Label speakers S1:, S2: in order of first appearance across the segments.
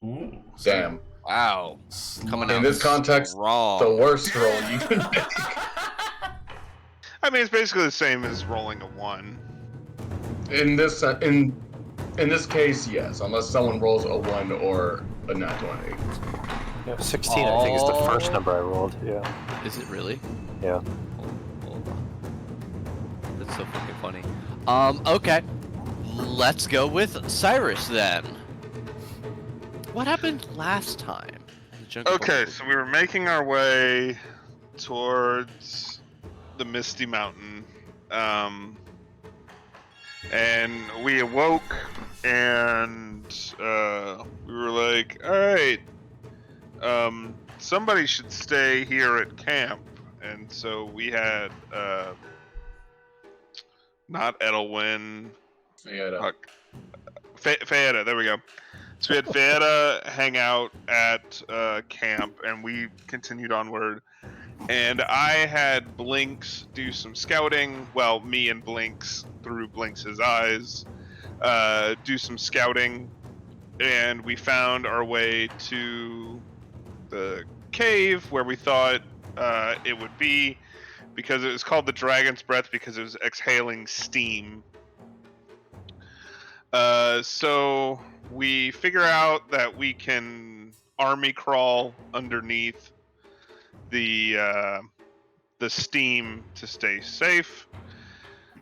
S1: Ooh,
S2: Damn.
S3: Wow. Coming out
S2: In this context,
S3: wrong.
S2: the worst roll you can make.
S4: I mean, it's basically the same as rolling a 1.
S2: In this case, yes, unless someone rolls a 1 or a nat 20.
S5: Yeah, 16, I think, is the first number I rolled. Yeah.
S3: Is it really?
S5: Yeah.
S3: Hold on. That's so fucking funny. Okay. Let's go with Cyrus then. What happened last time? The jungle
S4: Okay,
S3: book-
S4: so we were making our way towards the Misty Mountain. And we awoke and we were like, alright, somebody should stay here at camp. And so we had not Edelwyn,
S2: Fayetta.
S4: Fayetta, there we go. So we had Fayetta hang out at camp, and we continued onward. And I had Blinks do some scouting. Well, me and Blinks, through Blinks' eyes, do some scouting. And we found our way to the cave where we thought it would be, because it was called the Dragon's Breath because it was exhaling steam. So we figure out that we can army crawl underneath the steam to stay safe.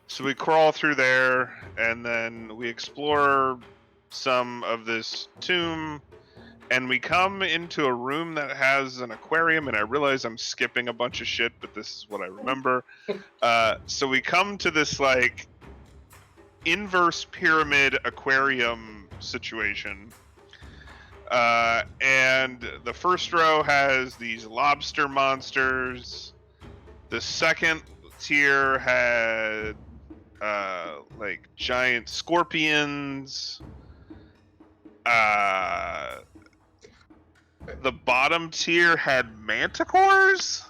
S4: So we crawl through there, and then we explore some of this tomb, and we come into a room that has an aquarium, and I realize I'm skipping a bunch of shit, but this is what I remember. So we come to this, like, inverse pyramid aquarium situation. And the first row has these lobster monsters. The second tier had like giant scorpions. The bottom tier had manticores?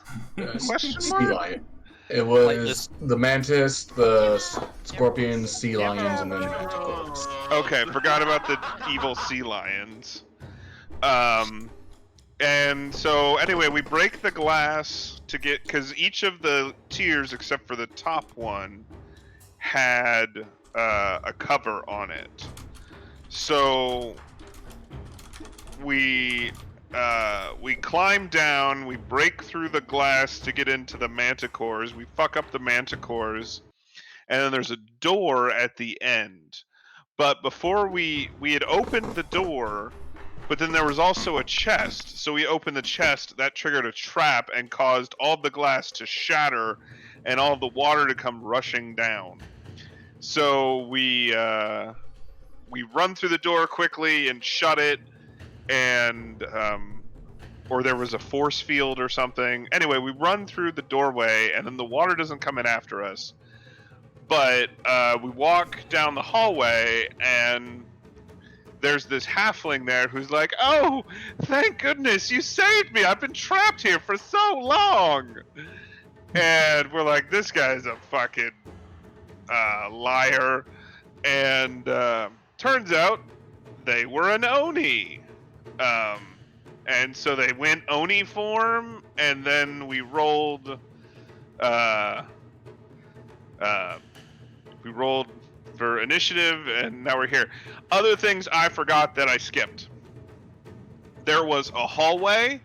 S4: Question
S2: Sea
S4: mark?
S2: lion. It was the mantis, the scorpions, sea lions, and then manticores.
S4: Okay, forgot about the evil sea lions. And so anyway, we break the glass to get, because each of the tiers, except for the top one, had a cover on it. So we climb down, we break through the glass to get into the manticores, we fuck up the manticores, and then there's a door at the end. But before we had opened the door, but then there was also a chest, so we opened the chest, that triggered a trap and caused all the glass to shatter and all the water to come rushing down. So we run through the door quickly and shut it, and or there was a force field or something. Anyway, we run through the doorway, and then the water doesn't come in after us. But we walk down the hallway, and there's this halfling there who's like, "Oh, thank goodness you saved me! I've been trapped here for so long!" And we're like, this guy's a fucking liar. And turns out they were an Oni. And so they went Oni form, and then we rolled for initiative, and now we're here. Other things I forgot that I skipped. There was a hallway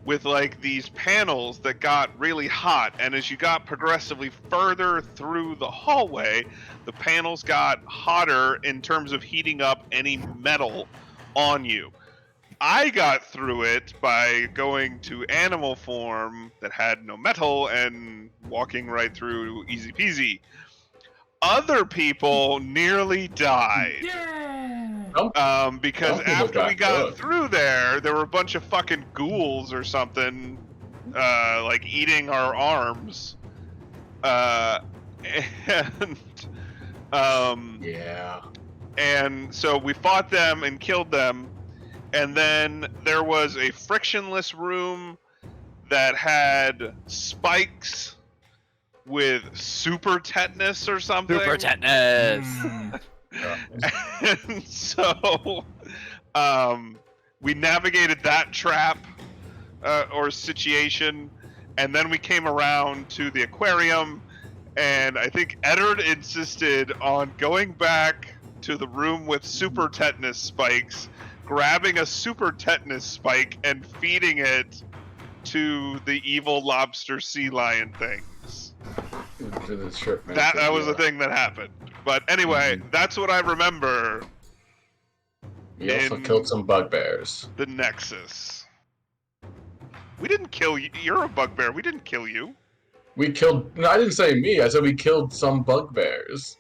S4: with like these panels that got really hot, and as you got progressively further through the hallway, the panels got hotter in terms of heating up any metal on you. I got through it by going to animal form that had no metal and walking right through easy peasy. Other people nearly died.
S1: Yeah.
S4: Because after we got through there were a bunch of fucking ghouls or something, like eating our arms.
S2: Yeah.
S4: And so we fought them and killed them, and then there was a frictionless room that had spikes with super tetanus or something.
S3: Super tetanus.
S4: And so We navigated that trap or situation, and then we came around to the aquarium, and I think Eddard insisted on going back to the room with super tetanus spikes, grabbing a super tetanus spike and feeding it to the evil lobster sea lion things.
S2: To the ship
S4: That was the thing that happened. But anyway, that's what I remember.
S2: We also killed some bugbears.
S4: The Nexus. We didn't kill you. You're a bugbear. We didn't kill you.
S2: We killed. No, I didn't say me. I said we killed some bugbears.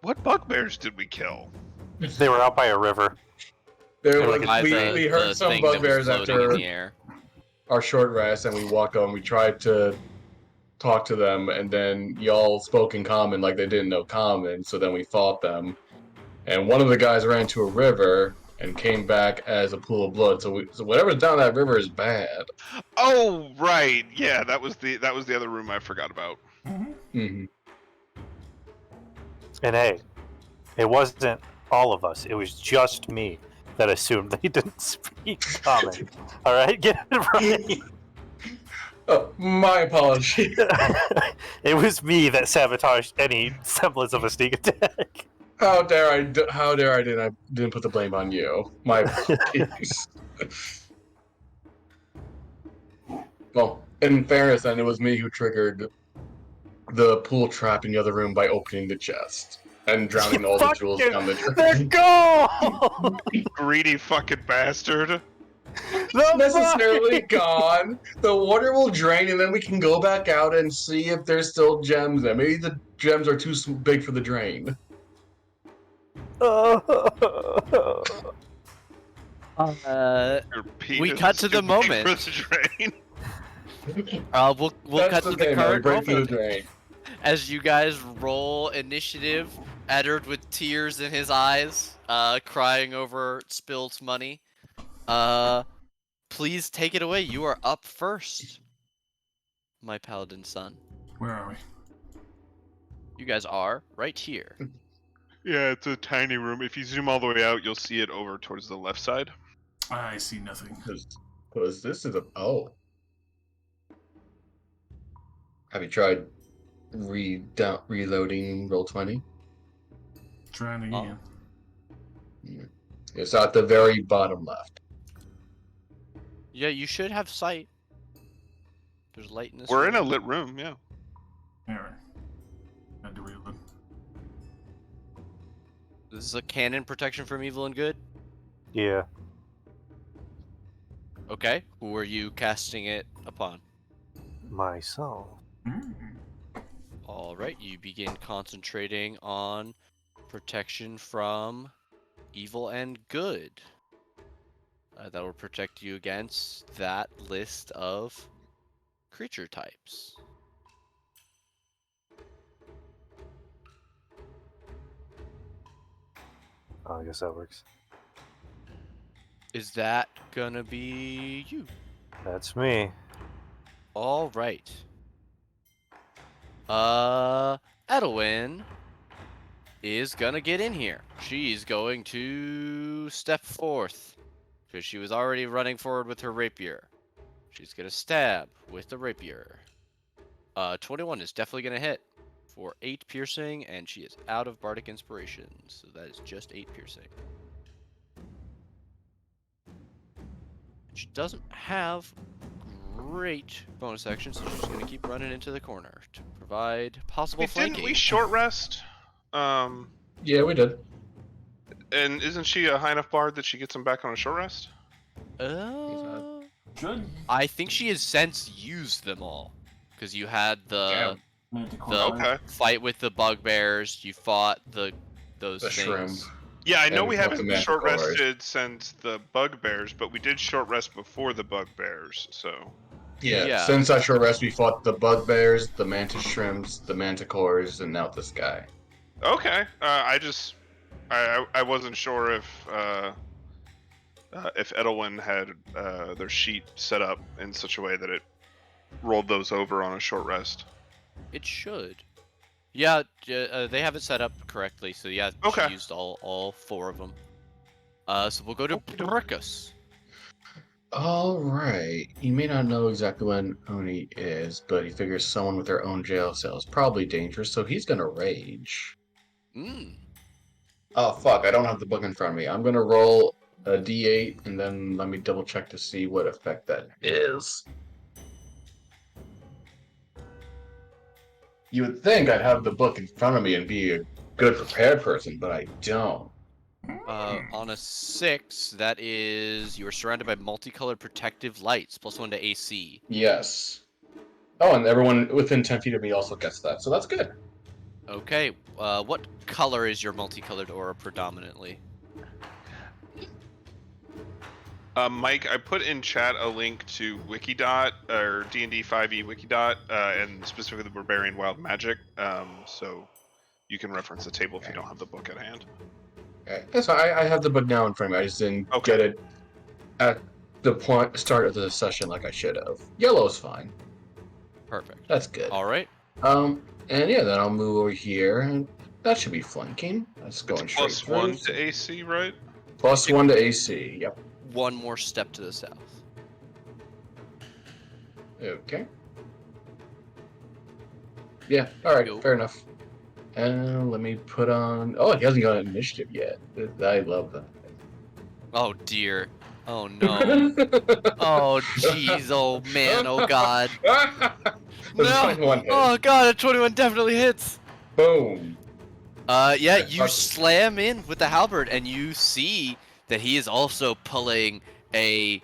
S4: What bugbears did we kill?
S5: They were out by a river.
S2: They were
S5: Like
S2: like, we heard some bugbears after our short rest, and we walked on. We tried to talk to them, and then y'all spoke in common like they didn't know common. So then we fought them, and one of the guys ran to a river and came back as a pool of blood. So whatever's down that river is bad.
S4: Oh right, yeah, that was the other room I forgot about.
S2: Mm-hmm.
S5: And hey, it wasn't all of us. It was just me that assumed they didn't speak common. All right, get it right.
S2: Oh, my apology.
S5: It was me that sabotaged any semblance of a sneak attack.
S2: How dare I didn't put the blame on you. My apologies. Well, in fairness, then it was me who triggered the pool trap in the other room by opening the chest and drowning all the jewels down the drain.
S5: They're gone!
S4: Greedy fucking bastard.
S2: Not necessarily gone. The water will drain, and then we can go back out and see if there's still gems there. Maybe the gems are too big for the drain.
S3: We cut to the moment. We'll cut to the current moment. As you guys roll initiative, Eddard with tears in his eyes, crying over spilled money. Please take it away. You are up first, my paladin son.
S1: Where are we?
S3: You guys are right here.
S4: Yeah, it's a tiny room. If you zoom all the way out, you'll see it over towards the left side.
S1: I see nothing.
S2: Because this is a... Oh. Have you tried reloading Roll20?
S1: Trying again.
S2: It's at the very bottom left.
S3: Yeah, you should have sight. There's light in this
S4: We're
S3: room.
S4: in a lit room, yeah.
S1: Alright. Had to reload.
S3: This is a cannon protection from evil and good?
S5: Yeah.
S3: Okay. Who are you casting it upon?
S5: Myself.
S3: Alright, you begin concentrating on protection from evil and good. That will protect you against that list of creature types.
S5: Oh, I guess that works.
S3: Is that gonna be you?
S5: That's me.
S3: Alright. Edwin is gonna get in here. She's going to step forth. Because she was already running forward with her rapier. She's gonna stab with the rapier. 21 is definitely gonna hit for 8 piercing, and she is out of Bardic Inspiration, so that is just 8 piercing. She doesn't have great bonus action, so she's gonna keep running into the corner to provide possible flanking.
S4: Didn't we short rest?
S2: Yeah, we did.
S4: And isn't she a high enough bard that she gets him back on a short rest?
S1: Good.
S3: I think she has since used them all. Because you had the fight with the bugbears, you fought those things.
S2: Shrimp.
S4: Yeah, I know
S2: And
S4: we
S2: we fought
S4: haven't
S2: the
S4: short
S2: manticores.
S4: rested since the bugbears, but we did short rest before the bugbears, so...
S2: Yeah, since I short rest, we fought the bugbears, the mantis shrimps, the manticores, and now this guy.
S4: Okay, I wasn't sure if Edelwyn had their sheet set up in such a way that it rolled those over on a short rest.
S3: It should. Yeah, they have it set up correctly, so yeah,
S4: Okay.
S3: she used all 4 of them. So we'll go to Brickus.
S2: Alright. You may not know exactly when Oni is, but he figures someone with their own jail cell is probably dangerous, so he's gonna rage.
S3: Mm.
S2: Oh fuck, I don't have the book in front of me. I'm gonna roll a d8 and then let me double check to see what effect that is. You would think I'd have the book in front of me and be a good prepared person, but I don't.
S3: On a 6, that is you are surrounded by multicolored protective lights, +1 to AC.
S2: Yes. Oh, and everyone within 10 feet of me also gets that, so that's good.
S3: Okay, what color is your multicolored aura predominantly?
S4: Mike, I put in chat a link to Wikidot or D&D 5e Wikidot, and specifically the Barbarian Wild Magic. So you can reference the table if you don't have the book at hand.
S2: Okay. Yes, I have the book now in front of me. I just didn't get it at the start of the session like I should have. Yellow's fine.
S3: Perfect.
S2: That's good.
S3: All right.
S2: And yeah, then I'll move over here, and that should be flanking. That's going
S4: It's
S2: straight
S4: +1
S2: through.
S4: to AC, right?
S2: +1 to AC. Yep.
S3: One more step to the south.
S2: Okay. Yeah. All right.
S3: Go.
S2: Fair enough. And let me put on. Oh, he hasn't got an initiative yet. I love that.
S3: Oh dear. Oh no. Oh jeez. Oh man. Oh god. No.
S2: One hit.
S3: Oh god. A 21 definitely hits.
S2: Boom.
S3: Yeah. You slam in with the halberd, and you see that he is also pulling a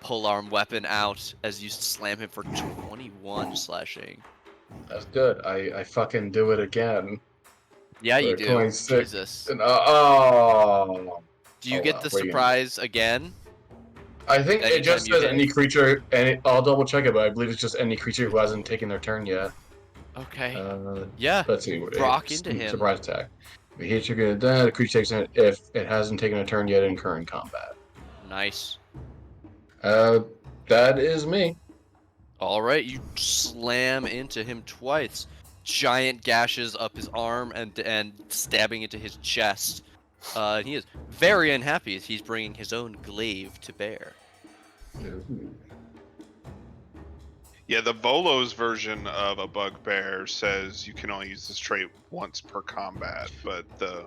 S3: polearm weapon out as you slam him for 21 slashing.
S2: That's good. I fucking do it again.
S3: Yeah, you do.
S2: 26.
S3: Jesus.
S2: And, oh.
S3: Do you
S2: Oh,
S3: get
S2: wow.
S3: the
S2: What are you
S3: surprise again?
S2: I think it just
S3: Anytime you
S2: says
S3: hit?
S2: any creature, and I'll double check it, but I believe it's just any creature who hasn't taken their turn yet.
S3: Okay.
S2: Uh,
S3: Yeah.
S2: Let's see.
S3: Rock into him.
S2: Surprise attack. If you hit trigger, then the creature takes it if it hasn't taken a turn yet in current combat.
S3: Nice.
S2: That is me.
S3: All right, you slam into him twice. Giant gashes up his arm and stabbing into his chest. And he is very unhappy as he's bringing his own glaive to bear.
S2: Ooh.
S4: Yeah, the Volo's version of a bugbear says you can only use this trait once per combat, but the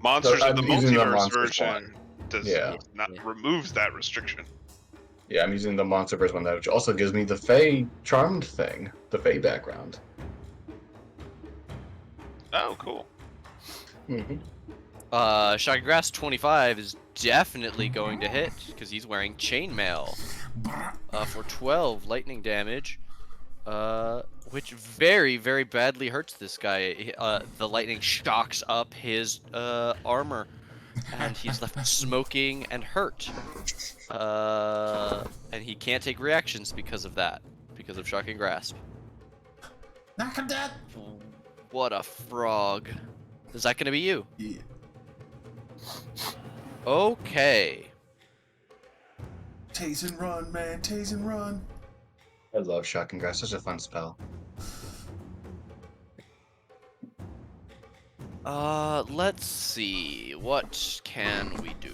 S4: Monsters of the
S2: I'm using the
S4: Multiverse
S2: Monsters
S4: version
S2: one.
S4: does
S2: Yeah.
S4: not removes that restriction.
S2: Yeah, I'm using the Monsterverse one, which also gives me the Fey Charmed thing, the Fey background.
S4: Oh, cool.
S2: Mm-hmm.
S3: Shocking Grass 25 is definitely going to hit because he's wearing chainmail. For 12 lightning damage, which very, very badly hurts this guy. The lightning shocks up his armor, and he's left smoking and hurt. And he can't take reactions because of that, because of Shocking Grasp.
S1: Knock him dead.
S3: What a frog. Is that gonna be you?
S1: Yeah.
S3: Okay.
S1: Tase and run, man. Tase and run.
S2: I love Shocking Grass, such a fun spell.
S3: Let's see. What can we do?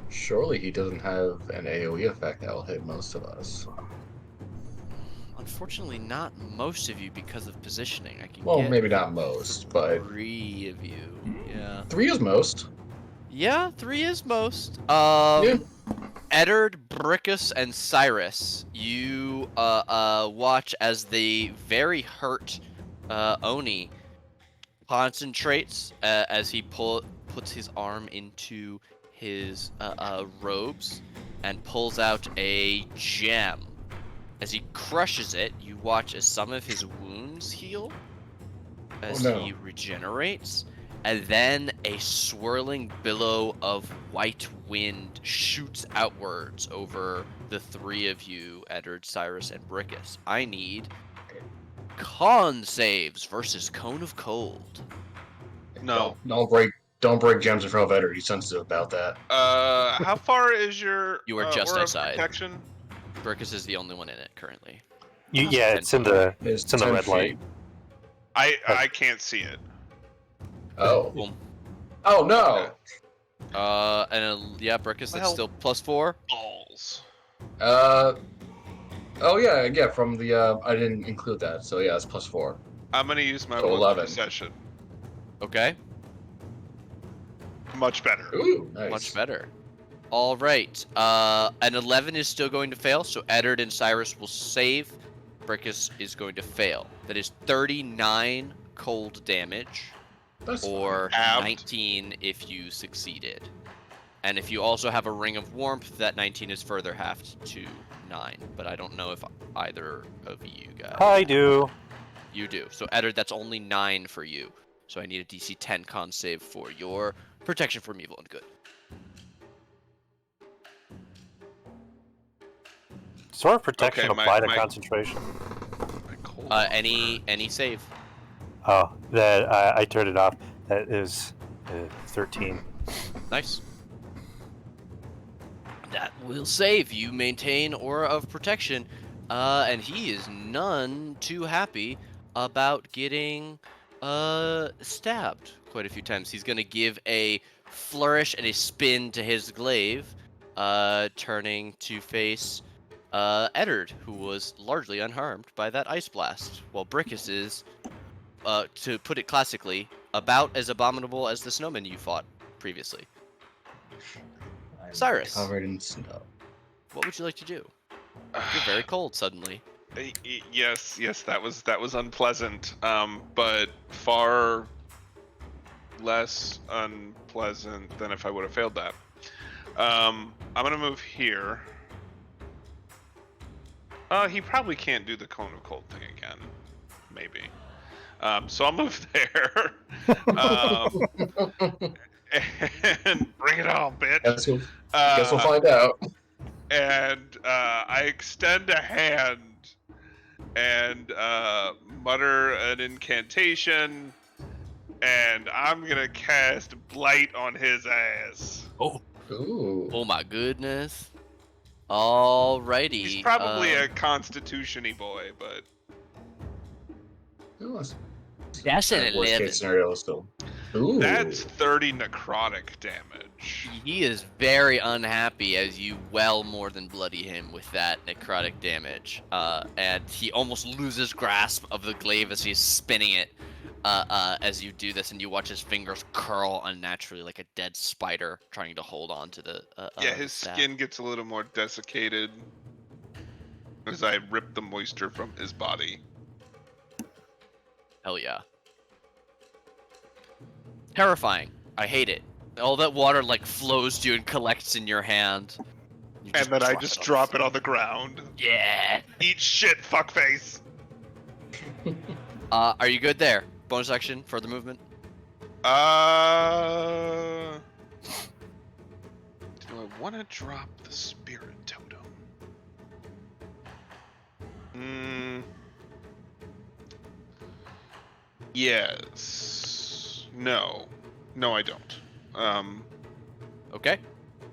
S2: Surely he doesn't have an AoE effect that will hit most of us.
S3: Unfortunately, not most of you because of positioning. I can
S2: Well,
S3: get
S2: maybe not most, but
S3: 3 of you. Yeah.
S2: 3 is most.
S3: Yeah, 3 is most.
S2: Yeah.
S3: Eddard, Brickus, and Cyrus, you watch as the very hurt Oni concentrates as he puts his arm into his robes and pulls out a gem. As he crushes it, you watch as some of his wounds heal, as he regenerates, and then a swirling billow of white wind shoots outwards over the 3 of you, Eddard, Cyrus, and Brickus. I need con saves versus Cone of Cold.
S4: No.
S2: Don't break gems in front of Eddard. He's sensitive about that.
S4: How far is your
S3: You are just
S4: aura of
S3: outside.
S4: protection?
S3: Brickus is the only one in it currently.
S5: Yeah, it's in the
S2: It's
S5: red
S2: 10
S5: light.
S2: feet.
S4: I can't see it.
S2: Oh.
S3: Boom.
S2: Oh no!
S3: Yeah, Brickus, that's
S4: Well-
S3: still +4.
S4: Balls.
S2: Oh yeah. From the I didn't include that, so yeah, it's +4.
S4: I'm gonna use my
S2: So
S4: one
S2: 11.
S4: session.
S3: Okay,
S4: Much better.
S2: Ooh, nice.
S3: much better. All right, an 11 is still going to fail, so Eddard and Cyrus will save. Brickus is going to fail. That is 39 cold damage,
S2: That's
S3: or
S4: Halved.
S3: 19 if you succeeded. And if you also have a Ring of Warmth, that 19 is further halved to 9. But I don't know if either of you guys.
S5: I do.
S3: You do. So Eddard, that's only 9 for you. So I need a DC 10 con save for your protection from evil and good.
S5: Sort of protection
S4: Okay,
S5: apply to
S4: my-
S5: concentration.
S4: My cold.
S3: Any save.
S5: Oh, that I turned it off. That is 13.
S3: Nice. That will save. You maintain Aura of Protection, and he is none too happy about getting stabbed quite a few times. He's gonna give a flourish and a spin to his glaive, turning to face Eddard, who was largely unharmed by that ice blast, while Brickus is, to put it classically, about as abominable as the snowman you fought previously.
S2: I'm
S3: Cyrus.
S2: covered in snow.
S3: What would you like to do? You're very cold suddenly.
S4: Yes, that was unpleasant. But far less unpleasant than if I would have failed that. I'm gonna move here. He probably can't do the cone of cold thing again. Maybe. So I'll move there. And bring it on, bitch.
S2: Guess we'll find out.
S4: And I extend a hand and mutter an incantation, and I'm gonna cast Blight on his ass.
S2: Ooh.
S3: Oh my goodness. Alrighty.
S4: He's probably a constitution-y boy, but
S3: That's an
S2: Worst
S3: 11.
S2: case scenario still. Ooh.
S4: that's 30 necrotic damage.
S3: He is very unhappy as you well more than bloody him with that necrotic damage. And he almost loses grasp of the glaive as he's spinning it as you do this, and you watch his fingers curl unnaturally like a dead spider trying to hold on to the
S4: Yeah,
S3: the
S4: his
S3: staff.
S4: skin gets a little more desiccated as I rip the moisture from his body.
S3: Hell yeah. Terrifying. I hate it. All that water like flows to you and collects in your hand. You
S4: And then I
S3: drop
S4: just
S3: it on
S4: drop
S3: the
S4: it on the ground.
S3: floor. Yeah.
S4: Eat shit, fuckface!
S3: Are you good there? Bonus action, further movement.
S4: Do I want to drop the spirit totem? Yes. No. No, I don't.
S3: Okay.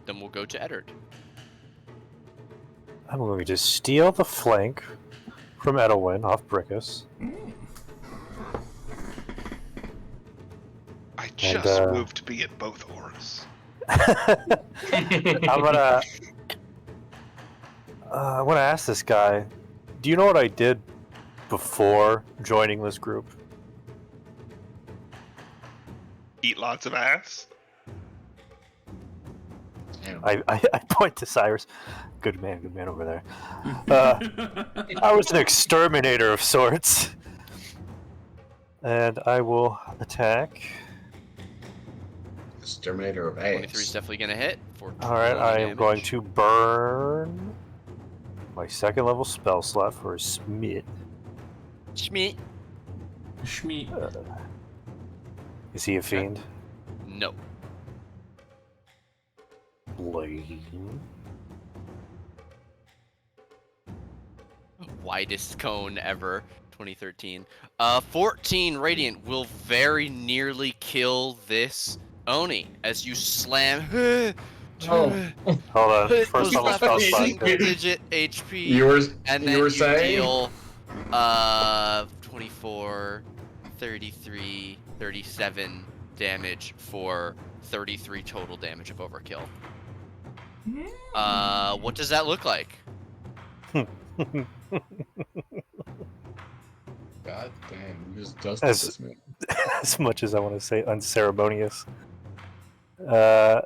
S3: Then we'll go to Eddard.
S5: I'm going to steal the flank from Edelwyn off Brickus.
S4: I just moved to be at both auras.
S5: I'm gonna. I want to ask this guy. Do you know what I did before joining this group?
S4: Eat lots of ass.
S5: I point to Cyrus. Good man over there. I was an exterminator of sorts. And I will attack.
S2: Exterminator of
S3: 23 is
S2: ass.
S3: definitely gonna hit. For
S5: Alright,
S3: 20
S5: I am
S3: damage.
S5: going to burn my second level spell slot for a Smith.
S3: Schmeat.
S1: Schmeat.
S5: Is he a fiend?
S3: No.
S5: Blade.
S3: Widest cone ever. 2013. 14 radiant will very nearly kill this Oni as you slam.
S2: Oh.
S5: Hold on.
S3: Put
S5: First
S3: those
S5: level
S3: left
S5: spell
S3: with
S5: slot.
S3: single digit HP.
S2: You were
S3: And
S2: you
S3: then
S2: were
S3: you
S2: saying
S3: deal 24, 33, 37 damage for 33 total damage of overkill.
S1: Hmm.
S3: What does that look like?
S2: God damn, you just dusted
S5: As-
S2: this man.
S5: As much as I want to say unceremonious. There's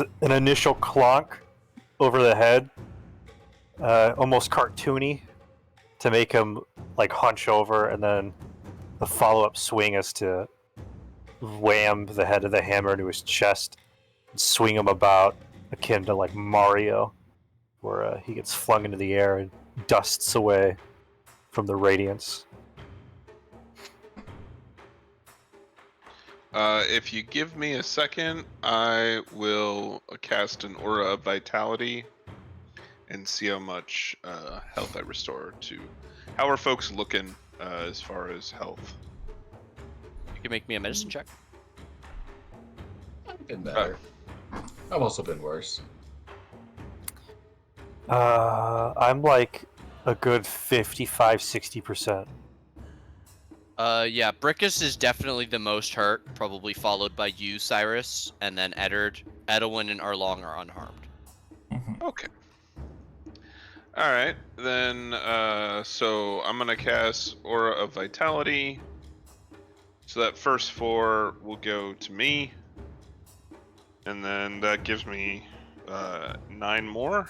S5: an initial clonk over the head, almost cartoony, to make him like hunch over, and then the follow-up swing is to wham the head of the hammer into his chest and swing him about, akin to like Mario, where he gets flung into the air and dusts away from the radiance.
S4: If you give me a second, I will cast an Aura of Vitality and see how much health I restore to. How are folks looking as far as health?
S3: You can make me a medicine check.
S2: I've been better. I've also been worse.
S5: I'm like a good 55-60%.
S3: Yeah, Brickus is definitely the most hurt, probably followed by you, Cyrus, and then Eddard. Edwin and Arlong are unharmed.
S4: Okay. Alright, then, so I'm gonna cast Aura of Vitality. So that first 4 will go to me. And then that gives me 9 more.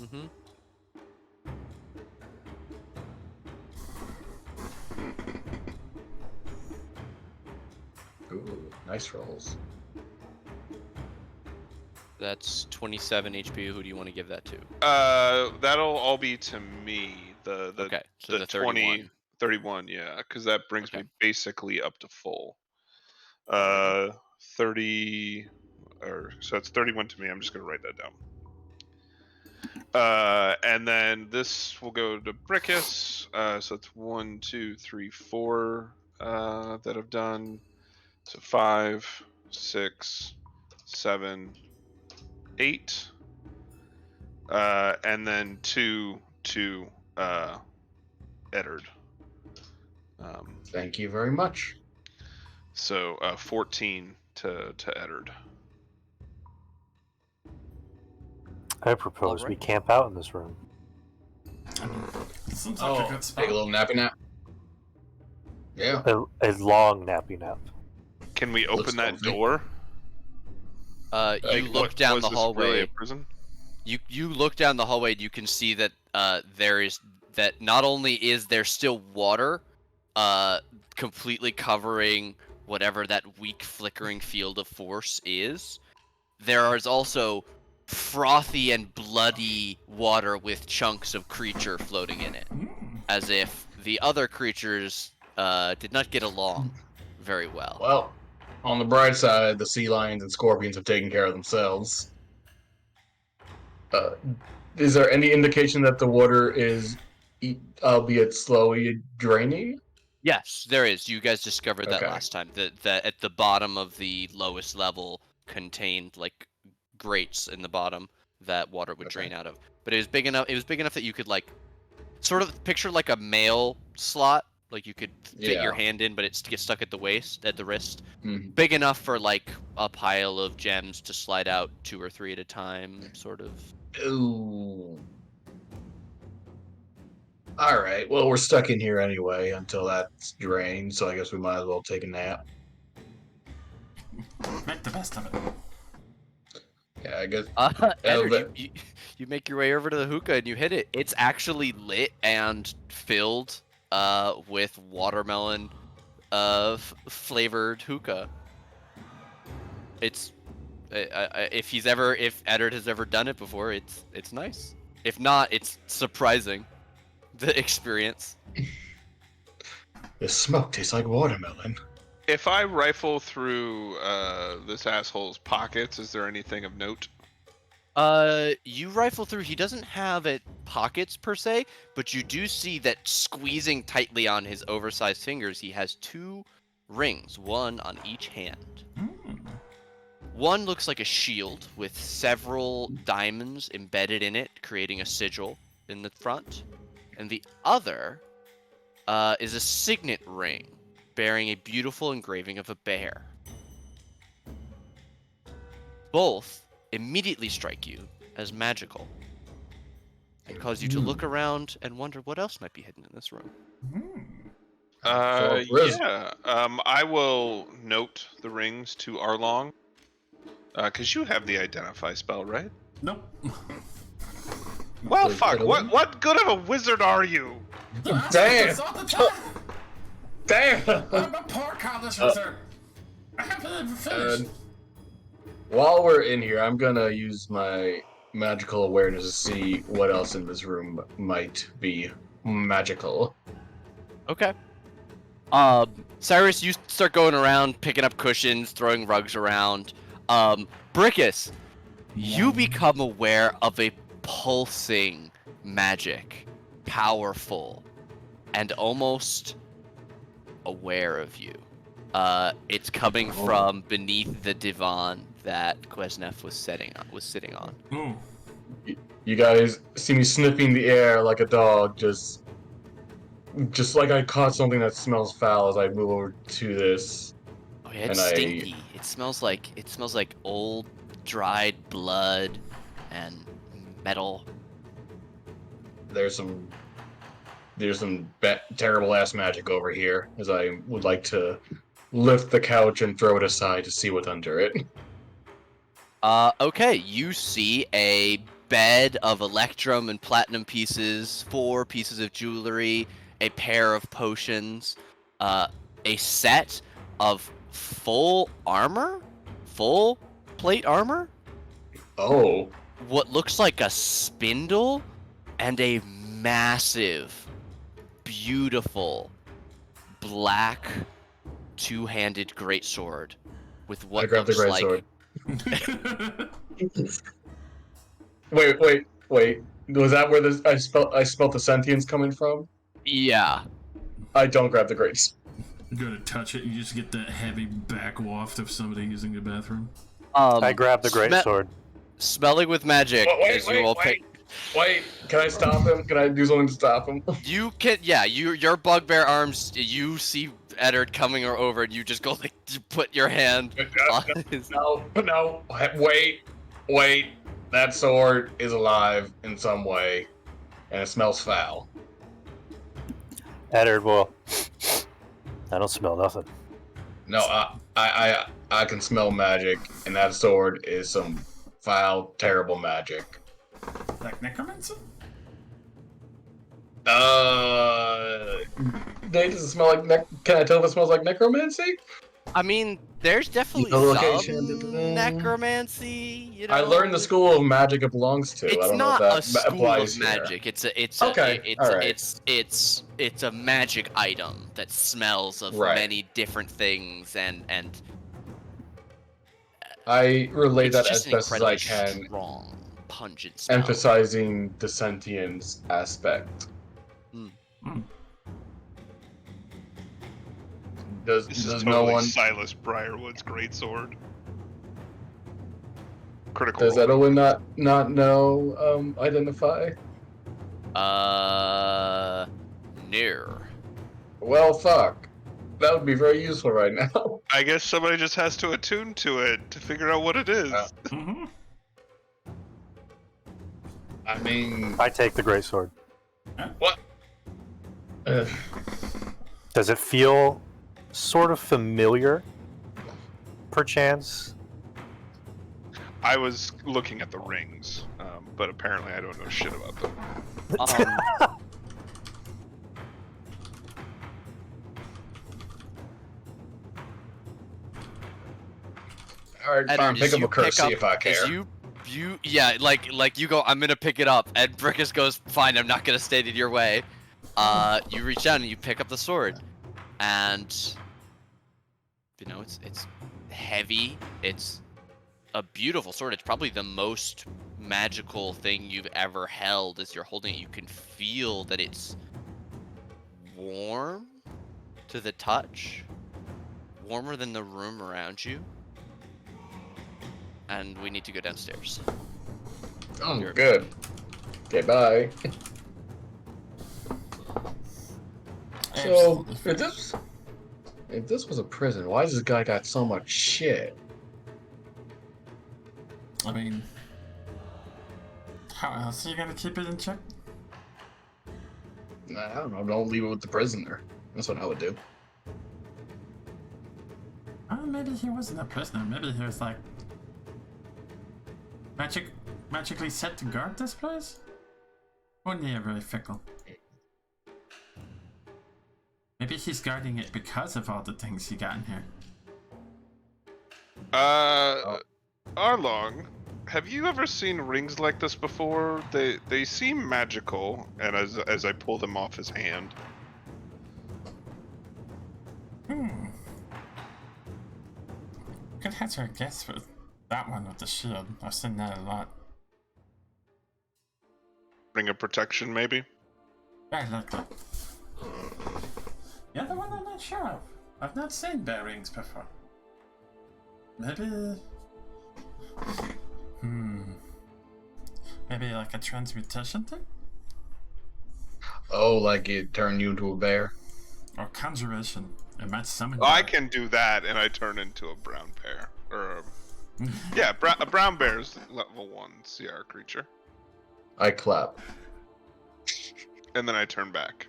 S3: Mm-hmm.
S2: Ooh, nice rolls.
S3: That's 27 HP. Who do you want to give that to?
S4: That'll all be to me.
S3: Okay, so the
S4: 20,
S3: 31.
S4: 31, yeah, because that brings
S3: Okay.
S4: me basically up to full. 30, so that's 31 to me. I'm just gonna write that down. And then this will go to Brickus. So it's 1, 2, 3, 4 that I've done. So 5, 6, 7, 8. And then 2 to Eddard.
S2: Thank you very much.
S4: So 14 to Eddard.
S5: I propose we
S3: Alright.
S5: camp out in this room.
S1: I mean, seems like a good spot.
S2: Take a little nappy nap. Yeah.
S5: A long nappy nap.
S4: Can we
S2: Looks
S4: open that
S2: comfy.
S4: door?
S3: You look down
S4: was
S3: the
S4: this
S3: hallway.
S4: Really a prison?
S3: You look down the hallway and you can see that there is that not only is there still water completely covering whatever that weak flickering field of force is, there is also frothy and bloody water with chunks of creature floating in it, as if the other creatures did not get along very well.
S2: Well, on the bright side, the sea lions and scorpions have taken care of themselves. Is there any indication that the water is, albeit slowly, draining?
S3: Yes, there is. You guys discovered that
S2: Okay.
S3: last time. That at the bottom of the lowest level contained like grates in the bottom that water would drain out of. But it was big enough. It was big enough that you could like sort of picture like a mail slot. Like you could fit your hand in, but it gets stuck at the waist, at the wrist.
S2: Mhm.
S3: Big enough for like a pile of gems to slide out 2 or 3 at a time, sort of.
S2: Ooh. Alright, well, we're stuck in here anyway until that's drained, so I guess we might as well take a nap.
S1: Make the best of it.
S2: Yeah, I guess.
S3: Eddard, you make your way over to the hookah and you hit it. It's actually lit and filled with watermelon flavored hookah. It's if Eddard has ever done it before, it's nice. If not, it's surprising, the experience.
S2: This smoke tastes like watermelon.
S4: If I rifle through this asshole's pockets, is there anything of note?
S3: You rifle through. He doesn't have pockets per se, but you do see that squeezing tightly on his oversized fingers, he has 2 rings, one on each hand. One looks like a shield with several diamonds embedded in it, creating a sigil in the front. And the other is a signet ring bearing a beautiful engraving of a bear. Both immediately strike you as magical and cause you to look around and wonder what else might be hidden in this room.
S4: Yeah. I will note the rings to Arlong. Because you have the identify spell, right?
S1: Nope.
S4: Well, fuck. What good of a wizard are you?
S2: Damn. Damn.
S1: I'm a poor college wizard. I haven't even finished.
S2: While we're in here, I'm gonna use my magical awareness to see what else in this room might be magical.
S3: Okay. Cyrus, you start going around, picking up cushions, throwing rugs around. Brickus, you become aware of a pulsing magic, powerful, and almost aware of you. It's coming from beneath the divan that Kwesnev was sitting on.
S1: Ooh.
S2: You guys see me sniffing the air like a dog, just like I caught something that smells foul as I move over to this.
S3: Oh yeah, it's stinky. It smells like old, dried blood and metal.
S2: There's some terrible ass magic over here, as I would like to lift the couch and throw it aside to see what's under it.
S3: Okay, you see a bed of electrum and platinum pieces, 4 pieces of jewelry, a pair of potions, a set of full plate armor?
S2: Oh.
S3: What looks like a spindle, and a massive, beautiful, black, 2-handed greatsword with what
S2: I grabbed the
S3: looks like...
S2: Wait. Was that where I spelt the sentience coming from?
S3: Yeah.
S2: I don't grab the grates.
S1: You go to touch it, you just get that heavy back waft of somebody using the bathroom.
S5: I grab the greatsword.
S3: Smelling with magic.
S2: Wait, can I stop him? Can I do something to stop him?
S3: You can, yeah. Your bugbear arms. You see Eddard coming over, and you just go like, you put your hand on his.
S2: No, wait. That sword is alive in some way, and it smells foul.
S5: Eddard will. I don't smell nothing.
S2: No, I can smell magic, and that sword is some foul, terrible magic.
S1: Like necromancy?
S2: Does it smell like can I tell if it smells like necromancy?
S3: I mean, there's definitely some necromancy. You know,
S2: I learned the school of magic it belongs to.
S3: It's
S2: I don't
S3: not
S2: know
S3: a
S2: if that
S3: school
S2: applies
S3: of
S2: here.
S3: magic. It's a magic item that smells of many different things, and
S2: I relate that
S3: just
S2: as best as I can.
S3: Strong, pungent smell.
S2: Emphasizing the sentience aspect. Does no one?
S4: Silas Briarwood's greatsword. Critical.
S2: Does anyone not know? Identify.
S3: Near.
S2: Well, fuck. That would be very useful right now.
S4: I guess somebody just has to attune to it to figure out what it is.
S1: Mm-hmm.
S2: I mean,
S5: I take the greatsword.
S2: what?
S5: Does it feel sort of familiar, perchance?
S4: I was looking at the rings, but apparently I don't know shit about them.
S2: Alright, fine, pick up a curse, see if I care.
S3: Like you go, I'm gonna pick it up, and Brickus goes, fine, I'm not gonna stand in your way. You reach down and you pick up the sword, and you know it's heavy. It's a beautiful sword. It's probably the most magical thing you've ever held. As you're holding it, you can feel that it's warm to the touch, warmer than the room around you. And we need to go downstairs.
S2: Oh, good. Okay, bye. So, If this was a prison, why does this guy got so much shit?
S1: I mean, how else are you gonna keep it in check?
S2: Nah, I don't know. Don't leave it with the prisoner. That's what I would do.
S1: Maybe he wasn't a prisoner. Maybe he was like magically set to guard this place. Wouldn't he very fickle? Maybe he's guarding it because of all the things he got in here.
S4: Arlong, have you ever seen rings like this before? They seem magical, and as I pull them off his hand.
S1: Could hazard a guess with that one with the shield. I've seen that a lot.
S4: Ring of protection, maybe?
S1: Very likely. The other one I'm not sure of. I've not seen bear rings before. Maybe... Maybe like a transmutation thing?
S2: Oh, like it turned you into a bear?
S1: Or conjuration. It might summon
S4: Oh, I
S1: you.
S4: can do that, and I turn into a brown bear. Or a brown bear's level 1 CR creature.
S2: I clap.
S4: And then I turn back.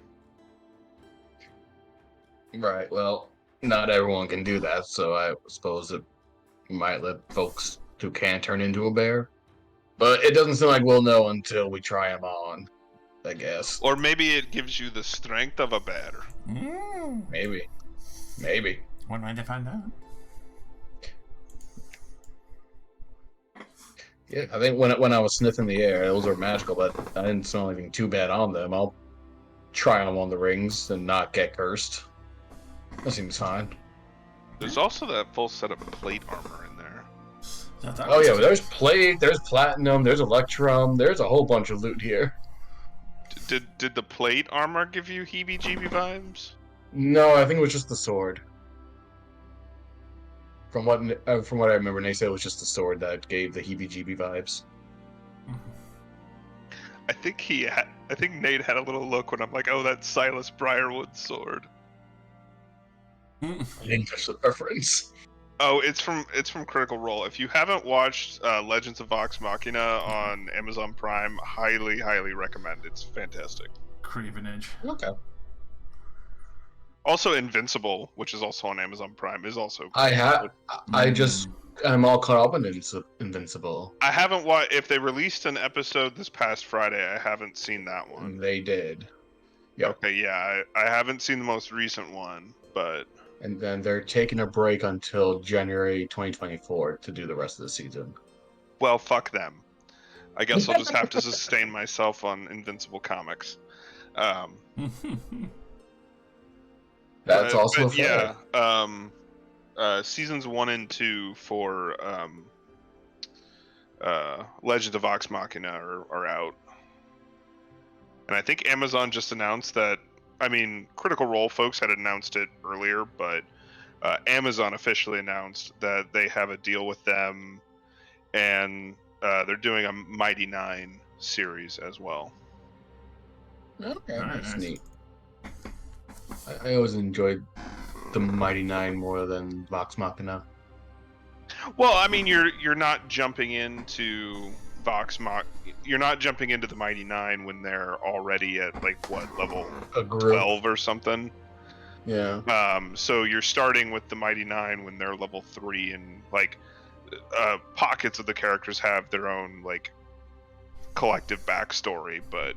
S2: Right, well, not everyone can do that, so I suppose it might let folks who can turn into a bear. But it doesn't seem like we'll know until we try them on, I guess.
S4: Or maybe it gives you the strength of a bear.
S2: Maybe. Maybe.
S1: One way to find out.
S2: Yeah, I think when I was sniffing the air, those were magical, but I didn't smell anything too bad on them. I'll try them on the rings and not get cursed. That seems fine.
S4: There's also that full set of plate armor in there.
S2: Oh yeah, there's plate, there's platinum, there's electrum, there's a whole bunch of loot here.
S4: Did the plate armor give you heebie-jeebie vibes?
S2: No, I think it was just the sword. From what I remember, Nate said it was just the sword that gave the heebie-jeebie vibes.
S4: I think Nate had a little look when I'm like, oh, that's Silas Briarwood's sword.
S2: I think that's the reference.
S4: Oh, it's from Critical Role. If you haven't watched Legends of Vox Machina on Amazon Prime, highly recommend. It's fantastic.
S1: Cravenage.
S2: Okay.
S4: Also, Invincible, which is also on Amazon Prime, is also.
S2: I'm all caught up in Invincible.
S4: I haven't watched. If they released an episode this past Friday, I haven't seen that one.
S2: They did. Yep.
S4: Okay, yeah, I haven't seen the most recent one, but.
S2: And then they're taking a break until January 2024 to do the rest of the season.
S4: Well, fuck them. I guess I'll just have to sustain myself on Invincible comics.
S2: That's also
S4: fair. Yeah. Seasons 1 and 2 for Legends of Vox Machina are out. And I think Amazon just announced that. I mean, Critical Role folks had announced it earlier, but Amazon officially announced that they have a deal with them, and they're doing a Mighty Nine series as well.
S2: Okay, that's neat. I always enjoyed the Mighty Nine more than Vox Machina.
S4: Well, I mean, you're not jumping into you're not jumping into the Mighty Nine when they're already at like what level 12 or something.
S2: Yeah.
S4: So you're starting with the Mighty Nine when they're level 3, and like pockets of the characters have their own like collective backstory, but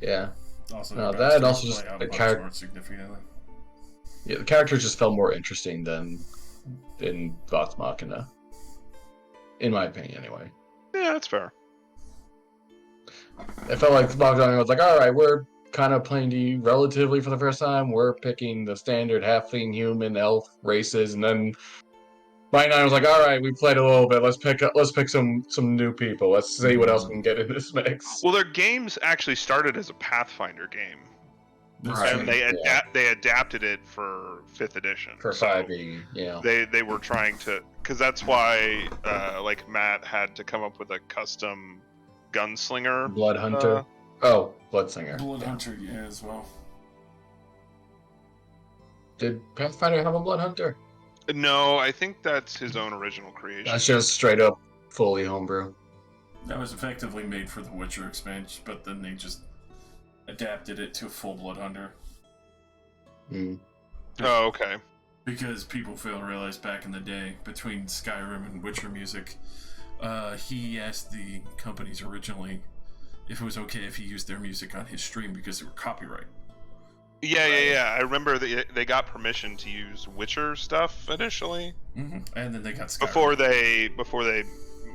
S2: yeah.
S1: Also,
S2: no, that also just the character
S1: significantly.
S2: Yeah, the characters just felt more interesting than in Vox Machina. In my opinion, anyway.
S4: Yeah, that's fair.
S2: It felt like Vox Machina was like, alright, we're kind of playing D relatively for the first time. We're picking the standard halfling, human, elf races, and then Mighty Nine was like, alright, we played a little bit. Let's pick some new people. Let's see what else we can get in this mix.
S4: Well, their games actually started as a Pathfinder game.
S2: Right.
S4: And they adapted it for 5th edition.
S2: For 5e, yeah.
S4: They were trying to, because that's why like Matt had to come up with a custom gunslinger.
S2: Blood Hunter. Bloodslinger. Yeah, as well.
S1: Blood Hunter, yeah, as well.
S2: Yeah, the character just felt more interesting than in Vox Machina. In my opinion, anyway. Yeah, the characters just felt more interesting than in Vox Machina. In my opinion, anyway.
S1: Blood Hunter, yeah, as well.
S2: Did Pathfinder have a blood hunter?
S4: No, I think that's his own original creation.
S2: That's just straight up fully homebrew.
S1: That was effectively made for the Witcher expansion, but then they just adapted it to a full blood hunter.
S4: Oh, okay.
S1: Because people fail to realize back in the day, between Skyrim and Witcher music, he asked the companies originally if it was okay if he used their music on his stream because they were copyright.
S4: Yeah. I remember they got permission to use Witcher stuff initially.
S1: Mm-hmm. And then they got Skyrim.
S4: Before they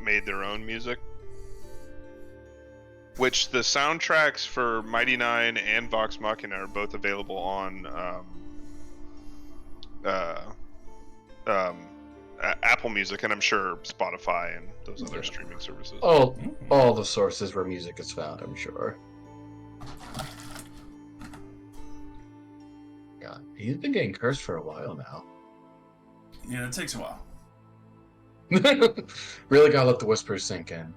S4: made their own music. Which the soundtracks for Mighty Nine and Vox Machina are both available on Apple Music, and I'm sure Spotify and those other streaming services.
S2: All the sources where music is found, I'm sure. God, he's been getting cursed for a while now.
S1: Yeah, it takes a while.
S2: Really gotta let the whispers sink in.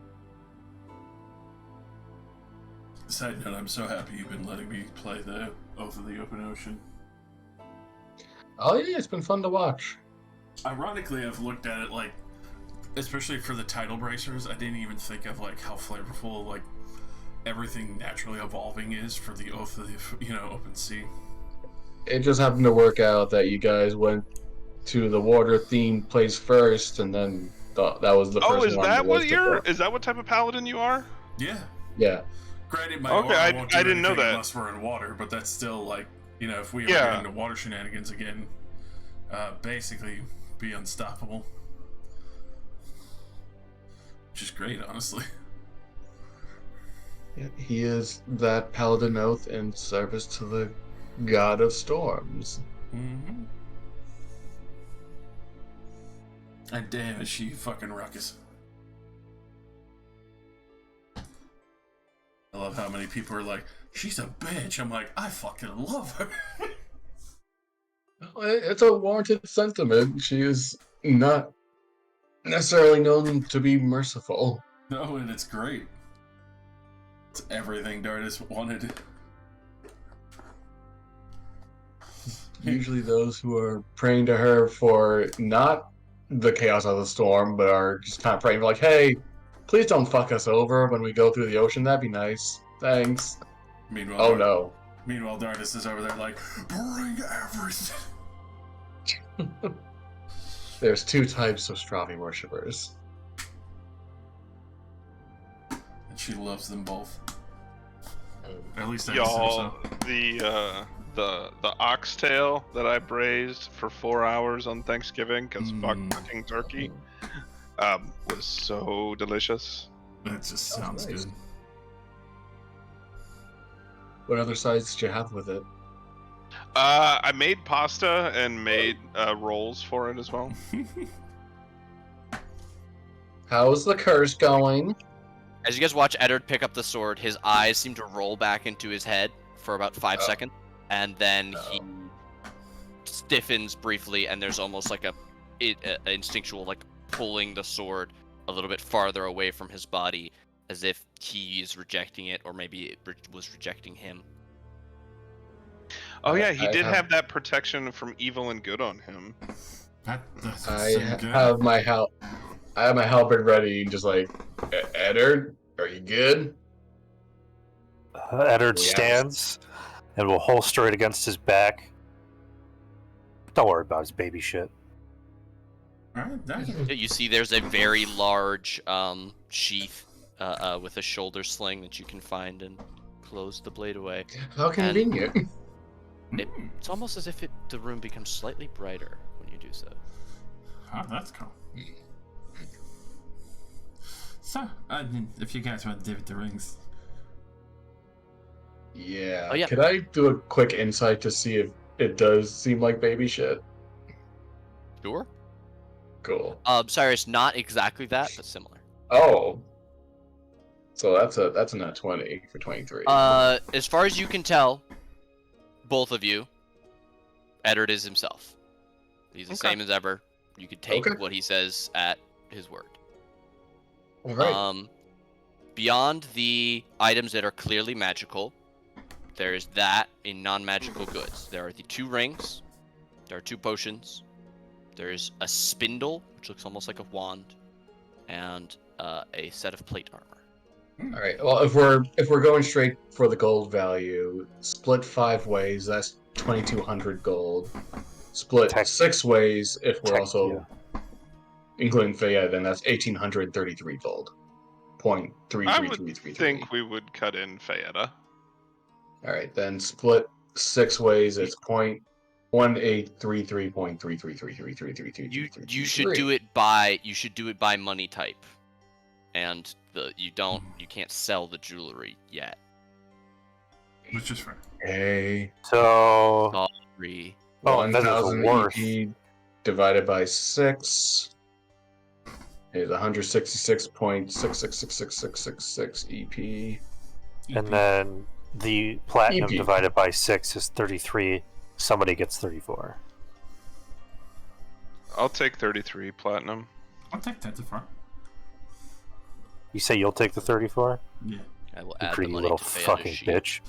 S1: Side note, I'm so happy you've been letting me play the Oath of the Open Ocean.
S2: Oh yeah, it's been fun to watch.
S1: Ironically, I've looked at it like, especially for the title bracers, I didn't even think of like how flavorful like everything naturally evolving is for the Oath of the Open Sea.
S2: It just happened to work out that you guys went to the water themed place first, and then that was the first one.
S4: Oh, is that what is that what type of paladin you are?
S1: Yeah.
S2: Yeah.
S1: Granted, my
S4: I
S1: won't do
S4: didn't know
S1: anything
S4: that.
S1: unless we're in water, but that's still like, if we ever get into water shenanigans again, basically be unstoppable. Which is great, honestly.
S2: Yeah, he is that paladin oath in service to the god of storms.
S1: Mm-hmm. And damn, is she fucking ruckus. I love how many people are like, she's a bitch. I'm like, I fucking love her.
S2: It's a warranted sentiment. She is not necessarily known to be merciful.
S1: No, and it's great. It's everything Dardis wanted.
S2: Usually those who are praying to her for not the chaos of the storm, but are just kind of praying for like, hey, please don't fuck us over when we go through the ocean. That'd be nice. Thanks.
S1: Meanwhile,
S2: no.
S1: Meanwhile, Dardis is over there like, bring everything.
S2: There's two types of Stravi worshippers.
S1: And she loves them both. At least I
S4: Y'all,
S1: assume so.
S4: the oxtail that I braised for 4 hours on Thanksgiving because fucking turkey was so delicious.
S1: That just sounds
S2: nice.
S1: good.
S2: What other sides did you have with it?
S4: I made pasta and made rolls for it as well.
S2: How's the curse going?
S3: As you guys watch Eddard pick up the sword, his eyes seem to roll back into his head for about 5 seconds, and then he stiffens briefly, and there's almost like a instinctual like pulling the sword a little bit farther away from his body, as if he is rejecting it, or maybe it was rejecting him.
S4: Oh yeah, he did have that protection from evil and good on him.
S2: I have my halberd ready, and just like, Eddard, are you good?
S5: Eddard stands and will holster it against his back. Don't worry about his baby shit.
S1: Alright,
S3: You see there's a very large sheath with a shoulder sling that you can find and close the blade away.
S2: How convenient.
S3: It's almost as if the room becomes slightly brighter when you do so.
S1: Oh, that's cool. So, if you guys want to dip the rings.
S2: Yeah.
S3: Oh, yeah.
S2: Could I do a quick insight to see if it does seem like baby shit?
S3: Sure.
S2: Cool.
S3: Cyrus, not exactly that, but similar.
S2: Oh. So that's a nat 20 for 23.
S3: As far as you can tell, both of you, Eddard is himself. He's the same as ever. You could take what he says at his word.
S2: All right.
S3: Beyond the items that are clearly magical, there is that in non-magical goods. There are the 2 rings, There are 2 potions. There's a spindle, which looks almost like a wand, and a set of plate armor.
S2: All right. Well, if we're going straight for the gold value, split 5 ways. That's 2,200 gold. Split 6 ways if we're also including Faya, then that's 1,833 gold. Point three
S4: I
S2: three
S4: would
S2: three three three.
S4: think we would cut in Fayetta.
S2: All right, then split 6 ways. It's 0.1833.3333333333.
S3: You should do it by money type, and you can't sell the jewelry yet.
S1: Which is fair.
S2: Okay.
S5: So.
S3: Sorry.
S2: 1,000 EP divided by 6 is 166.666666 EP.
S5: And then the platinum
S2: EP.
S5: divided by 6 is 33. Somebody gets 34.
S4: I'll take 33 platinum.
S1: I'll take 34.
S5: You say you'll take the 34?
S1: Yeah.
S3: I will
S5: You
S3: add the
S5: greedy
S3: money
S5: little
S3: to Fayetta's
S5: fucking
S3: sheet.
S5: bitch.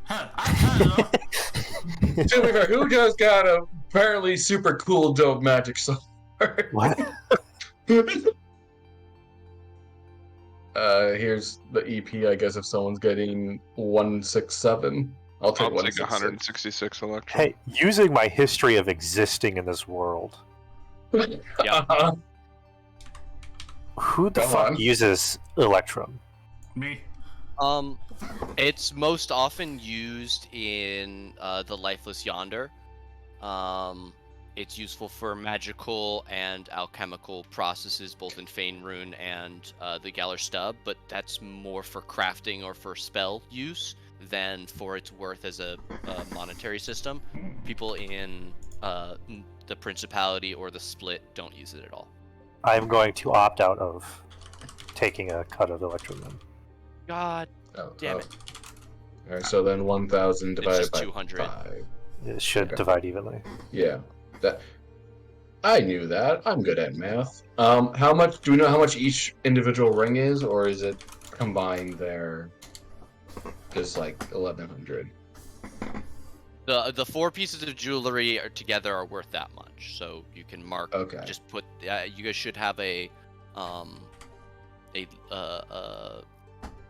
S1: Huh, I don't know.
S2: To be fair, who just got a apparently super cool dope magic sword?
S5: What?
S2: Here's the EP, I guess, if someone's getting 167. I'll take
S4: 166 electrum.
S5: Hey, using my history of existing in this world,
S3: Yeah.
S5: who the
S2: Go
S5: fuck
S2: on.
S5: uses Electrum?
S1: Me.
S3: It's most often used in the Lifeless Yonder. It's useful for magical and alchemical processes, both in Fane Rune and the Galar Stub, but that's more for crafting or for spell use than for its worth as a monetary system. People in the Principality or the Split don't use it at all.
S5: I'm going to opt out of taking a cut of Electrum then.
S3: God damn it.
S2: Alright, so then 1,000 divided
S3: just
S2: by
S3: 200.
S2: 5.
S5: It should
S2: Okay.
S5: divide evenly.
S2: Yeah. That I knew that. I'm good at math. How much do we know how much each individual ring is, or is it combined there? Just like 1,100.
S3: The 4 pieces of jewelry together are worth that much, so you can mark.
S2: Okay.
S3: Just put. You guys should have a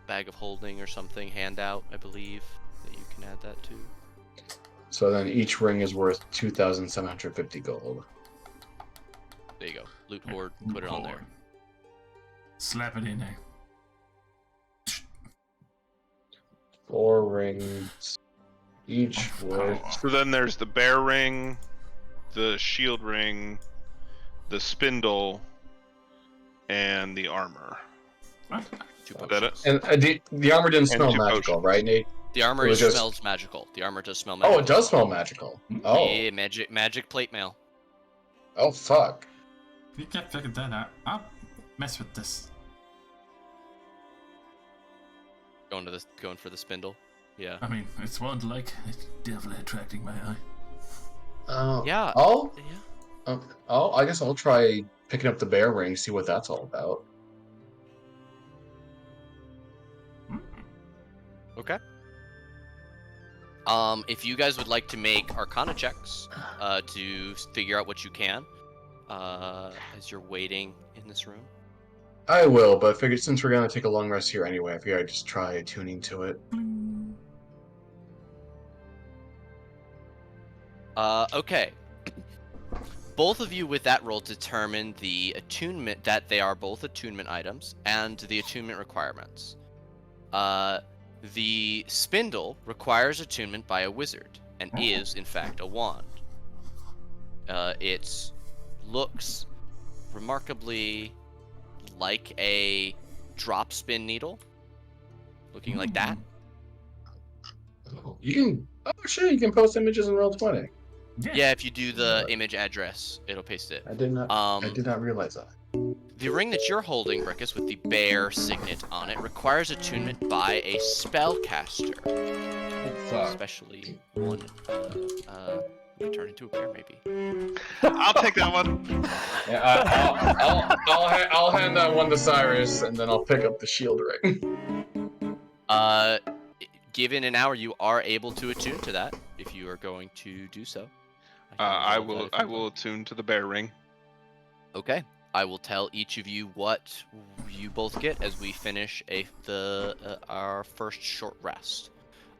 S3: bag of holding or something handout, I believe, that you can add that to.
S2: So then each ring is worth 2,750 gold.
S3: There you go. Loot hoard. Put it on there.
S1: Slap it in there.
S2: 4 rings, each worth.
S4: So then there's the bear ring, the shield ring, the spindle, and the armor.
S1: What?
S3: 2
S4: That it?
S3: potions.
S2: And the armor didn't
S4: And
S2: smell
S4: 2
S2: magical,
S4: potions.
S2: right, Nate?
S3: The armor
S2: it was just-
S3: smells magical. The armor does smell magical.
S2: Oh, it does smell magical. Oh,
S3: Yeah, magic plate mail.
S2: oh fuck.
S1: You can't figure that out. I'll mess with this.
S3: Going for the spindle. Yeah.
S1: I mean, it's wand-like. It's definitely attracting my eye.
S3: Yeah.
S2: Oh,
S3: Yeah.
S2: I guess I'll try picking up the bear ring, see what that's all about.
S3: Okay. If you guys would like to make Arcana checks to figure out what you can, as you're waiting in this room.
S2: I will, but I figured since we're gonna take a long rest here anyway, I figured I'd just try attuning to it.
S3: Okay. Both of you with that roll determine the attunement, that they are both attunement items, and the attunement requirements. The spindle requires attunement by a wizard, and is, in fact, a wand. It looks remarkably like a drop spin needle, looking like that.
S2: You can. Oh shit! You can post images in Roll20.
S3: Yeah, if you do the image address, it'll paste it.
S2: I did not. I did not realize that.
S3: The ring that you're holding, Rickus, with the bear signet on it, requires attunement by a spellcaster. Especially one who turn into a bear, maybe.
S4: I'll take that one.
S2: Yeah, I'll hand that one to Cyrus, and then I'll pick up the shield ring.
S3: Given an hour, you are able to attune to that, if you are going to do so.
S4: I will attune to the bear ring.
S3: Okay. I will tell each of you what you both get as we finish our first short rest.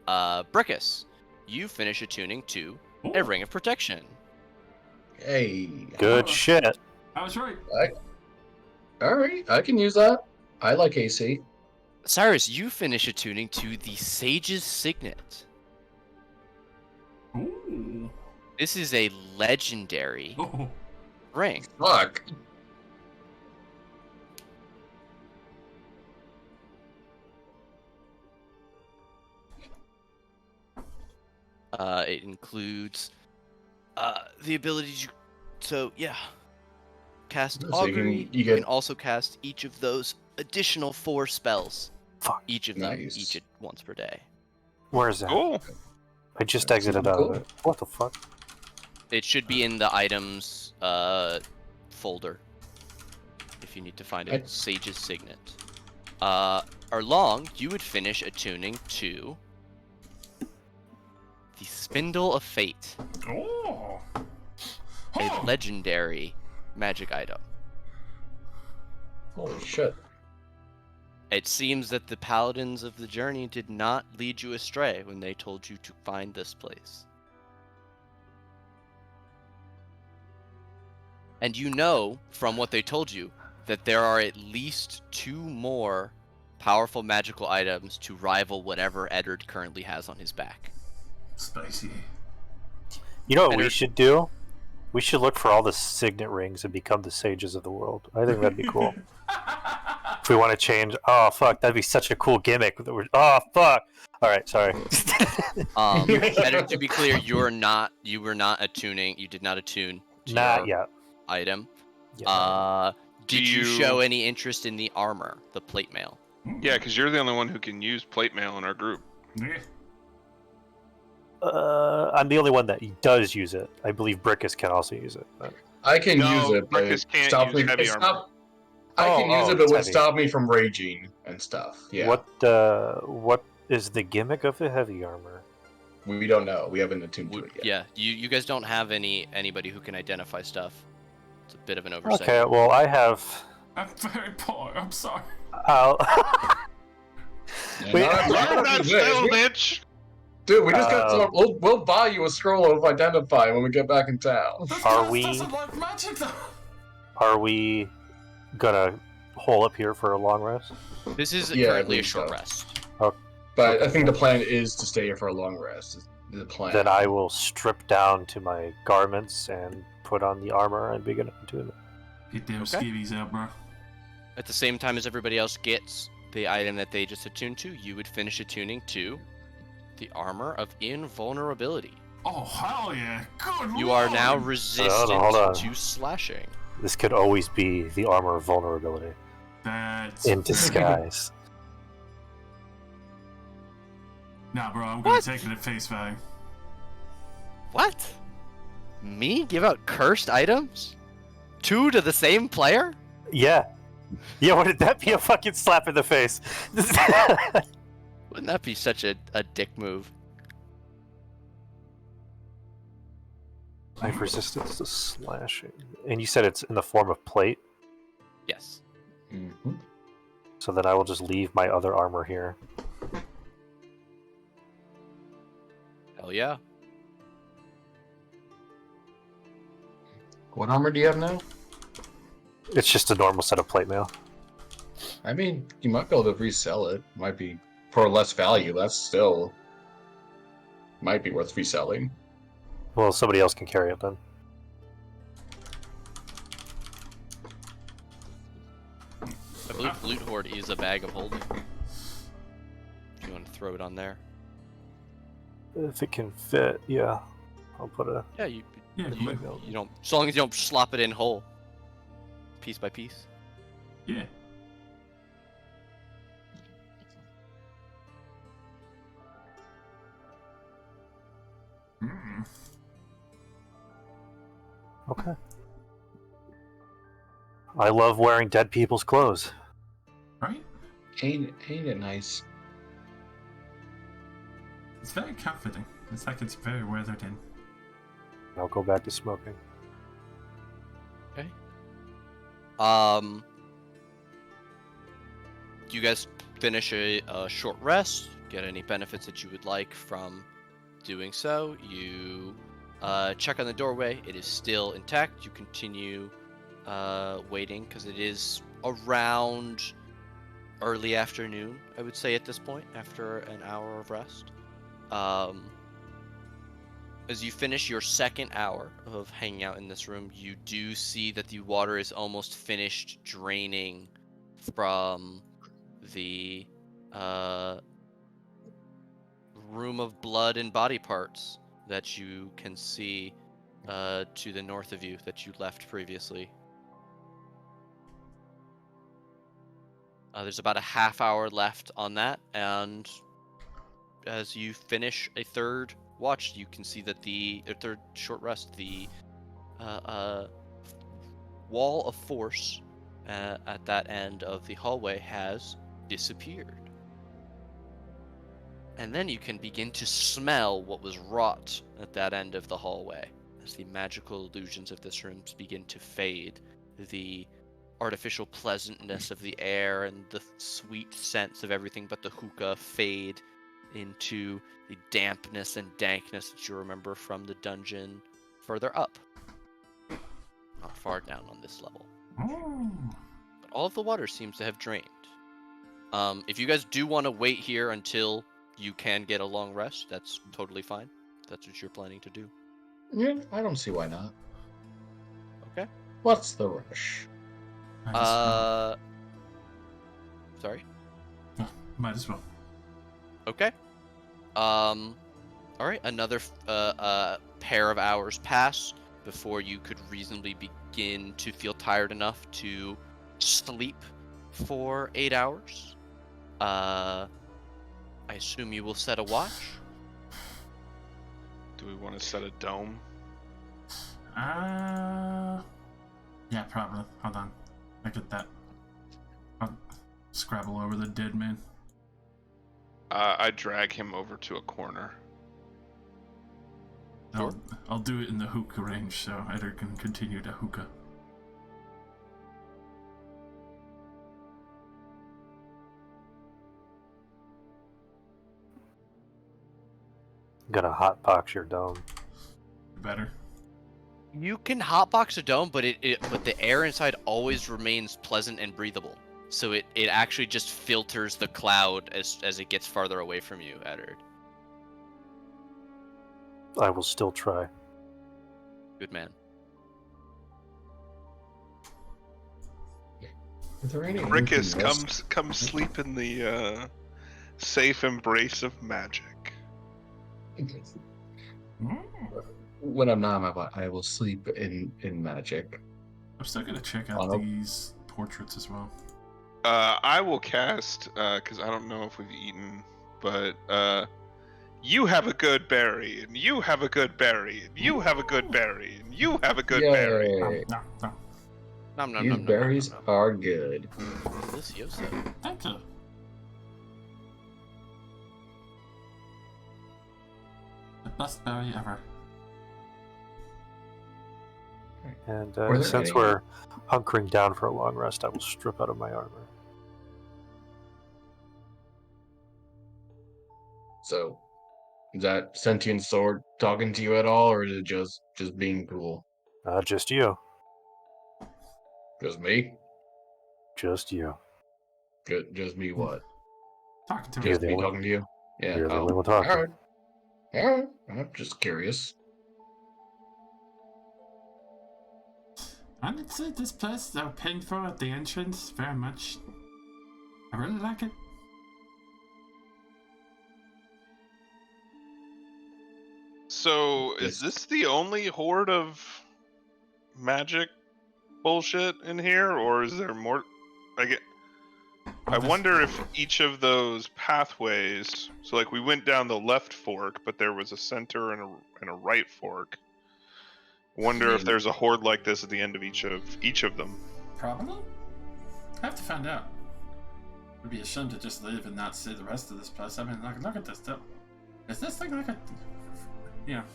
S3: Brickus, you finish attuning to a ring of protection.
S2: Hey.
S5: Good shit.
S1: I was right.
S2: All right, I can use that. I like AC.
S3: Cyrus, you finish attuning to the Sage's Signet.
S1: Ooh.
S3: This is a legendary
S1: Oh.
S3: ring.
S2: Fuck.
S3: It includes the ability to cast
S2: So
S3: Augury.
S2: you
S3: You can
S2: get-
S3: also cast each of those additional 4 spells.
S5: Fuck.
S3: Each of them,
S2: Nice.
S3: each once per day.
S5: Where is that?
S4: Cool.
S5: I just
S2: That's
S5: exited
S2: super
S5: out
S2: cool.
S5: of it. What the fuck?
S3: It should be in the items folder. If you need to find it, Sage's Signet. Arlong, you would finish attuning to the Spindle of Fate,
S1: Oh.
S3: a legendary magic item.
S2: Holy shit.
S3: It seems that the paladins of the journey did not lead you astray when they told you to find this place. And you know, from what they told you, that there are at least 2 more powerful magical items to rival whatever Eddard currently has on his back.
S1: Spicy.
S5: You know what we
S3: Eddard-
S5: should do? We should look for all the signet rings and become the sages of the world. I think that'd be cool. If we want to change, oh fuck, that'd be such a cool gimmick. Oh fuck. All right, sorry.
S3: Eddard, to be clear, you were not attuning. You did not attune to
S5: Not
S3: your
S5: yet.
S3: item.
S5: Yeah.
S3: Did you show any interest in the armor, the plate mail?
S4: Yeah, because you're the only one who can use plate mail in our group.
S1: Yeah.
S5: I'm the only one that does use it. I believe Brickus can also use it. But...
S2: I can use it, but
S4: Brickus can't
S2: stop
S4: use
S2: me.
S4: heavy
S2: It's
S4: armor.
S2: not. I can use it, but
S5: it's
S2: it would
S5: heavy.
S2: stop me from raging and stuff. Yeah.
S5: What is the gimmick of the heavy armor?
S2: We don't know. We haven't attuned to it yet.
S3: Yeah, you guys don't have anybody who can identify stuff. It's a bit of an oversight.
S5: Okay, well I have.
S1: I'm very poor. I'm sorry.
S5: I'll...
S2: Yeah,
S5: Wait,
S2: not- not
S4: Learn
S2: after
S4: that
S2: this.
S4: spell, bitch!
S2: Dude, we just got some. We'll buy you a scroll of identify when we get back in town.
S1: This
S5: Are
S1: class
S5: we-
S1: doesn't like magic though.
S5: Are we gonna hole up here for a long rest?
S3: This is
S2: Yeah, I
S3: currently a
S2: believe
S3: short
S2: so.
S3: rest.
S2: But I think the plan is to stay here for a long rest. Is the plan.
S5: Then I will strip down to my garments and put on the armor and begin attunement.
S1: Get them
S3: Okay.
S1: skivvies out, bro.
S3: At the same time as everybody else gets the item that they just attuned to, you would finish attuning to the armor of invulnerability.
S1: Oh hell yeah! Good
S3: You are now
S1: lord.
S3: resistant
S5: hold on.
S3: to slashing.
S5: This could always be the armor of vulnerability
S1: That's
S5: in disguise.
S1: Nah, bro, I'm gonna
S3: What?
S1: take it at face value.
S3: What? Me give out cursed items? 2 to the same player?
S5: Yeah. Yeah, wouldn't that be a fucking slap in the face?
S3: Wouldn't that be such a dick move?
S5: I have resistance to slashing. And you said it's in the form of plate,
S3: Yes.
S2: Mhm.
S5: so then I will just leave my other armor here.
S3: Hell yeah.
S2: What armor do you have now?
S5: It's just a normal set of plate mail.
S2: I mean, you might be able to resell it. Might be for less value. That's still might be worth reselling.
S5: Well, somebody else can carry it then.
S3: I believe Loot Horde is a bag of holding. If you want to throw it on there.
S5: If it can fit, yeah. I'll put a...
S3: Yeah, you
S1: Yeah,
S3: you,
S1: good.
S3: you don't, as long as you don't slop it in whole. Piece by piece.
S1: Yeah. Mm.
S5: Okay. I love wearing dead people's clothes.
S1: Right?
S2: Ain't it nice?
S1: It's very comforting. It's like it's very weathered in.
S5: I'll go back to smoking.
S3: Okay. Do you guys finish a short rest? Get any benefits that you would like from doing so? You check on the doorway. It is still intact. You continue waiting because it is around early afternoon, I would say, at this point, after an hour of rest. As you finish your second hour of hanging out in this room, you do see that the water is almost finished draining from the room of blood and body parts that you can see to the north of you that you left previously. There's about a half hour left on that, and as you finish a third watch, you can see that the third short rest, the wall of force at that end of the hallway has disappeared. And then you can begin to smell what was wrought at that end of the hallway as the magical illusions of this room begin to fade. The artificial pleasantness of the air and the sweet scents of everything but the hookah fade into the dampness and dankness that you remember from the dungeon further up. Not far down on this level. But all of the water seems to have drained. If you guys do want to wait here until you can get a long rest, that's totally fine. If that's what you're planning to do.
S2: Yeah, I don't see why not.
S3: Okay.
S2: What's the rush?
S3: Sorry?
S1: Might as well.
S3: Okay. All right. Another pair of hours pass before you could reasonably begin to feel tired enough to sleep for 8 hours. I assume you will set a watch.
S4: Do we want to set a dome?
S1: Yeah, probably. Hold on. I get that. I'll scrabble over the dead man.
S4: I drag him over to a corner.
S1: I'll do it in the hookah range, so Eder can continue to hookah.
S5: I'm gonna hotbox your dome.
S1: Better.
S3: You can hotbox a dome, but but the air inside always remains pleasant and breathable. So it actually just filters the cloud as it gets farther away from you, Eddard.
S5: I will still try.
S3: Good man.
S2: Are there any
S4: Rickus,
S2: anything
S4: come sleep in the safe embrace of magic.
S2: else? When I'm not on my body, I will sleep in magic.
S1: I'm still gonna check out these portraits as well.
S4: I will cast, because I don't know if we've eaten, but you have a good berry, and you have a good berry, and you have a good berry, and you have a good berry.
S1: No.
S2: These berries are good.
S3: Delicioso.
S1: Thank you. The best berry ever.
S5: And
S2: Were there
S5: since
S2: any-
S5: we're hunkering down for a long rest, I will strip out of my armor.
S2: So, is that sentient sword talking to you at all, or is it just being cool?
S5: Just you.
S2: Just me?
S5: Just you.
S2: Just me what?
S1: Talking to
S2: Just
S1: me.
S2: me talking to you? Yeah.
S5: You're the
S2: Oh,
S5: only one talking.
S2: all right. All right. I'm just curious.
S1: I'd say this place that we're paying for at the entrance very much. I really like it.
S4: So, is this the only horde of magic bullshit in here, or is there more? I wonder if each of those pathways. So, like, we went down the left fork, but there was a center and a right fork. Wonder if there's a horde like this at the end of each of them.
S1: Probably. I have to find out. It'd be a shame to just leave and not see the rest of this place. I mean, look at this though. Is this thing like a,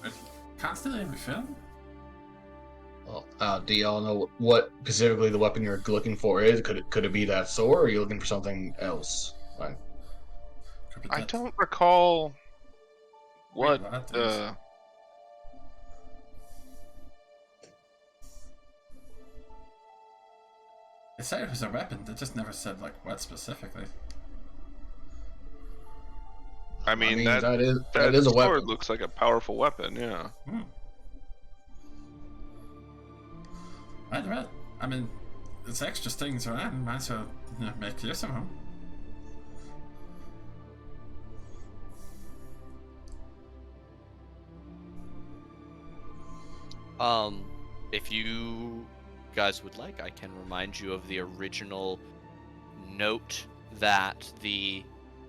S1: it's constantly refilling?
S2: Well, do y'all know what specifically the weapon you're looking for is? Could it be that sword, or are you looking for something else? Like,
S4: I don't recall what.
S1: It said it was a weapon. They just never said like what specifically.
S4: I mean that
S2: is a
S4: sword
S2: weapon.
S4: looks like a powerful weapon. Yeah.
S1: Right. I mean, it's extra things around. Might as well make use of them.
S3: If you guys would like, I can remind you of the original note that the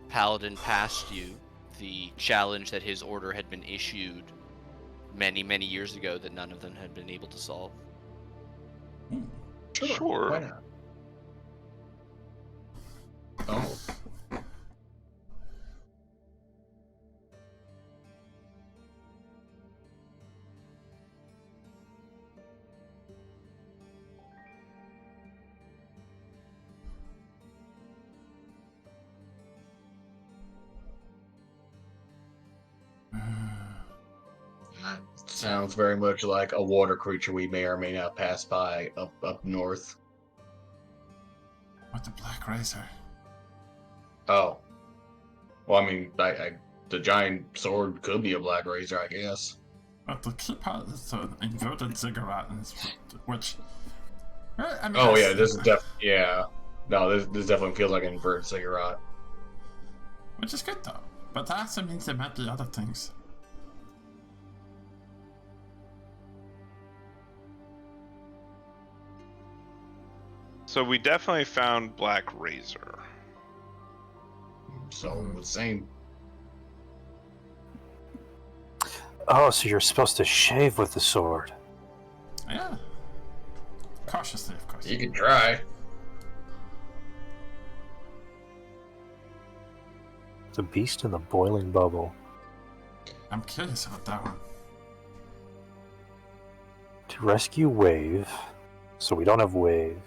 S3: paladin passed you, the challenge that his order had been issued many, many years ago that none of them had been able to solve.
S4: Sure.
S2: Why not? Oh. Sounds very much like a water creature we may or may not pass by up north.
S1: What the Black Razor?
S2: Oh. Well, I mean, the giant sword could be a black razor, I guess.
S1: But the key part is an inverted ziggurat, which. I mean,
S2: Oh yeah, this is yeah. No, this definitely feels like an inverted ziggurat.
S1: Which is good though. But that also means there might be other things.
S4: So we definitely found Black Razor.
S2: So the same.
S5: Oh, so you're supposed to shave with the sword.
S1: Yeah. Cautiously, of course.
S2: You can try.
S5: The beast in the boiling bubble.
S1: I'm curious about that one.
S5: To rescue Wave. So we don't have Wave.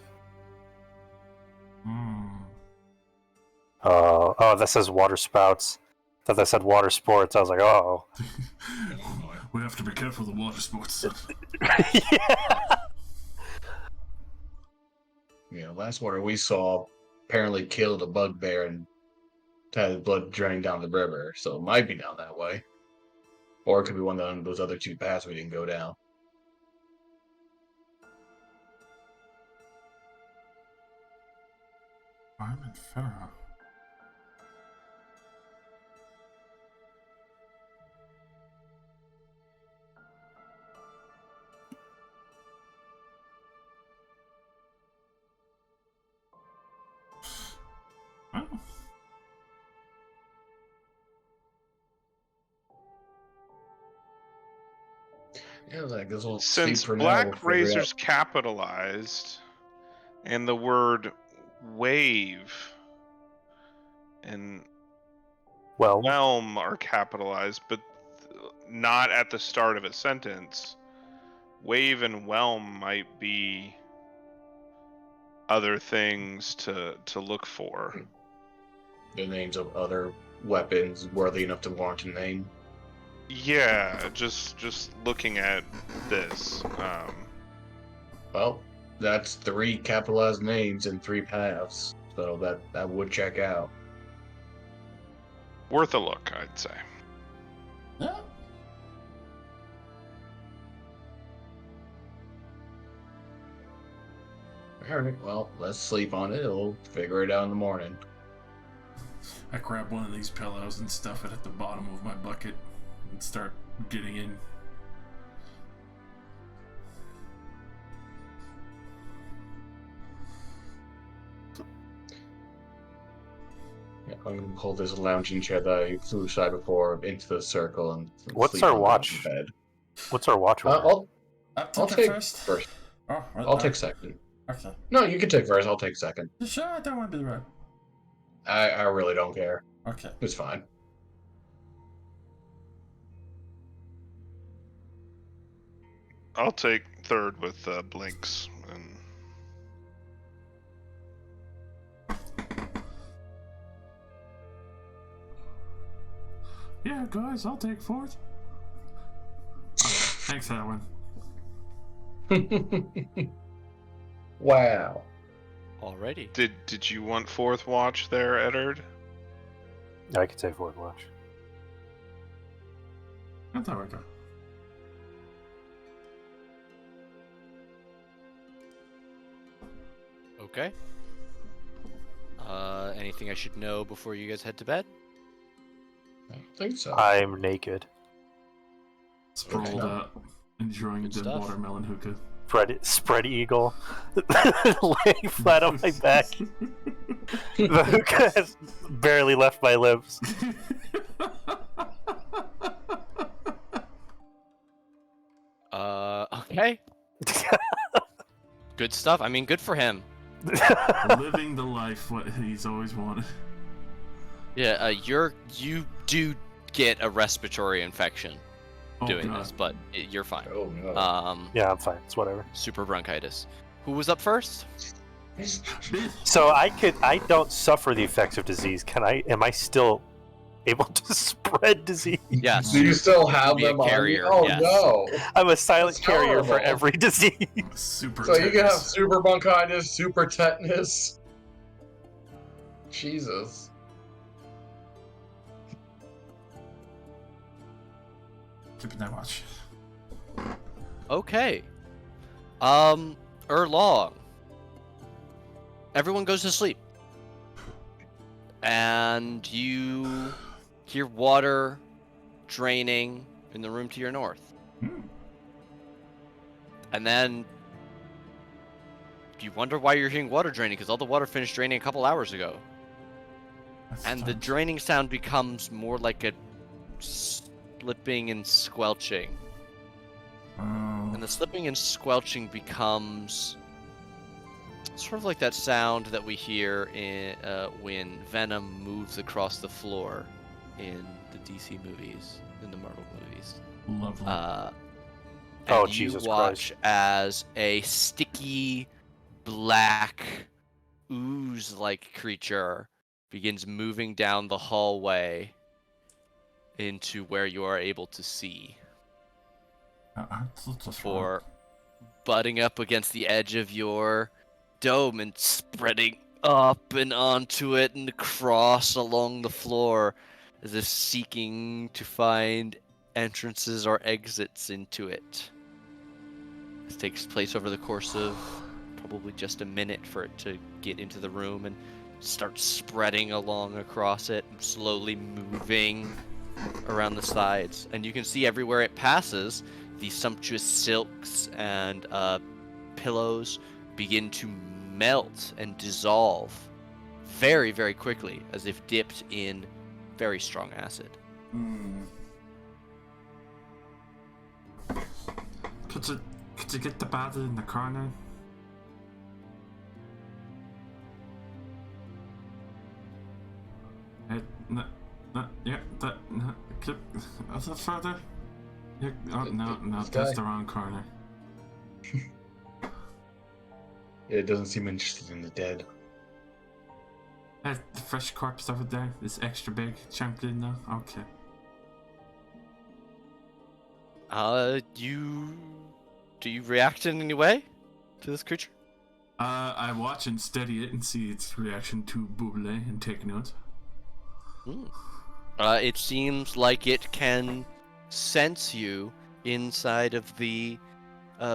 S5: Oh, that says water spouts. I thought that said water sports. I was like, oh.
S1: We have to be careful of the water sports.
S5: Yeah.
S2: Yeah, last water we saw apparently killed a bugbear and had his blood draining down the river, so it might be down that way. Or it could be one of those other two paths we didn't go down.
S1: I'm in Pharaoh.
S2: Yeah, like this will
S4: Since
S2: for
S4: Black
S2: now, we'll figure it
S4: Razor's capitalized and the word wave and whelm are capitalized, but not at the start of a sentence, wave and whelm might be other things to look for.
S2: the names of other weapons worthy enough to warrant a name.
S4: Yeah, just looking at this.
S2: Well, that's 3 capitalized names in 3 paths, so that would check out.
S4: Worth a look, I'd say.
S1: Yeah.
S2: Alright, well, let's sleep on it. We'll figure it out in the morning.
S1: I grab one of these pillows and stuff it at the bottom of my bucket and start getting in.
S2: Yeah, I'm gonna pull this lounging chair that I flew aside before into the circle and
S5: What's
S2: sleep
S5: our
S2: on
S5: watch?
S2: the bed.
S5: What's our watch order?
S2: I'll take first.
S1: Oh,
S2: I'll take second.
S1: Okay.
S2: No, you can take first. I'll take second.
S1: You sure? I don't want to be rude.
S2: I really don't care.
S1: Okay.
S2: It's fine.
S4: I'll take third with Blinks. And...
S1: Yeah, guys, I'll take fourth. Thanks, Alan.
S2: Wow.
S3: Alrighty.
S4: Did you want fourth watch there, Eddard?
S5: I could say fourth watch.
S1: That's how I go.
S3: Okay. Anything I should know before you guys head to bed?
S2: I don't think so.
S5: I'm naked.
S1: Sprawled out, enjoying
S3: Good
S1: the
S3: stuff.
S1: watermelon hookah.
S5: Spread eagle, laying flat on my back. The hookah has barely left my lips.
S3: Okay. Good stuff. I mean, good for him.
S1: Living the life what he's always wanted.
S3: Yeah, you do get a respiratory infection doing
S1: God.
S3: this, but you're fine.
S2: Oh no.
S5: Yeah, I'm fine. It's whatever.
S3: Super bronchitis. Who was up first?
S5: So I don't suffer the effects of disease. Am I still able to spread disease?
S3: Yes.
S2: Do you still have
S3: Be a
S2: them on you?
S3: carrier,
S2: Oh
S3: yes.
S2: no.
S5: I'm a silent
S2: That's
S5: carrier for
S2: horrible.
S5: every disease.
S1: Super.
S2: So you can have
S1: tetanus.
S2: super bronchitis, super tetanus. Jesus.
S1: Keeping that watch.
S3: Okay. Erlong. Everyone goes to sleep. And you hear water draining in the room to your north. And then you wonder why you're hearing water draining, because all the water finished draining a couple hours ago.
S1: That's
S3: And the
S1: fun.
S3: draining sound becomes more like a slipping and squelching. And the slipping and squelching becomes sort of like that sound that we hear when Venom moves across the floor in the DC movies, in the Marvel movies.
S1: Lovely.
S3: And
S5: Oh,
S3: you
S5: Jesus
S3: watch as a sticky, black, ooze-like creature begins moving down the hallway into where you are able to see. Before butting up against the edge of your dome and spreading up and onto it and across along the floor, as if seeking to find entrances or exits into it. This takes place over the course of probably just a minute for it to get into the room and start spreading along across it, slowly moving around the sides. And you can see everywhere it passes, the sumptuous silks and pillows begin to melt and dissolve very, very quickly, as if dipped in very strong acid.
S1: Could you get the bed in the corner? Keep a little further. No,
S2: This
S1: that's
S2: guy?
S1: the wrong corner.
S2: It doesn't seem interested in the dead.
S1: The fresh corpse over there is extra big, chunky now. Okay.
S3: Do you react in any way to this creature?
S1: I watch and study it and see its reaction to Buble and take notes.
S3: It seems like it can sense you inside of the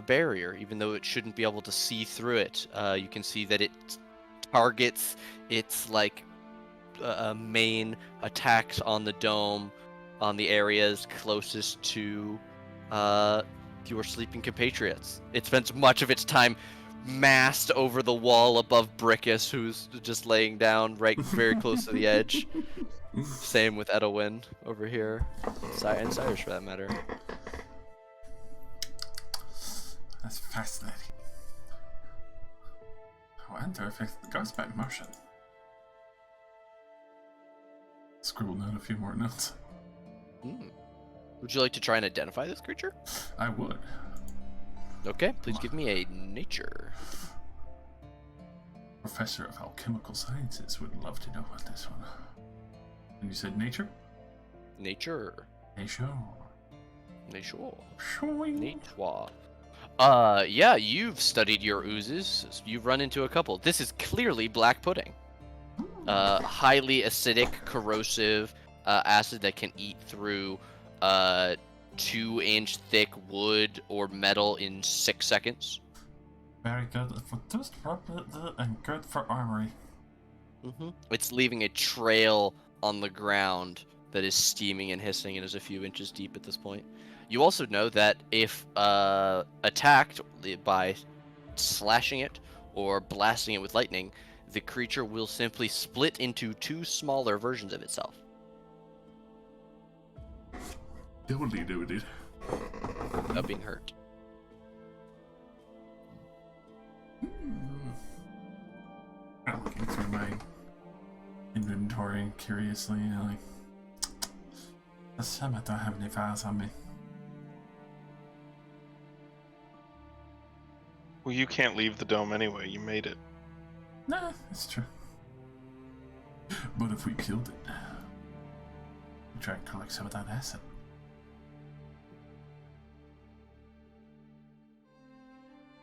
S3: barrier, even though it shouldn't be able to see through it. You can see that it targets its main attacks on the dome, on the areas closest to your sleeping compatriots. It spends much of its time massed over the wall above Brickus, who's just laying down right very close to the edge. Same with Edwin over here, and Cyrus for that matter.
S1: That's fascinating. I wonder if it goes by motion. Scribbled down a few more notes.
S3: Would you like to try and identify this creature?
S1: I would.
S3: Okay, please give me a nature.
S1: Professor of Alchemical Sciences would love to know about this one. And you said nature?
S3: Nature.
S1: Nature.
S3: Nature.
S1: Showing.
S3: Nature. Yeah, you've studied your oozes. You've run into a couple. This is clearly black pudding. Highly acidic, corrosive acid that can eat through 2-inch thick wood or metal in 6 seconds.
S1: Very good for dust and good for armory.
S3: It's leaving a trail on the ground that is steaming and hissing and is a few inches deep at this point. You also know that if attacked by slashing it or blasting it with lightning, the creature will simply split into 2 smaller versions of itself.
S1: Doodly.
S3: Without being hurt.
S1: I'm looking through my inventory curiously, like, I don't have any files on me.
S4: Well, you can't leave the dome anyway. You made it.
S1: Nah, that's true. But if we killed it, we try and collect some of that acid.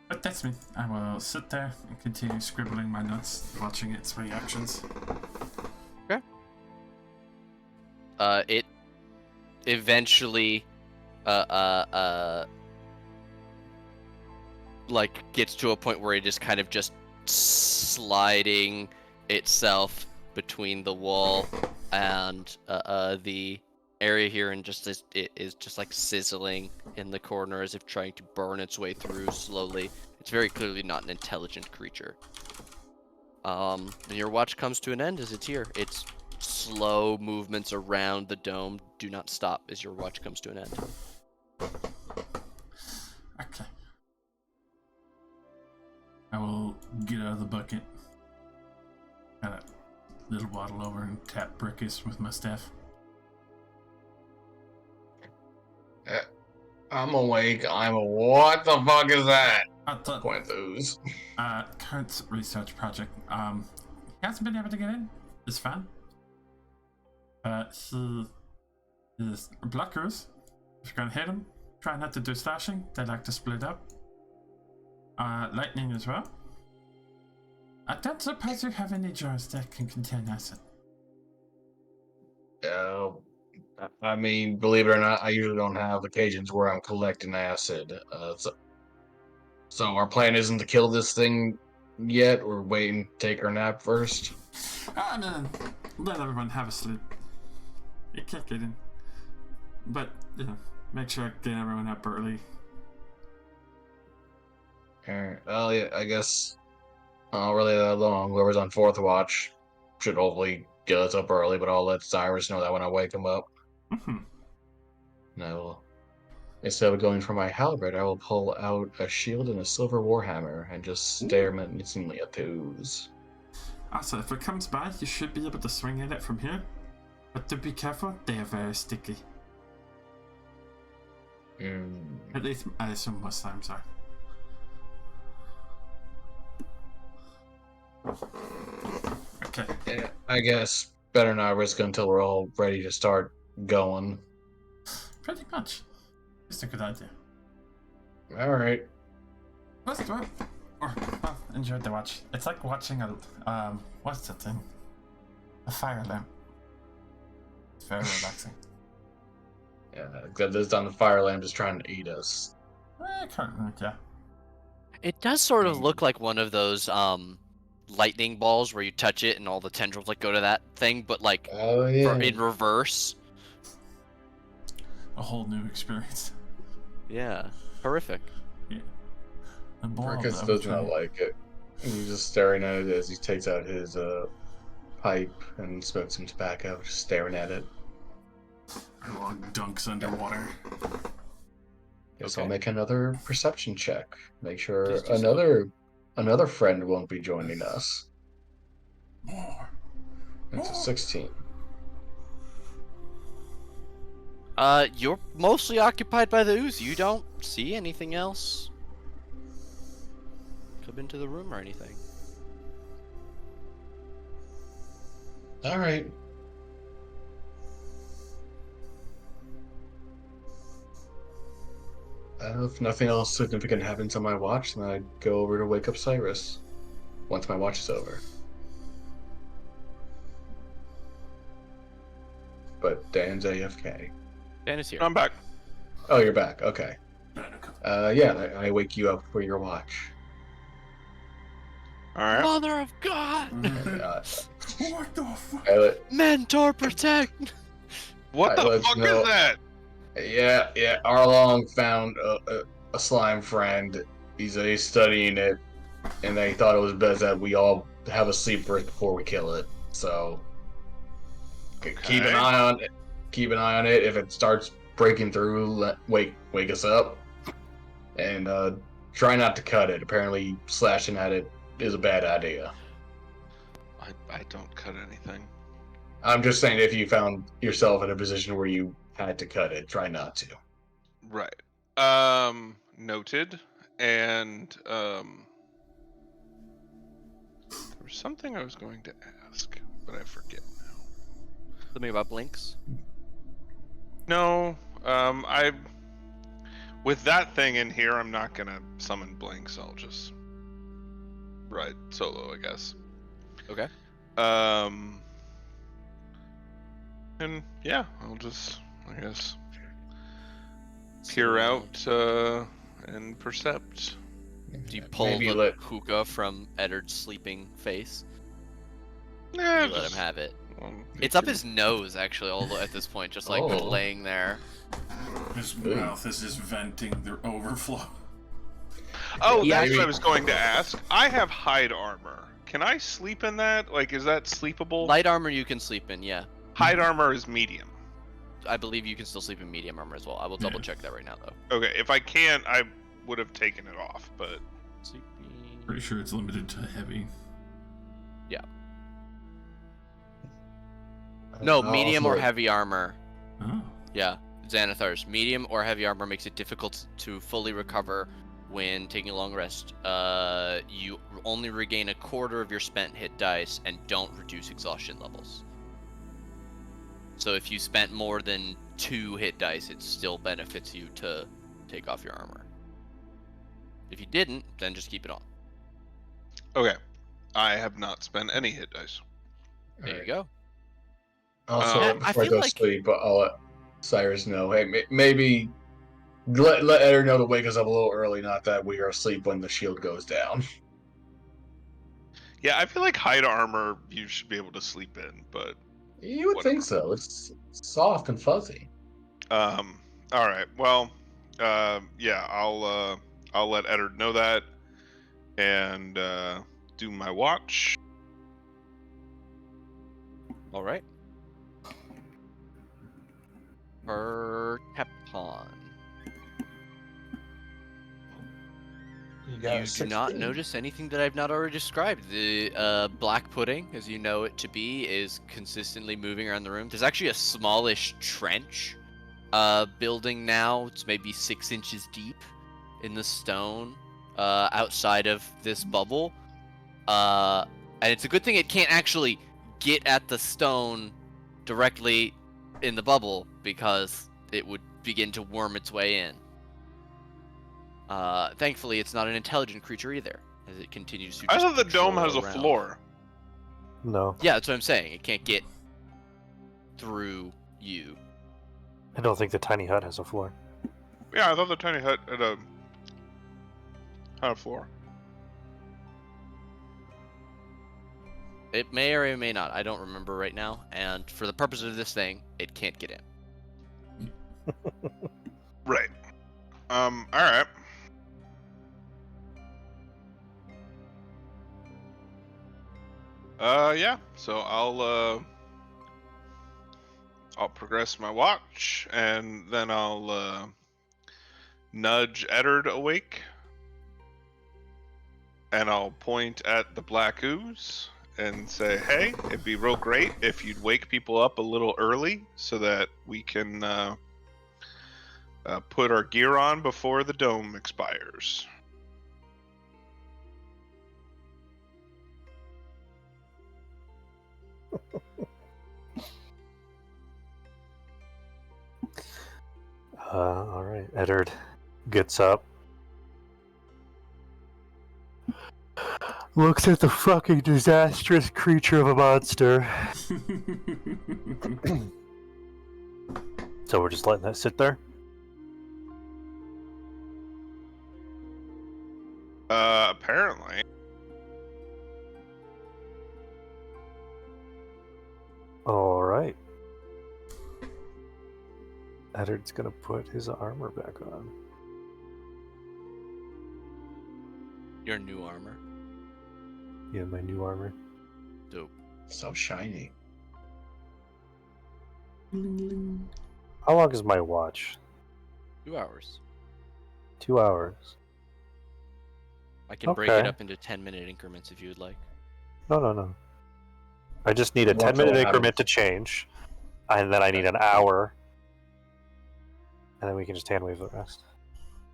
S1: But that's me. I will sit there and continue scribbling my notes, watching its reactions.
S3: Okay. It eventually, like, gets to a point where it is kind of just sliding itself between the wall and the area here, and just it is just like sizzling in the corner as if trying to burn its way through slowly. It's very clearly not an intelligent creature. And your watch comes to an end as it's here. Its slow movements around the dome do not stop as your watch comes to an end.
S1: Okay. I will get out of the bucket. Got a little waddle over and tap Brickus with my staff.
S2: I'm awake. What the fuck is that? Point those.
S1: Current research project. He hasn't been able to get in. It's fine. He is blockers. If you're gonna hit him, try not to do slashing. They like to split up. Lightning as well. I don't suppose you have any jars that can contain acid.
S2: I mean, believe it or not, I usually don't have occasions where I'm collecting acid. So our plan isn't to kill this thing yet. We're waiting to take our nap first.
S1: No. Let everyone have a sleep. You can't get in. But, make sure I get everyone up early.
S2: Alright, well, yeah, I guess not really that long. Whoever's on 4th watch should hopefully get us up early, but I'll let Cyrus know that when I wake him up. And I will, instead of going for my halberd, I will pull out a shield and a silver warhammer and just stare menacingly at the ooze.
S1: Also, if it comes by, you should be able to swing at it from here. But to be careful, they are very sticky. At least, I assume most times are. Okay.
S2: Yeah, I guess better not risk it until we're all ready to start going.
S1: Pretty much. It's a good idea.
S2: Alright.
S1: Let's do it. Or, well, enjoy the watch. It's like watching a, what's the thing? A fire lamp. It's very relaxing.
S2: Yeah, except this time the fire lamp is trying to eat us.
S1: Yeah.
S3: It does sort of look like one of those lightning balls where you touch it and all the tendrils like go to that thing, but like in reverse.
S1: A whole new experience.
S3: Yeah, horrific.
S1: Yeah.
S2: Marcus does not like it. He's just staring at it as he takes out his pipe and smokes some tobacco, just staring at it.
S1: Dunks underwater.
S2: Guess I'll make another perception check. Make sure another friend won't be joining us.
S1: More.
S2: It's a 16.
S3: You're mostly occupied by the ooze. You don't see anything else. come into the room or anything.
S2: All right. If nothing else significant happens on my watch, then I'd go over to wake up Cyrus once my watch is over. But Dan's AFK.
S3: Dan is here.
S4: I'm back.
S2: Oh, you're back. Okay. Yeah, I wake you up for your watch.
S4: All right.
S3: Mother of God!
S1: What the fuck?
S3: Mentor protect!
S4: What the fuck is that?
S2: Yeah. Arlong found a slime friend. He's studying it, and they thought it was best that we all have a sleep first before we kill it. So keep an eye on it. Keep an eye on it. If it starts breaking through, wake us up, and try not to cut it. Apparently, slashing at it is a bad idea.
S4: I don't cut anything.
S2: I'm just saying, if you found yourself in a position where you had to cut it, try not to.
S4: Right. Noted. And there was something I was going to ask, but I forget now.
S3: Something about blinks?
S4: No. With that thing in here, I'm not gonna summon blinks. I'll just ride solo, I guess.
S3: Okay.
S4: And yeah, I'll just, I guess, peer out and percept.
S3: Do you pull
S2: Maybe
S3: the hookah from Eddard's sleeping face?
S4: Yeah,
S3: You let him have it. It's up his nose, actually, at this point, just like laying there.
S1: His mouth is just venting the overflow.
S4: Oh, that's what I was going to ask. I have hide armor. Can I sleep in that? Like, is that sleepable?
S3: Light armor you can sleep in, yeah.
S4: Hide armor is medium.
S3: I believe you can still sleep in medium armor as well. I will double check that right now, though.
S4: Okay, if I can't, I would have taken it off, but...
S1: Pretty sure it's limited to heavy.
S3: Yeah. No, medium or heavy armor.
S1: Oh.
S3: Yeah, Xanathar's. Medium or heavy armor makes it difficult to fully recover when taking a long rest. You only regain a quarter of your spent hit dice and don't reduce exhaustion levels. So if you spent more than 2 hit dice, it still benefits you to take off your armor. If you didn't, then just keep it on.
S4: Okay. I have not spent any hit dice.
S3: There you go.
S2: Also, before I go
S3: like...
S2: sleep, I'll let Cyrus know. Hey, maybe let Eder know to wake us up a little early, not that we are asleep when the shield goes down.
S4: Yeah, I feel like hide armor you should be able to sleep in, but...
S2: You would think so. It's soft and fuzzy.
S4: All right. Well, yeah, I'll let Eddard know that, and do my watch.
S3: All right. Perception. You do not notice anything that I've not already described. The black pudding, as you know it to be, is consistently moving around the room. There's actually a smallish trench building now. It's maybe 6 inches deep in the stone outside of this bubble. And it's a good thing it can't actually get at the stone directly in the bubble, because it would begin to worm its way in. Thankfully, it's not an intelligent creature either, as it continues to.
S4: I thought the dome has a
S3: around.
S4: floor.
S5: No.
S3: Yeah, that's what I'm saying. It can't get through you.
S5: I don't think the tiny hut has a floor.
S4: Yeah, I thought the tiny hut had a floor.
S3: It may or it may not. I don't remember right now. And for the purpose of this thing, it can't get in.
S4: Right. All right. Yeah. So I'll progress my watch, and then I'll nudge Eddard awake, and I'll point at the black ooze and say, "Hey, it'd be real great if you'd wake people up a little early so that we can put our gear on before the dome expires."
S5: Eddard gets up. Looks at the fucking disastrous creature of a monster. So we're just letting that sit there?
S4: Apparently.
S5: Alright. Eddard's gonna put his armor back on.
S3: Your new armor.
S5: Yeah, my new armor.
S3: Dope.
S2: So shiny.
S5: How long is my watch?
S3: 2 hours.
S5: 2 hours.
S3: I can break it
S5: Okay.
S3: up into 10-minute increments if you would like.
S5: No. I just need a
S2: Watch
S5: 10-minute
S2: what
S5: increment
S2: happens.
S5: to change, and then I need an hour, and then we can just hand wave the rest.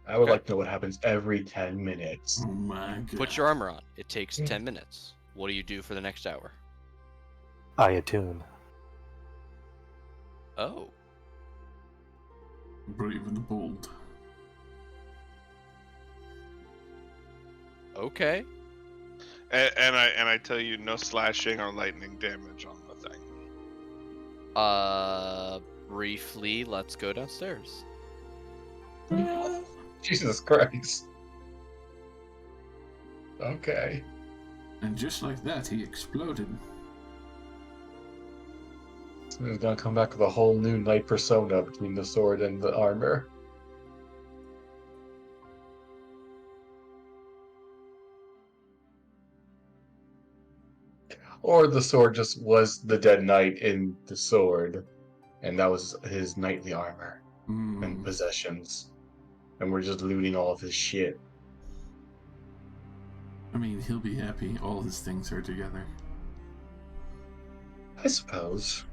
S2: I would
S3: Okay.
S2: like to know what happens every 10 minutes.
S1: Oh my god.
S3: Put your armor on. It takes 10 minutes. What do you do for the next hour?
S5: I attune.
S3: Oh.
S1: Brave and bold.
S3: Okay.
S4: And I tell you, no slashing or lightning damage on the thing.
S3: Briefly, let's go downstairs.
S2: Jesus Christ. Okay.
S1: And just like that, he exploded.
S2: So he's gonna come back with a whole new knight persona between the sword and the armor. Or the sword just was the dead knight in the sword, and that was his knightly armor and possessions. And we're just looting all of his shit.
S1: I mean, he'll be happy. All his things are together.
S2: I suppose.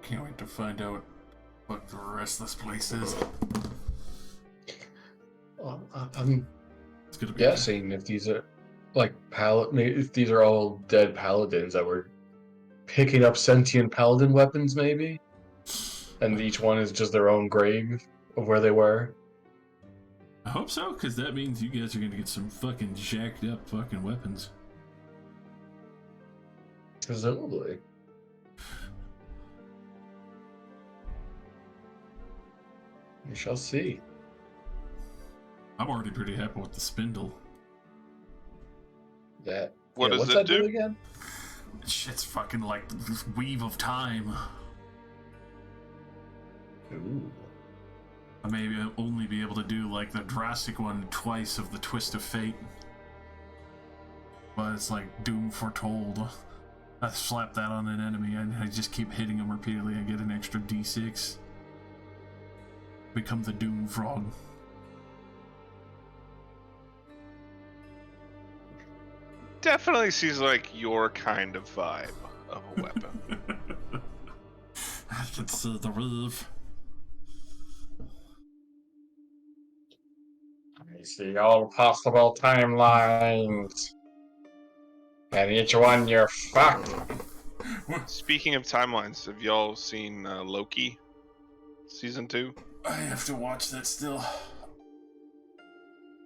S1: Can't wait to find out what the rest of this place is.
S2: Well, I'm
S1: It's gonna be
S2: guessing if these are like if these are all dead paladins that were picking up sentient paladin weapons, maybe, and each one is just their own grave of where they were.
S1: I hope so, because that means you guys are gonna get some fucking jacked up fucking weapons.
S2: Presumably. We shall see.
S1: I'm already pretty happy with the spindle.
S2: That.
S4: What does
S2: what's
S4: it
S2: that
S4: do?
S2: again?
S1: Shit's fucking like the weave of time.
S2: Ooh.
S1: I may only be able to do like the drastic one twice of the twist of fate. But it's like doom foretold. I slap that on an enemy and I just keep hitting them repeatedly. I get an extra d6. Become the doom frog.
S4: definitely seems like your kind of vibe of a weapon.
S1: I can see the weave.
S2: I see all possible timelines. And each one you're fucked.
S4: Speaking of timelines, have y'all seen Loki season 2?
S1: I have to watch that still.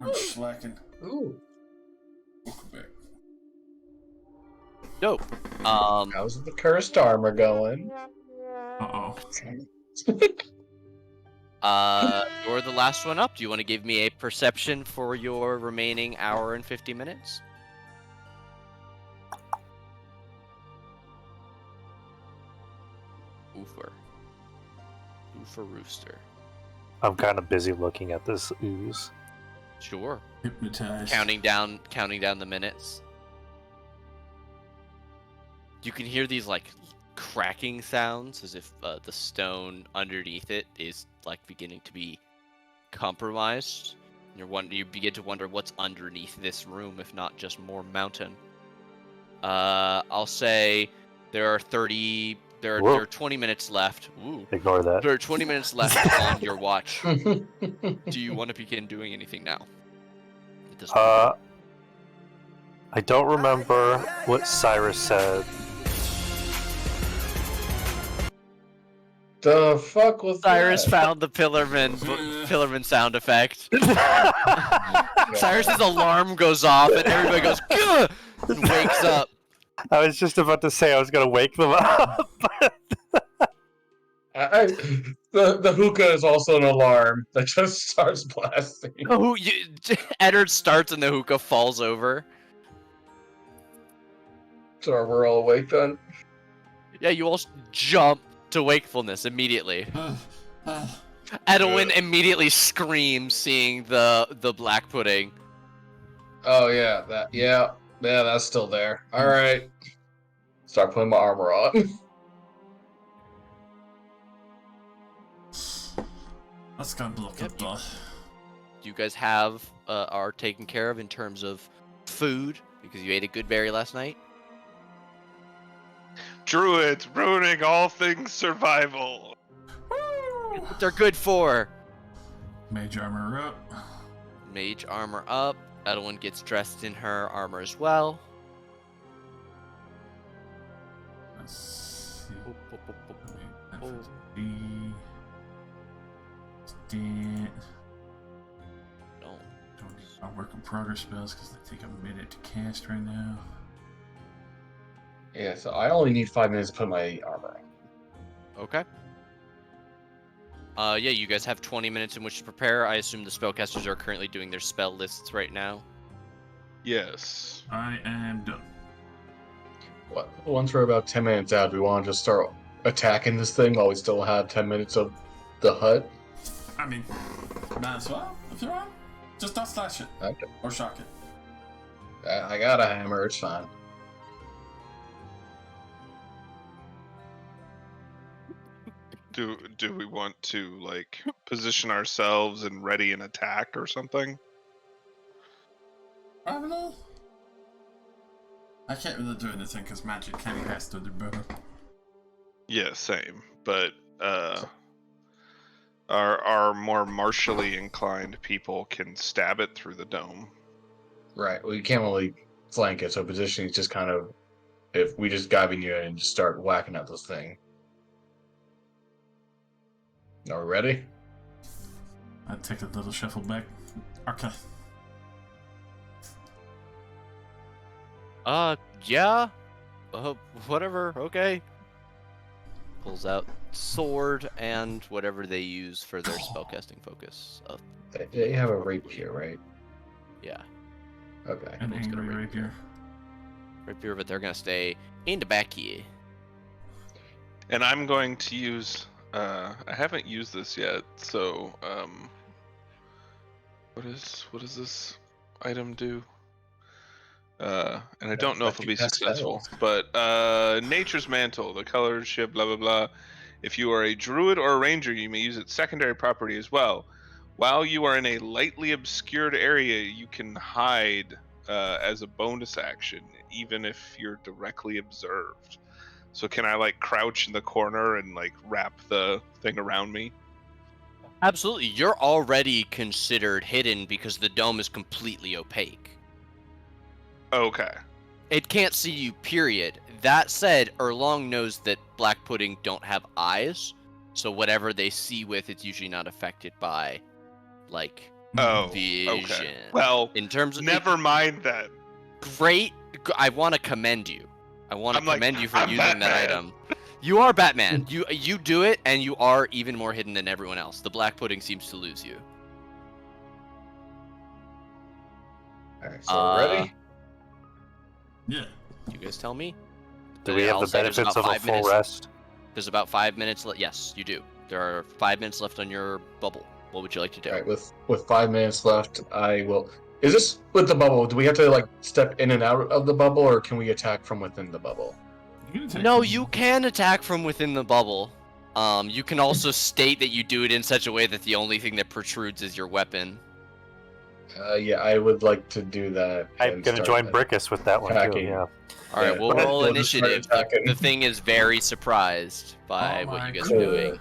S1: I'm slacking.
S2: Ooh.
S1: Welcome back.
S3: Dope.
S2: How's the cursed armor going?
S1: Uh-oh.
S3: You're the last one up. Do you want to give me a perception for your remaining hour and 50 minutes? Oofer rooster.
S5: I'm kind of busy looking at this ooze.
S3: Sure.
S1: Hypnotized.
S3: Counting down the minutes. You can hear these like cracking sounds as if the stone underneath it is like beginning to be compromised. You begin to wonder what's underneath this room, if not just more mountain. I'll say there are 20 minutes left. Ooh.
S5: Ignore that.
S3: There are 20 minutes left on your watch. Do you want to begin doing anything now? At this point?
S5: I don't remember what Cyrus said.
S2: The fuck was
S3: Cyrus
S2: that?
S3: found the Pillarman sound effect. Cyrus's alarm goes off and everybody goes "Gah!" and wakes up.
S5: I was just about to say I was gonna wake them up.
S2: The hookah is also an alarm that just starts blasting.
S3: Eddard starts and the hookah falls over.
S2: So we're all awake then?
S3: Yeah, you all jump to wakefulness immediately. Edwin immediately screams, seeing the black pudding.
S2: Oh yeah, that's still there. All right, start putting my armor on.
S1: Let's go look at the.
S3: You guys are taken care of in terms of food because you ate a good berry last night.
S4: Druids ruining all things survival.
S3: What they're good for.
S1: Mage armor up.
S3: Mage armor up. Edwin gets dressed in her armor as well.
S1: Let's see.
S3: Oh.
S1: Don't need my work in progress spells because they take a minute to cast right now.
S2: Yeah, so I only need 5 minutes to put my armor on.
S3: Okay. Yeah, you guys have 20 minutes in which to prepare. I assume the spellcasters are currently doing their spell lists right now.
S4: Yes.
S1: I am done.
S2: Once we're about 10 minutes out, do we want to just start attacking this thing while we still have 10 minutes of the hut?
S1: I mean, might as well, if you want. Just don't slash it.
S2: Okay.
S1: Or shock it.
S2: I got a hammer, it's fine.
S4: Do we want to like position ourselves and ready an attack or something?
S1: Probably. I can't really do anything because magic kind of has to do better.
S4: Yeah, same. But our more martially inclined people can stab it through the dome.
S2: Right, well, you can't really flank it, so positioning is just kind of, if we just dive in you and just start whacking at this thing. Are we ready?
S1: I take a little shuffle back. Okay.
S3: Yeah. Whatever, okay. Pulls out sword and whatever they use for their spellcasting focus.
S2: They have a rapier, right?
S3: Yeah.
S2: Okay.
S1: An angry rapier.
S3: Rapier, but they're gonna stay in the back here.
S4: And I'm going to use I haven't used this yet, so what does this item do? And I don't know if it'll be successful, but Nature's Mantle, the colors, ship, blah blah blah. If you are a druid or a ranger, you may use its secondary property as well. While you are in a lightly obscured area, you can hide as a bonus action, even if you're directly observed. So can I like crouch in the corner and like wrap the thing around me?
S3: Absolutely. You're already considered hidden because the dome is completely opaque.
S4: Okay.
S3: It can't see you, period. That said, Erlong knows that Black Pudding don't have eyes, so whatever they see with, it's usually not affected by, like, vision.
S4: Okay. Well,
S3: in terms of
S4: never mind that.
S3: Great. I want to commend you. I want to commend you for
S4: I'm
S3: using that
S4: Batman.
S3: item. You are Batman. You do it, and you are even more hidden than everyone else. The Black Pudding seems to lose you.
S2: Alright, so ready?
S1: Yeah.
S3: You guys tell me.
S5: Do we have
S3: I'll
S5: the
S3: say there's
S5: benefits
S3: about
S5: of a
S3: 5
S5: full
S3: minutes.
S5: rest?
S3: There's about 5 minutes left. Yes, you do. There are 5 minutes left on your bubble. What would you like to do?
S2: Alright, with 5 minutes left, I will. Is this with the bubble? Do we have to like step in and out of the bubble, or can we attack from within the bubble?
S3: No, you can attack from within the bubble. You can also state that you do it in such a way that the only thing that protrudes is your weapon.
S2: Yeah, I would like to do that.
S5: I'm
S2: and
S5: gonna
S2: start
S5: join Brickus with that one too.
S2: attacking.
S5: Yeah.
S3: All right,
S2: Yeah,
S3: we'll
S2: but
S3: roll
S2: we'll just start
S3: initiative.
S2: attacking.
S3: The thing is very surprised by
S1: Oh
S3: what
S1: my
S3: you guys are doing.
S2: Good.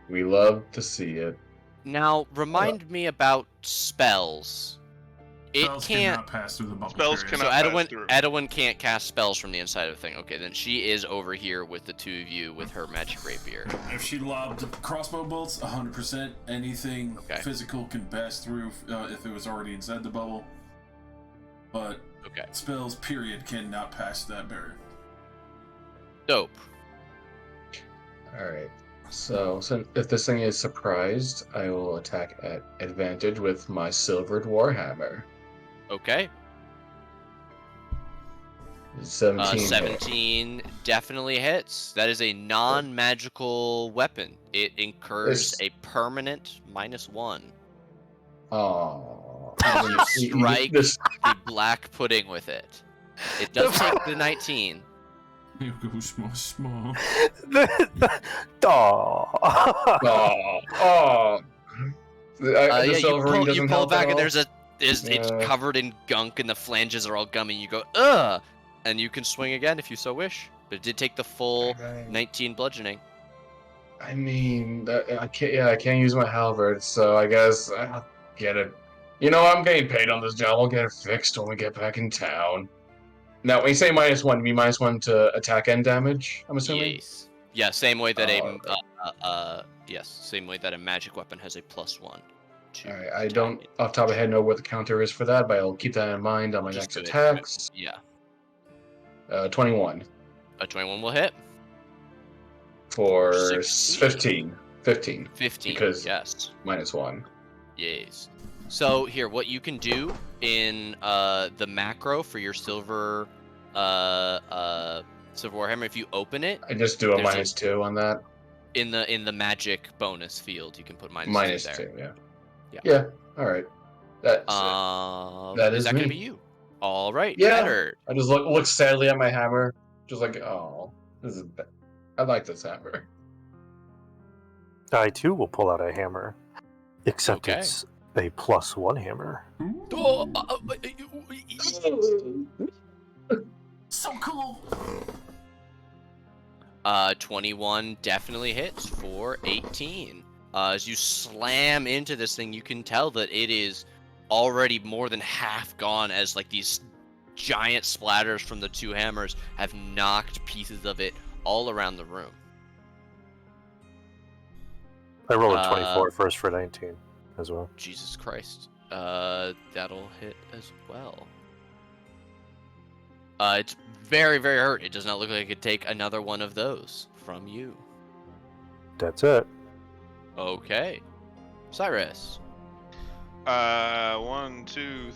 S2: We love to see it.
S3: Now, remind me about spells. It
S1: Spells
S3: can't.
S1: cannot pass through the bubble.
S4: Spells
S1: period.
S3: So
S4: cannot pass
S3: Edwin,
S4: through.
S3: Edwin can't cast spells from the inside of the thing. Okay, then she is over here with the two of you with her magic rapier.
S1: If she lobbed crossbow bolts, 100%. Anything
S3: Okay.
S1: physical can pass through if it was already inside the bubble. But
S3: Okay.
S1: spells, period, cannot pass that barrier.
S3: Dope.
S2: Alright. So if this thing is surprised, I will attack at advantage with my silvered warhammer.
S3: Okay.
S2: 17.
S3: 17 definitely hits. That is a non-magical weapon. It incurs
S2: This-
S3: a permanent -1.
S2: Oh.
S3: You strike
S2: This,
S3: the Black Pudding with it. It does take the 19.
S1: You go small.
S5: Aw.
S2: oh. The
S3: Yeah, you
S2: silver ring
S3: pull
S2: doesn't
S3: it
S2: help
S3: back,
S2: at
S3: and
S2: all?
S3: there's it's
S2: Yeah.
S3: covered in gunk, and the flanges are all gummy. You go, ugh, and you can swing again if you so wish. But it did take the full
S2: Right.
S3: 19 bludgeoning.
S2: I mean, I can't. Yeah, I can't use my halberd, so I guess I'll get it. You know, I'm getting paid on this job. I'll get it fixed when we get back in town. Now, when you say -1, you mean -1 to attack and damage? I'm assuming.
S3: Yes. Yeah, same way that
S2: Alright.
S3: yes, same way that a magic weapon has a +1. To
S2: All right. I
S3: attack
S2: don't,
S3: it.
S2: off the top of my head, know what the counter is for that, but I'll keep that in mind on my
S3: Just
S2: next
S3: do it.
S2: attacks.
S3: Yeah,
S2: 21
S3: a 21 will hit.
S2: for
S3: 16.
S2: 15.
S3: 15.
S2: Because-
S3: Yes.
S2: -1.
S3: Yes. So here, what you can do in the macro for your silver silver warhammer, if you open it
S2: I just do a
S3: There's a-
S2: -2 on that.
S3: in the magic bonus field, you can put -2 there.
S2: -2, yeah.
S3: Yeah.
S2: Yeah. All right. That's it. That
S3: is
S2: is
S3: that gonna
S2: me.
S3: be you? All right.
S2: Yeah.
S3: Better.
S2: I just look sadly at my hammer, just like, oh, this is. I like this hammer.
S5: I too will pull out a hammer, except
S3: Okay.
S5: it's a +1 hammer.
S3: Oh,
S1: So cool.
S3: 21 definitely hits for 18. As you slam into this thing, you can tell that it is already more than half gone, as like these giant splatters from the two hammers have knocked pieces of it all around the room.
S5: I rolled a 24 first for 19 as well.
S3: Jesus Christ. That'll hit as well. It's very, very hurt. It does not look like it could take another one of those from you.
S5: That's it.
S3: Okay. Cyrus.
S4: 1, 2,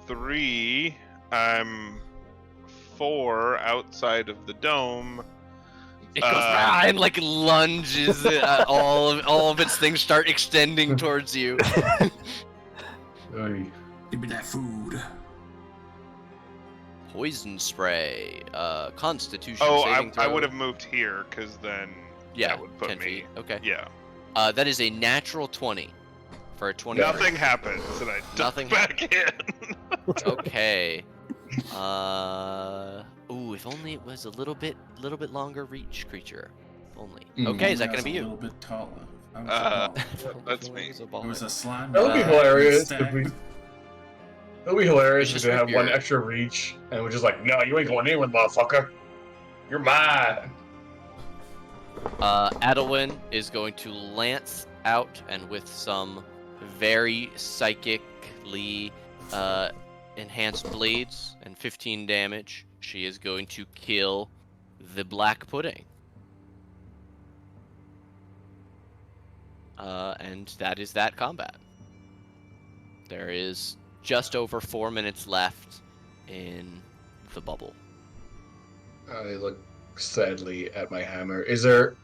S4: 3. I'm 4 outside of the dome.
S3: It goes and like lunges. All of its things start extending towards you.
S2: Oy.
S1: Give me that food.
S3: Poison spray. Constitution
S4: Oh,
S3: saving
S4: I
S3: throw.
S4: would have moved here because then
S3: Yeah,
S4: that would put
S3: 10
S4: me.
S3: feet. Okay.
S4: Yeah.
S3: That is a natural 20 for a 20.
S4: Nothing happens, and I duck
S3: Nothing
S4: back in.
S3: Okay. Ooh, if only it was a little bit longer reach creature. If only. Okay, is that gonna be
S1: A
S3: you?
S1: little bit taller. I was a ball.
S4: That's
S3: If only
S4: me.
S3: it was a
S1: It
S3: baller.
S1: was a slime.
S2: That would be
S3: Uh,
S2: hilarious if
S1: stack.
S2: we. That would be hilarious
S3: It's
S2: if
S3: just
S2: they have one
S3: rapier.
S2: extra reach and we're just like, no, you ain't going anywhere, motherfucker. You're mine.
S3: Adalwin is going to lance out, and with some very psychically enhanced blades and 15 damage, she is going to kill the Black Pudding. And that is that combat. There is just over 4 minutes left in the bubble.
S2: I look sadly at my hammer. Is there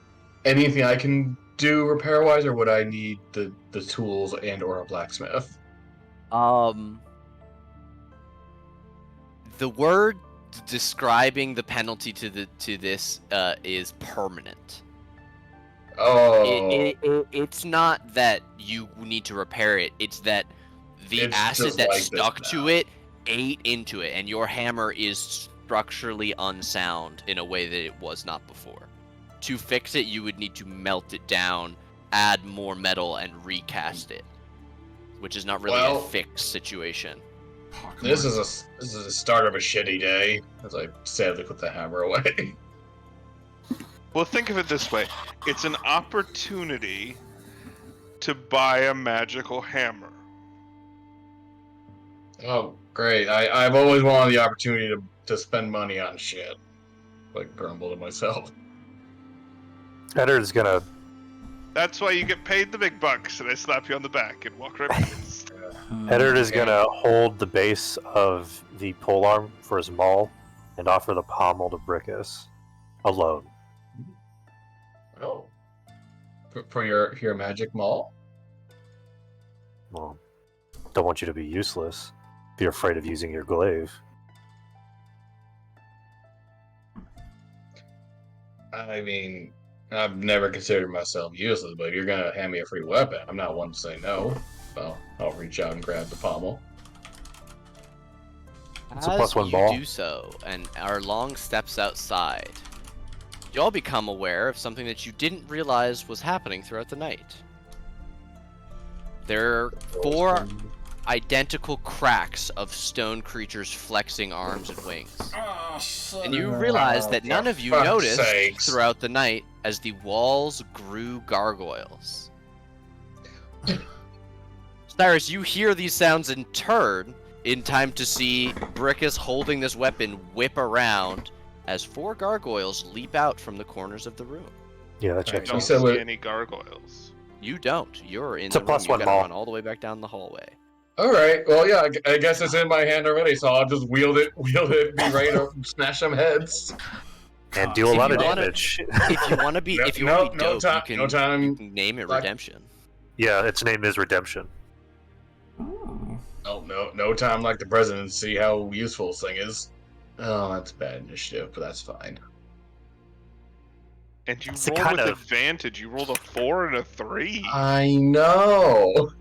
S2: anything I can do repair-wise, or would I need the tools and or a blacksmith?
S3: The word describing the penalty to this is permanent.
S2: Oh,
S3: It's not that you need to repair it. It's that the
S2: It's
S3: acid
S2: just
S3: that
S2: like this
S3: stuck
S2: now.
S3: to it ate into it, and your hammer is structurally unsound in a way that it was not before. To fix it, you would need to melt it down, add more metal, and recast it, which is not really a
S2: Well-
S3: fixed situation.
S2: this is a start of a shitty day. As I sadly put the hammer away.
S4: Well, think of it this way: it's an opportunity to buy a magical hammer.
S2: Oh, great! I've always wanted the opportunity to spend money on shit. Like grumble to myself.
S5: Eddard's gonna.
S4: That's why you get paid the big bucks, and I slap you on the back and walk right past.
S5: Eddard is gonna hold the base of the polearm for his maul and offer the pommel to Brickus alone.
S2: Oh, for your magic maul.
S5: Well, don't want you to be useless if you're afraid of using your glaive.
S2: I mean, I've never considered myself useless, but if you're gonna hand me a free weapon, I'm not one to say no. Well, I'll reach out and grab the pommel.
S5: It's a
S3: As
S5: +1
S3: you
S5: ball.
S3: do so, and are long steps outside, you all become aware of something that you didn't realize was happening throughout the night. There are 4 identical cracks of stone creatures flexing arms and wings.
S1: Oh, son
S3: And you
S1: of a-
S3: realize that none
S2: for
S3: of you
S2: fuck's
S3: noticed
S2: sakes.
S3: throughout the night as the walls grew gargoyles. Cyrus, you hear these sounds and turn in time to see Brickus holding this weapon whip around as 4 gargoyles leap out from the corners of the room.
S5: Yeah, that
S4: I
S5: checks
S4: don't
S5: out.
S2: said
S4: see
S2: what-
S4: any gargoyles.
S3: You don't. You're in
S5: It's a
S3: the room.
S5: +1
S3: You gotta
S5: ball.
S3: run all the way back down the hallway.
S2: All right. Well, yeah. I guess it's in my hand already, so I'll just wield it, be ready to smash some heads.
S5: And do a
S3: If
S5: lot
S3: you
S5: of
S3: wanna-
S5: damage.
S3: If you want to be,
S2: No-
S3: if you want to be
S2: no
S3: dope,
S2: time-
S3: you
S2: no
S3: can,
S2: time.
S3: you can name it
S2: Like-
S3: Redemption.
S5: Yeah, its name is Redemption.
S1: Ooh.
S2: Oh no time like the president to see how useful this thing is. Oh, that's bad initiative, but that's fine.
S4: And you
S5: It's the
S4: rolled
S5: kind
S4: with
S5: of-
S4: advantage. You rolled a 4 and a 3.
S2: I know.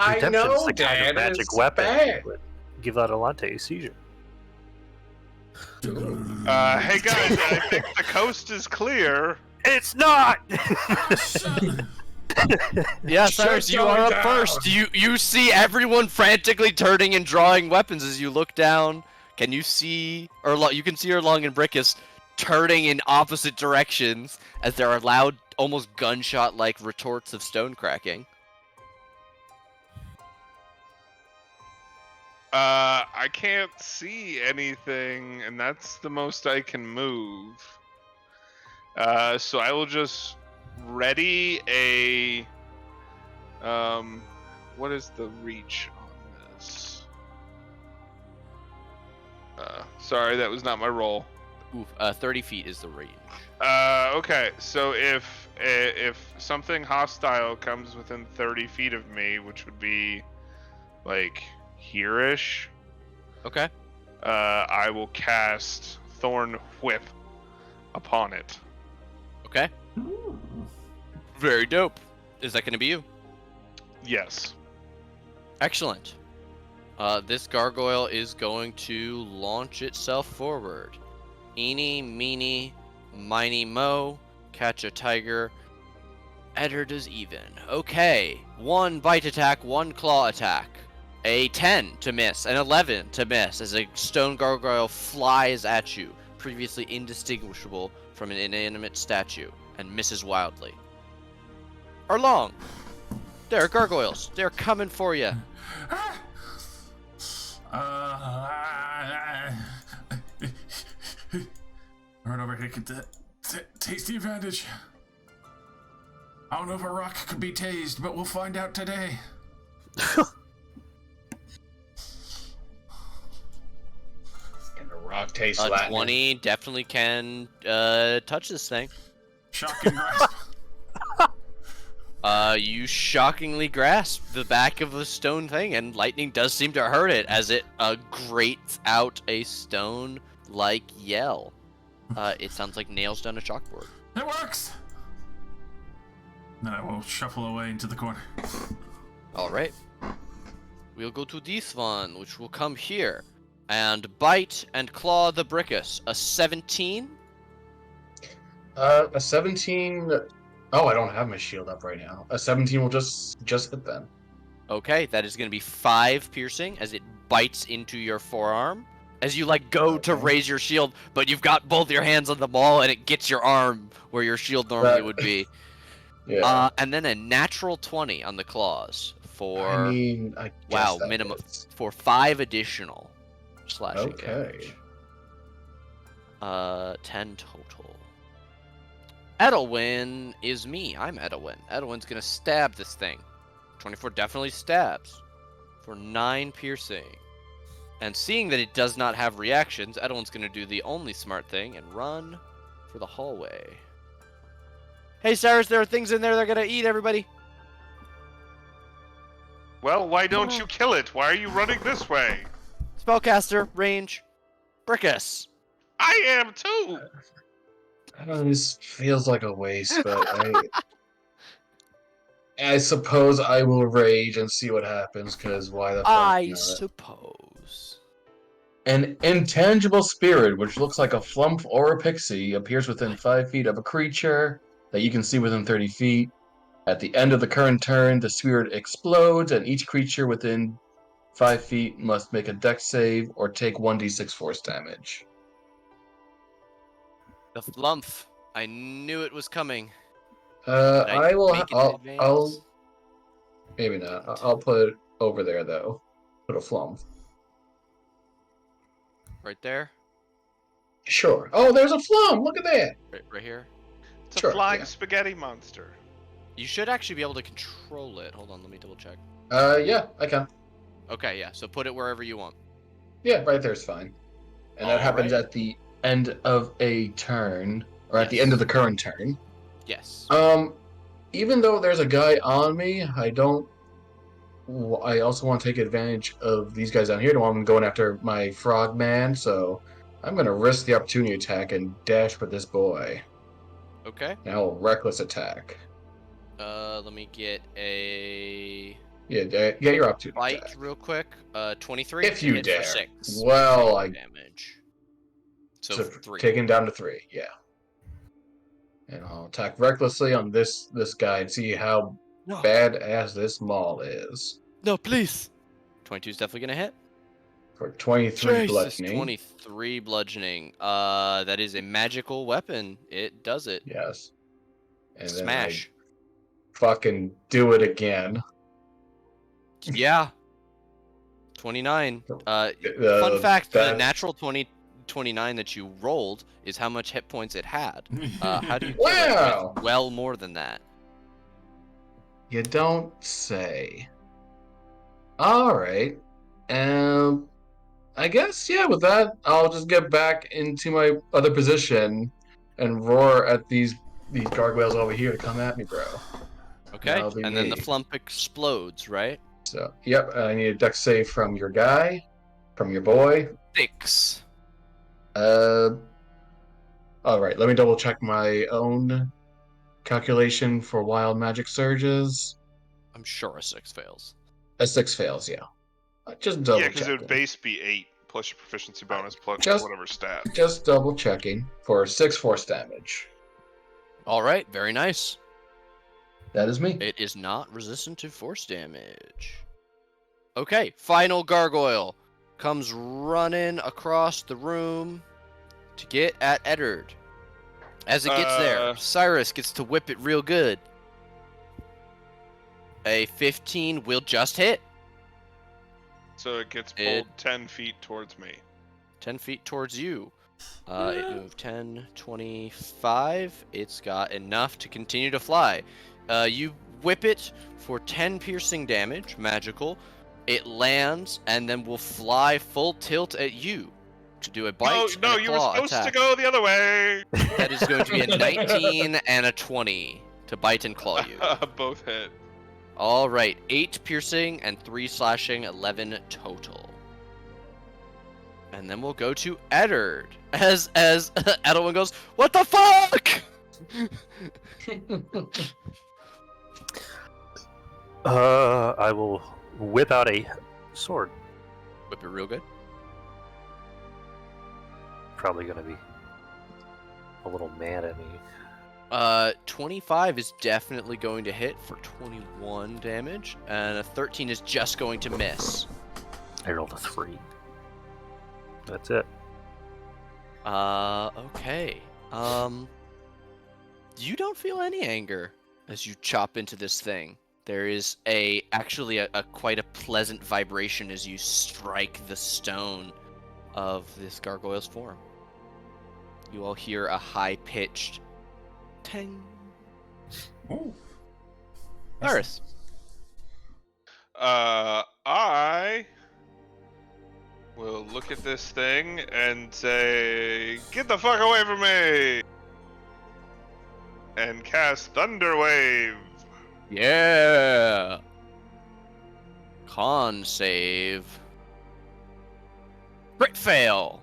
S2: I
S5: Redemption's
S2: know,
S5: the
S2: Dad.
S5: kind of magic
S2: it's
S5: weapon
S2: bad.
S5: that would give Adelante a seizure.
S4: Hey guys, I think the coast is clear.
S5: It's not!
S3: Yeah,
S2: Shut
S3: Cyrus, you
S2: Joey
S3: are up
S2: down.
S3: first. You see everyone frantically turning and drawing weapons as you look down. Can you see, you can see Erlong and Brickus turning in opposite directions as there are loud, almost gunshot-like retorts of stone cracking.
S4: I can't see anything, and that's the most I can move. So I will just ready a. What is the reach on this? Sorry, that was not my roll.
S3: Oof, 30 feet is the range.
S4: Okay, so if something hostile comes within 30 feet of me, which would be like here-ish,
S3: Okay.
S4: I will cast Thorn Whip upon it.
S3: Okay. Very dope. Is that going to be you?
S4: Yes.
S3: Excellent. This gargoyle is going to launch itself forward. Eeny, meeny, miny, mo. Catch a tiger. Eder does even. Okay. 1 bite attack, 1 claw attack. A 10 to miss, an 11 to miss as a stone gargoyle flies at you, previously indistinguishable from an inanimate statue, and misses wildly. Arlong! There are gargoyles. They're coming for you.
S1: Run over here, get that tasty advantage. I don't know if a rock could be tased, but we'll find out today.
S2: Can a rock taste
S3: A
S2: Latin?
S3: 20 definitely can touch this thing.
S1: Shocking grasp.
S3: You shockingly grasp the back of the stone thing, and lightning does seem to hurt it as it grates out a stone-like yell. It sounds like nails down a chalkboard.
S1: It works! Then I will shuffle away into the corner.
S3: Alright. We'll go to this one, which will come here. And bite and claw the Brickus. A 17?
S2: A 17... Oh, I don't have my shield up right now. A 17 will just hit them.
S3: Okay, that is going to be 5 piercing as it bites into your forearm. As you, go to raise your shield, but you've got both your hands on the ball, and it gets your arm where your shield normally would be.
S2: Yeah.
S3: And then a natural 20 on the claws for...
S2: I mean, I guess that
S3: minimum.
S2: is.
S3: For 5 additional slashing
S2: Okay.
S3: damage. 10 total. Edelwyn is me. I'm Edelwyn. Edelwyn's gonna stab this thing. 24 definitely stabs. For 9 piercing. And seeing that it does not have reactions, Edelwyn's gonna do the only smart thing and run for the hallway. Hey Cyrus, there are things in there that are gonna eat everybody.
S4: Well, why don't you kill it? Why are you running this way?
S3: Spellcaster, range, Brickus.
S4: I am too!
S2: This feels like a waste, but I suppose I will rage and see what happens, because why the fuck
S3: I
S2: not?
S3: suppose.
S2: An intangible spirit, which looks like a flump or a pixie, appears within 5 feet of a creature that you can see within 30 feet. At the end of the current turn, the spirit explodes, and each creature within 5 feet must make a dex save or take 1d6 force damage.
S3: The flump. I knew it was coming.
S2: I will.
S3: make it in
S2: I'll
S3: advance?
S2: maybe not. I'll put it over there though. Put a flump.
S3: Right there?
S2: Sure. Oh, there's a flump. Look at that.
S3: Right here?
S4: It's a
S2: Sure,
S4: flying
S2: yeah.
S4: spaghetti monster.
S3: You should actually be able to control it. Hold on, let me double check.
S2: Yeah, I can.
S3: Okay, yeah, so put it wherever you want.
S2: Yeah, right there's fine. And that happens
S3: Alright.
S2: at the end of a turn, or at the end of the current turn.
S3: Yes.
S2: Even though there's a guy on me, I also want to take advantage of these guys down here. Don't want them going after my frog man, so I'm gonna risk the opportunity attack and dash with this boy.
S3: Okay.
S2: Now reckless attack.
S3: Let me get a
S2: Yeah, get your opportunity
S3: bite
S2: attack.
S3: real quick. 23.
S2: If
S3: to
S2: you
S3: hit
S2: dare.
S3: For 6.
S2: Well, I
S3: damage. So
S2: so
S3: 3.
S2: taking down to 3, yeah. And I'll attack recklessly on this guy and see how
S3: No.
S2: badass this maul is.
S3: No, please. 22 is definitely gonna hit.
S2: For 23
S3: Jesus,
S2: bludgeoning.
S3: 23 bludgeoning. That is a magical weapon. It does it.
S2: Yes. And
S3: Smash.
S2: then I fucking do it again.
S3: Yeah. 29. Fun fact, the natural 29 that you rolled is how much hit points it had. How do you kill it
S2: Wow.
S3: with well more than that?
S2: You don't say. Alright. I guess, yeah, with that, I'll just get back into my other position and roar at these gargoyles over here to come at me, bro.
S3: Okay,
S2: That'll be
S3: and then the
S2: me.
S3: flump explodes, right?
S2: So, yep, I need a dex save from your guy, from your boy.
S3: 6.
S2: Alright, let me double check my own calculation for wild magic surges.
S3: I'm sure a 6 fails.
S2: A 6 fails, yeah. Just double
S4: Yeah, because it would
S2: checking.
S4: base be 8 plus your proficiency bonus plus
S2: Just-
S4: whatever stat.
S2: Just double checking for 6 force damage.
S3: All right, very nice.
S2: That is me.
S3: It is not resistant to force damage. Okay, final gargoyle comes running across the room to get at Eddard. As it gets there, Cyrus gets to whip it real good. A 15 will just hit.
S4: So it gets pulled 10 feet towards me.
S3: 10 feet towards you. It moved 10, 25. It's got enough to continue to fly. You whip it for 10 piercing damage, magical. It lands and then will fly full tilt at you to do a bite and a
S4: you were
S3: claw
S4: supposed
S3: attack.
S4: to go the other way.
S3: That is going to be a 19 and a 20 to bite and claw you.
S4: Both hit.
S3: All right, 8 piercing and 3 slashing, 11 total. And then we'll go to Eddard as Edelwin goes, "What the fuck?"
S5: I will whip out a sword.
S3: Whip it real good.
S5: Probably gonna be a little mad at me.
S3: 25 is definitely going to hit for 21 damage, and a 13 is just going to miss.
S5: I rolled a 3. That's it.
S3: Okay. You don't feel any anger as you chop into this thing. There is actually a quite a pleasant vibration as you strike the stone of this gargoyle's form. You all hear a high-pitched ting.
S1: Ooh.
S3: Earth.
S4: I will look at this thing and say, "Get the fuck away from me!" And cast Thunder Wave.
S3: Yeah. Con save. Crit fail.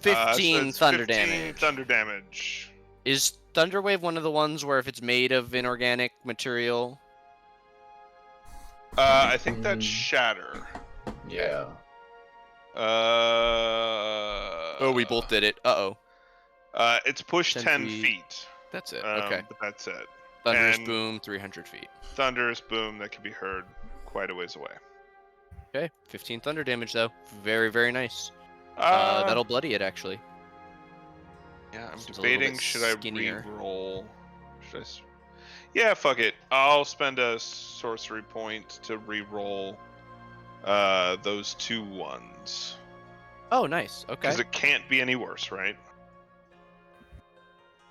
S3: 15
S4: so it's
S3: thunder
S4: 15
S3: damage.
S4: Thunder damage.
S3: Is Thunderwave one of the ones where if it's made of inorganic material?
S4: I think that's Shatter.
S2: Yeah.
S3: Oh, we both did it. Uh-oh.
S4: It's pushed 10
S3: feet.
S4: feet.
S3: That's it. Okay.
S4: But that's it.
S3: Thunderous
S4: and-
S3: boom, 300 feet.
S4: Thunderous boom that can be heard quite a ways away.
S3: Okay. 15 thunder damage, though. Very, very nice.
S4: Uh,
S3: That'll bloody it, actually.
S4: Yeah, I'm
S3: Seems a little
S4: debating.
S3: bit
S4: Should I
S3: skinnier.
S4: re-roll? Should I? Yeah, fuck it. I'll spend a sorcery point to re-roll those 2 ones.
S3: Oh, nice. Okay.
S4: Because it can't be any worse, right?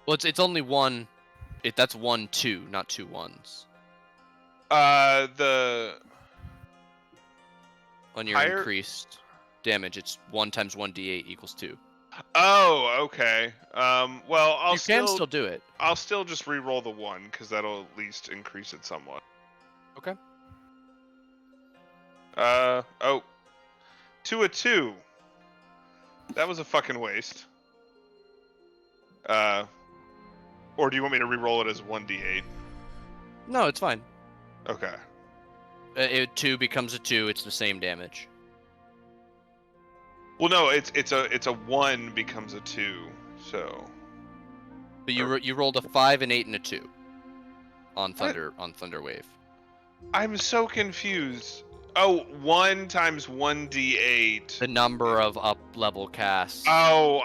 S3: Well, it's only one. That's 1, 2, not 2 1s.
S4: The
S3: On your
S4: higher-
S3: increased damage, it's 1 times 1d8 equals 2.
S4: Oh, okay. Well, I'll
S3: You can still do it.
S4: I'll still just re-roll the 1 because that'll at least increase it somewhat.
S3: Okay.
S4: Oh. 2 a 2. That was a fucking waste. Or do you want me to re-roll it as 1d8?
S3: No, it's fine.
S4: Okay.
S3: 2 becomes a 2. It's the same damage.
S4: Well, no, it's a 1 becomes a 2. So.
S3: But you rolled a 5, an 8, and a 2 on Thunder Wave.
S4: I'm so confused. Oh, 1 times 1d8.
S3: The number of up level casts.
S4: Oh,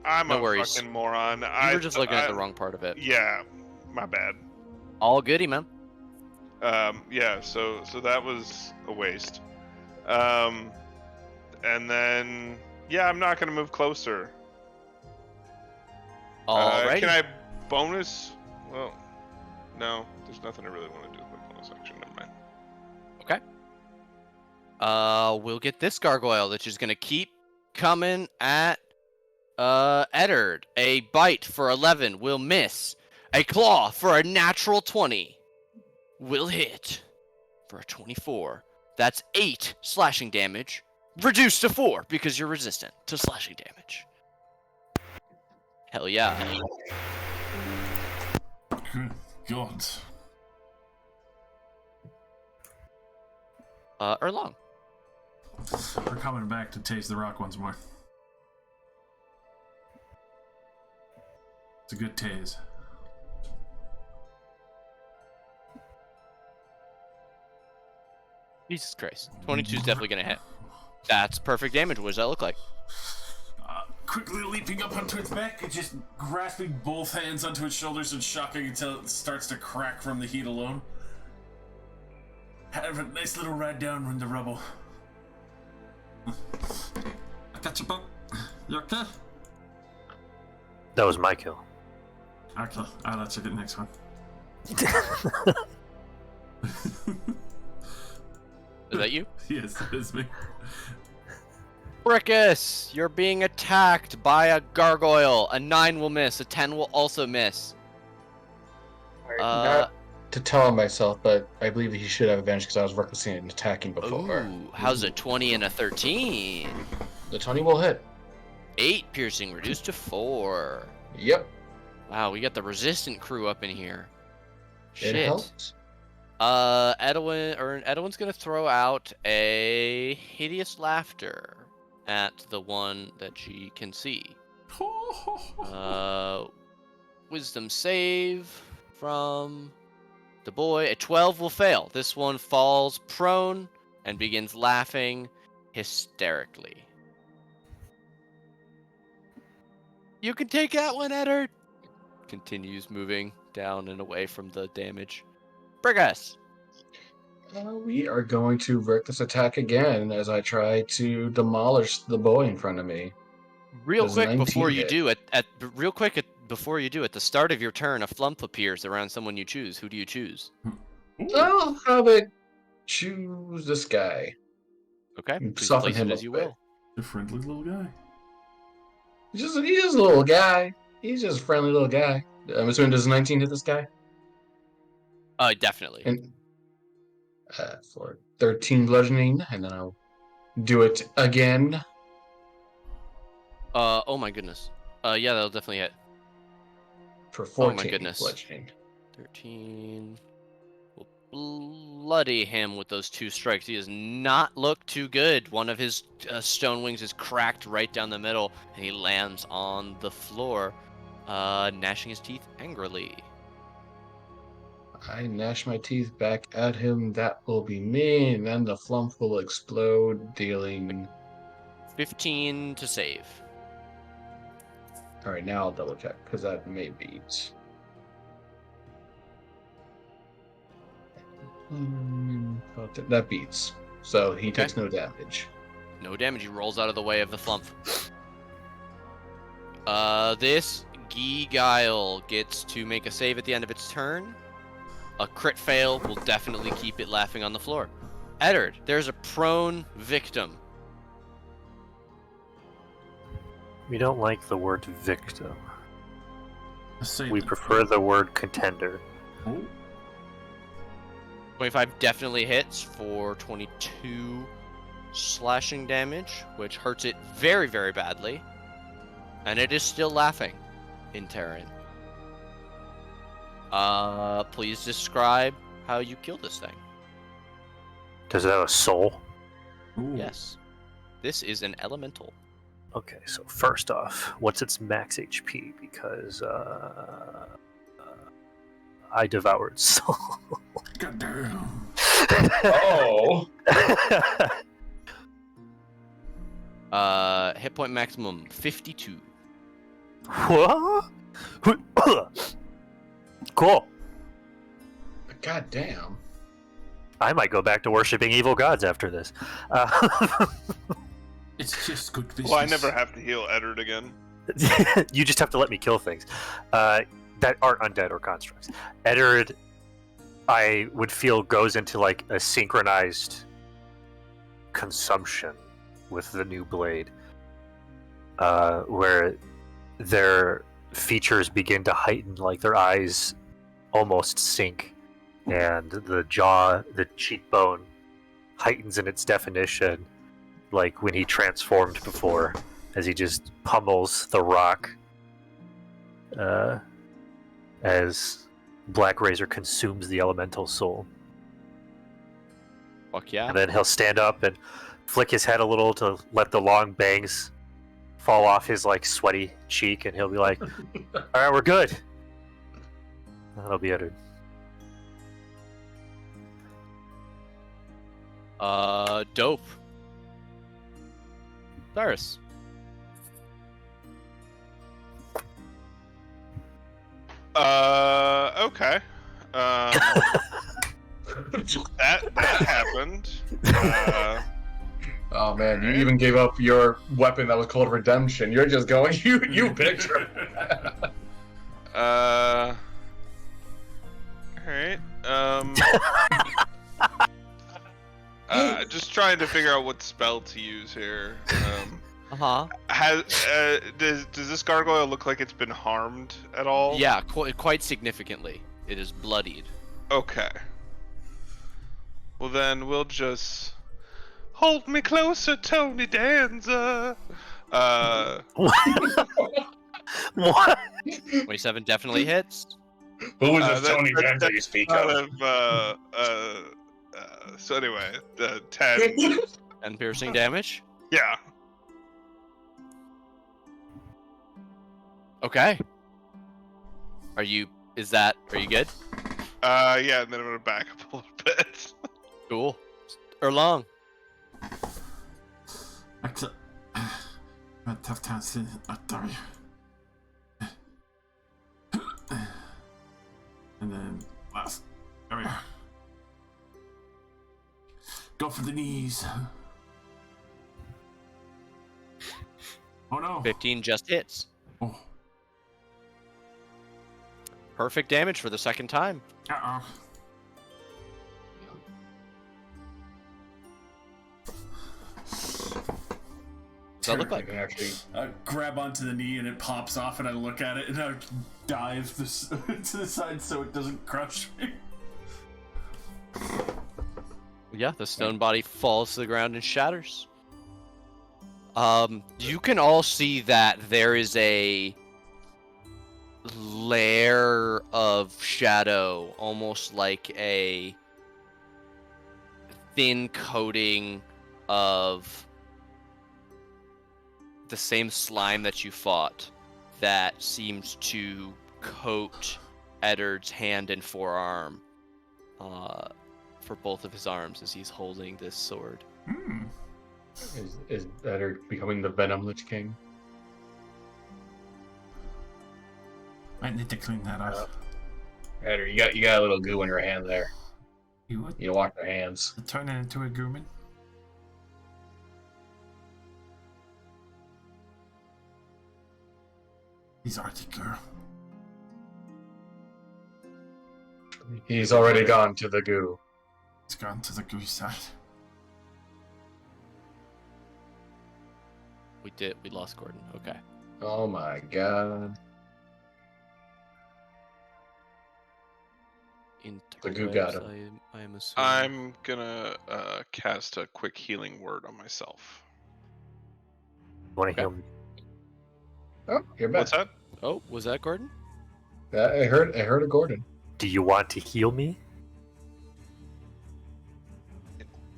S4: I'm
S3: No
S4: a
S3: worries.
S4: fucking moron.
S3: You were just looking at the wrong part of it.
S4: Yeah, my bad.
S3: All goody, man.
S4: Yeah, so that was a waste. And then yeah, I'm not gonna move closer.
S3: Alright.
S4: Can I bonus? Well, no, there's nothing I really want to do with my bonus action. Never mind.
S3: We'll get this gargoyle that's just gonna keep coming at Eddard. A bite for 11 will miss. A claw for a natural 20 will hit for a 24. That's 8 slashing damage, reduced to 4 because you're resistant to slashing damage. Hell yeah.
S1: Good God.
S3: Erlong.
S1: We're coming back to tase the rock once more. It's a good tase.
S3: Jesus Christ. 22 is definitely going to hit. That's perfect damage. What does that look like?
S1: Quickly leaping up onto its back and just grasping both hands onto its shoulders and shocking until it starts to crack from the heat alone. Have a nice little ride down in the rubble. I got you, bud. You okay?
S5: That was my kill.
S1: Okay, I'll let you get the next one.
S3: Is that you?
S1: Yes, it's me.
S3: Brickus, you're being attacked by a gargoyle. A 9 will miss. A 10 will also miss.
S2: Not to tell on myself, but I believe he should have advantage because I was recklessly attacking before.
S3: Ooh, how's a 20 and a 13?
S2: The 20 will hit.
S3: 8 piercing reduced to 4.
S2: Yep.
S3: Wow, we got the resistant crew up in here. Shit.
S2: It helps.
S3: Edwin's gonna throw out a hideous laughter at the one that she can see. Wisdom save from the boy. A 12 will fail. This one falls prone and begins laughing hysterically. You can take that one, Eddard. Continues moving down and away from the damage. Brigus.
S2: We are going to vert this attack again as I try to demolish the boy in front of me.
S3: Real
S2: Does
S3: quick
S2: 19
S3: before you
S2: hit?
S3: do it, at the start of your turn, a flump appears around someone you choose. Who do you choose?
S2: I'll have it choose this guy.
S3: Okay, please
S2: Soften
S3: place
S2: him
S3: it
S2: up
S3: as you
S2: a bit.
S3: will.
S1: The friendly little guy.
S2: He's just a little guy. He's just a friendly little guy. I'm assuming does 19 hit this guy?
S3: Definitely.
S2: And for 13 bludgeoning, and then I'll do it again.
S3: Oh my goodness. Yeah, that'll definitely hit.
S2: For 14
S3: Oh my goodness.
S2: bludgeoning.
S3: 13. We'll bloody him with those 2 strikes. He does not look too good. One of his stone wings is cracked right down the middle, and he lands on the floor, gnashing his teeth angrily.
S2: I gnash my teeth back at him. That will be me, and then the flump will explode, dealing...
S3: 15 to save.
S2: Alright, now I'll double check, because that may beat. That beats. So he takes no damage.
S3: No damage. He rolls out of the way of the flump. This Guile gets to make a save at the end of its turn. A crit fail will definitely keep it laughing on the floor. Eddard, there's a prone victim.
S5: We don't like the word victim.
S1: Say
S5: We prefer the word contender.
S1: Oh.
S3: 25 definitely hits for 22 slashing damage, which hurts it very, very badly. And it is still laughing in Terran. Please describe how you kill this thing.
S5: Does it have a soul?
S1: Ooh.
S3: Yes. This is an elemental.
S5: Okay, so first off, what's its max HP? Because I devoured soul.
S1: Goddamn.
S2: Oh!
S3: Hit point maximum 52.
S5: What? Cool.
S2: God damn.
S5: I might go back to worshiping evil gods after this.
S1: It's just good business.
S4: Well, I never have to heal Eddard again.
S5: You just have to let me kill things that aren't undead or constructs. Eddard, I would feel, goes into like a synchronized consumption with the new blade, where their features begin to heighten, like their eyes almost sink, and the jaw, the cheekbone heightens in its definition, like when he transformed before, as he just pummels the rock as Black Razor consumes the elemental soul.
S3: Fuck yeah.
S5: And then he'll stand up and flick his head a little to let the long bangs fall off his like sweaty cheek, and he'll be like, "All right, we're good." That'll be it.
S3: Dope. Cyrus.
S4: Okay. That happened.
S2: Oh man, you even gave up your weapon that was called redemption. You're just going, you picked her.
S4: Alright. Just trying to figure out what spell to use here. Does this gargoyle look like it's been harmed at all?
S3: Yeah, quite significantly. It is bloodied.
S4: Okay. Well then, we'll just hold me closer, Tony Danza.
S5: What?
S3: 27 definitely hits.
S2: Who was this Tony Danza you speak of?
S4: So anyway, 10.
S3: And piercing damage.
S4: Yeah.
S3: Okay. Are you good?
S4: Yeah, and then I'm gonna back up a little bit.
S3: Cool. Erlong.
S1: Excellent. A tough time to die. And then last. There we are. Go for the knees. Oh no.
S3: 15 just hits.
S1: Oh.
S3: Perfect damage for the second time.
S1: Uh-oh.
S3: Does that look like?
S1: I grab onto the knee and it pops off, and I look at it and I dive to the side so it doesn't crush me.
S3: Yeah, the stone body falls to the ground and shatters. You can all see that there is a layer of shadow, almost like a thin coating of the same slime that you fought, that seems to coat Eddard's hand and forearm, for both of his arms as he's holding this sword.
S1: Hmm.
S2: Is Eddard becoming the Venom Lich King?
S1: Might need to clean that up.
S2: Eddard, you got a little goo in your hand there.
S1: You would?
S2: You wash your hands.
S1: Turn it into a gooman? He's already girl.
S2: He's already gone to the goo.
S1: He's gone to the goo side.
S3: We lost Gordon. Okay.
S2: Oh my god. The goo got him.
S3: I am assuming.
S4: I'm gonna cast a quick healing word on myself.
S5: Want to heal me?
S2: Oh, you're back.
S4: What's that?
S3: Oh, was that Gordon?
S2: I heard a Gordon.
S5: Do you want to heal me?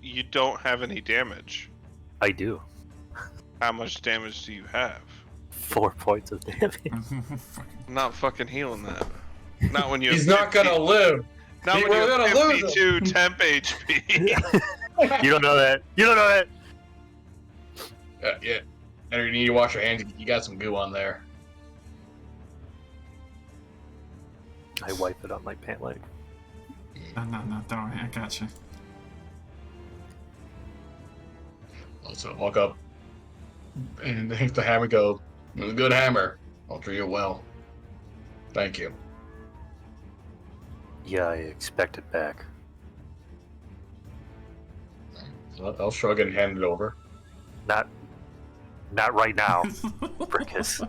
S4: You don't have any damage.
S5: I do.
S4: How much damage do you have?
S5: 4 points of damage.
S4: I'm not fucking healing that. Not when you.
S2: He's not gonna live.
S4: Not when
S2: We're
S4: you
S2: gonna
S4: have
S2: lose
S4: 52 temp HP.
S5: You don't know that. You don't know that.
S2: Yeah. Eddard, you need to wash your hands. You got some goo on there.
S5: I wipe it on my pant leg.
S1: No, don't worry, I got you.
S2: Also, walk up and take the hammer. Go. It was a good hammer. I'll treat you well. Thank you.
S5: Yeah, I expect it back.
S2: So I'll shrug and hand it over.
S5: Not right now, Brickus.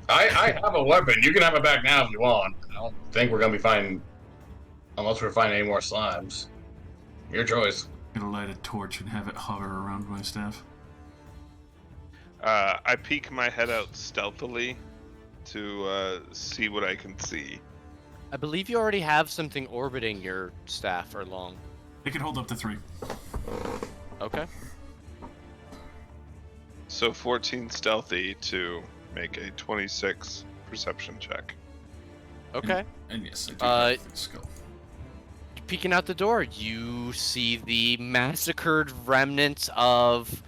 S2: I have a weapon. You can have it back now if you want. I don't think we're gonna be finding, unless we're finding any more slimes. Your choice.
S1: I'm gonna light a torch and have it hover around my staff.
S4: I peek my head out stealthily to see what I can see.
S3: I believe you already have something orbiting your staff or long.
S1: It can hold up to 3.
S3: Okay.
S4: So 14 stealthy to make a 26 perception check.
S3: Okay.
S1: And yes, I do have the skill.
S3: Peeking out the door, you see the massacred remnants of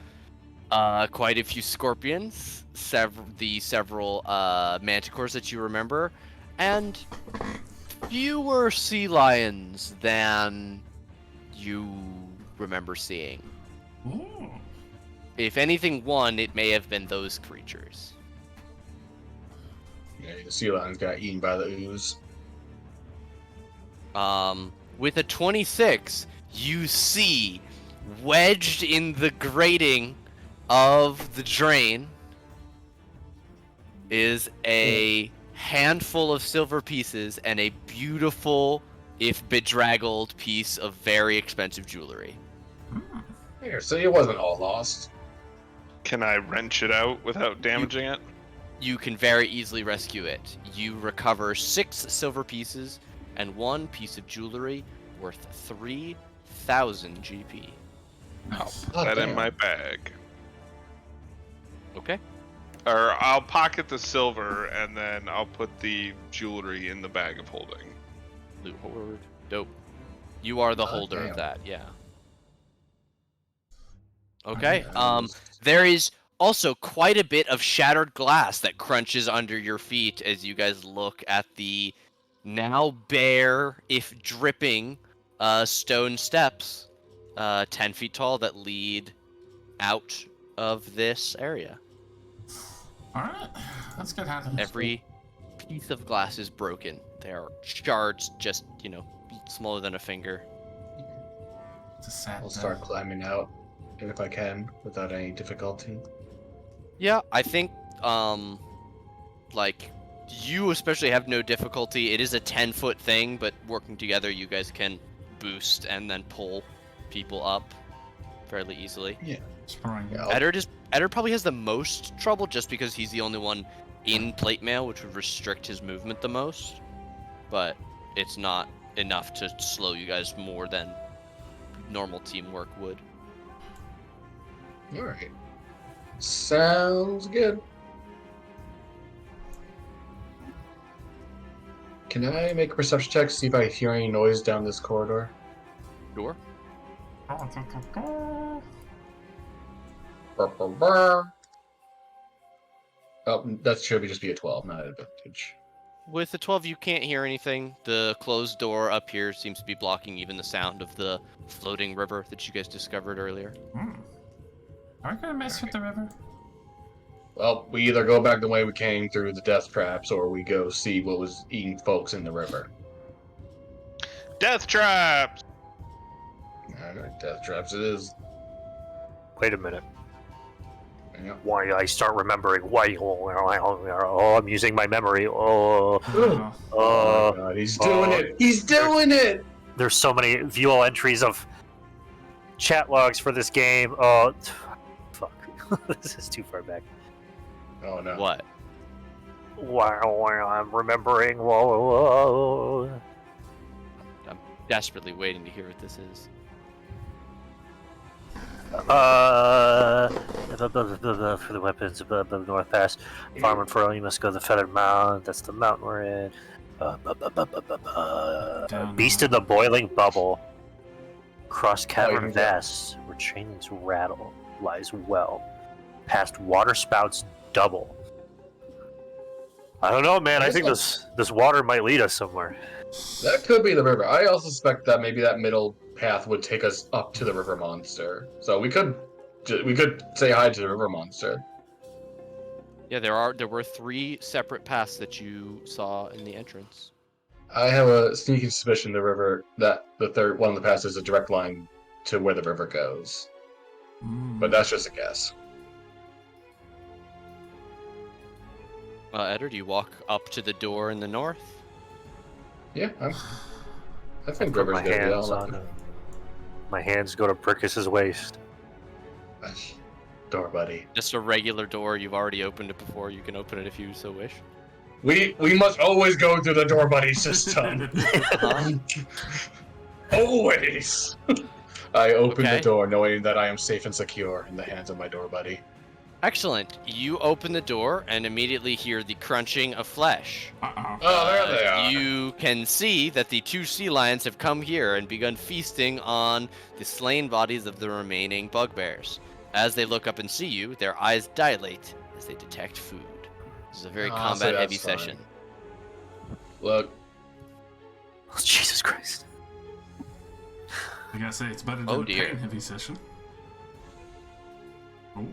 S3: quite a few scorpions, several manticores that you remember, and fewer sea lions than you remember seeing.
S1: Ooh.
S3: If anything won, it may have been those creatures.
S2: Yeah, the sea lions got eaten by the ooze.
S3: With a 26, you see, wedged in the grating of the drain, is a handful of silver pieces and a beautiful, if bedraggled, piece of very expensive jewelry.
S2: Here, so it wasn't all lost.
S4: Can I wrench it out without damaging it?
S3: You can very easily rescue it. You recover 6 silver pieces and 1 piece of jewelry worth 3,000 GP.
S1: Nice.
S2: Oh,
S4: That in
S2: damn.
S4: my bag.
S3: Okay.
S4: Or I'll pocket the silver and then I'll put the jewelry in the bag of holding.
S3: Loot hoard. Dope. You are the
S2: Oh,
S3: holder
S2: damn.
S3: of that, yeah. Okay. There is also quite a bit of shattered glass that crunches under your feet as you guys look at the now bare, if dripping, stone steps, 10 feet tall, that lead out of this area.
S1: Alright, let's get out of here.
S3: Every piece of glass is broken. There are shards just, smaller than a finger.
S1: It's a sad
S2: I'll
S1: day.
S2: start climbing out, if I can, without any difficulty.
S3: Yeah, I think, you especially have no difficulty. It is a 10-foot thing, but working together, you guys can boost and then pull people up fairly easily.
S1: Spring.
S2: Yeah,
S3: Eddard probably has the most trouble just because he's the only one in plate mail, which would restrict his movement the most. But it's not enough to slow you guys more than normal teamwork would.
S2: Alright. Sounds good. Can I make a perception check to see if I hear any noise down this corridor?
S3: Sure.
S2: Brr, brr, brr. Oh, that should just be a 12, not an advantage.
S3: With the 12, you can't hear anything. The closed door up here seems to be blocking even the sound of the floating river that you guys discovered earlier.
S1: Are we gonna mess with the river?
S2: Well, we either go back the way we came through the death traps, or we go see what was eating folks in the river.
S4: Death traps!
S2: Alright, death traps it is.
S5: Wait a minute.
S2: Yeah.
S5: Why I start remembering? Why? Oh, I'm using my memory. Oh,
S1: Oh.
S2: Oh my god, he's doing it! He's doing it!
S5: There's so many view entries of chat logs for this game. Oh, fuck. This is too far back.
S2: Oh no.
S3: What?
S5: Wow, I'm remembering. Whoa.
S3: I'm desperately waiting to hear what this is.
S5: For the weapons above the North Pass, Farm and Furrow, you must go to the Feathered Mound. That's the mountain we're in. Beast in the Boiling Bubble. Cross Cavern Vast, where chains rattle, lies well. Past Water Spouts Double. I don't know, man. I think this water might lead us somewhere.
S2: That could be the river. I also suspect that maybe that middle path would take us up to the river monster. So we could say hi to the river monster.
S3: Yeah, there were 3 separate paths that you saw in the entrance.
S2: I have a sneaking suspicion that the third one of the paths is a direct line to where the river goes. But that's just a guess.
S3: Eddard, you walk up to the door in the north.
S2: Yeah, I think
S5: Put
S2: river's
S5: my
S2: good.
S5: hands on him. My hands go to Brickus's waist.
S2: Door, buddy.
S3: Just a regular door. You've already opened it before. You can open it if you so wish.
S2: We must always go through the door buddy system. Always. I open the door knowing that I am safe and secure in the hands of my door buddy.
S3: Excellent. You open the door and immediately hear the crunching of flesh.
S1: Uh-oh.
S2: Oh, there they are.
S3: You can see that the 2 sea lions have come here and begun feasting on the slain bodies of the remaining bugbears. As they look up and see you, their eyes dilate as they detect food. This is a very combat-heavy
S2: that's fine.
S3: session.
S2: Look,
S5: Oh, Jesus Christ.
S1: I gotta say, it's better than
S3: Oh,
S1: a
S3: dear.
S1: pain-heavy session. Oh.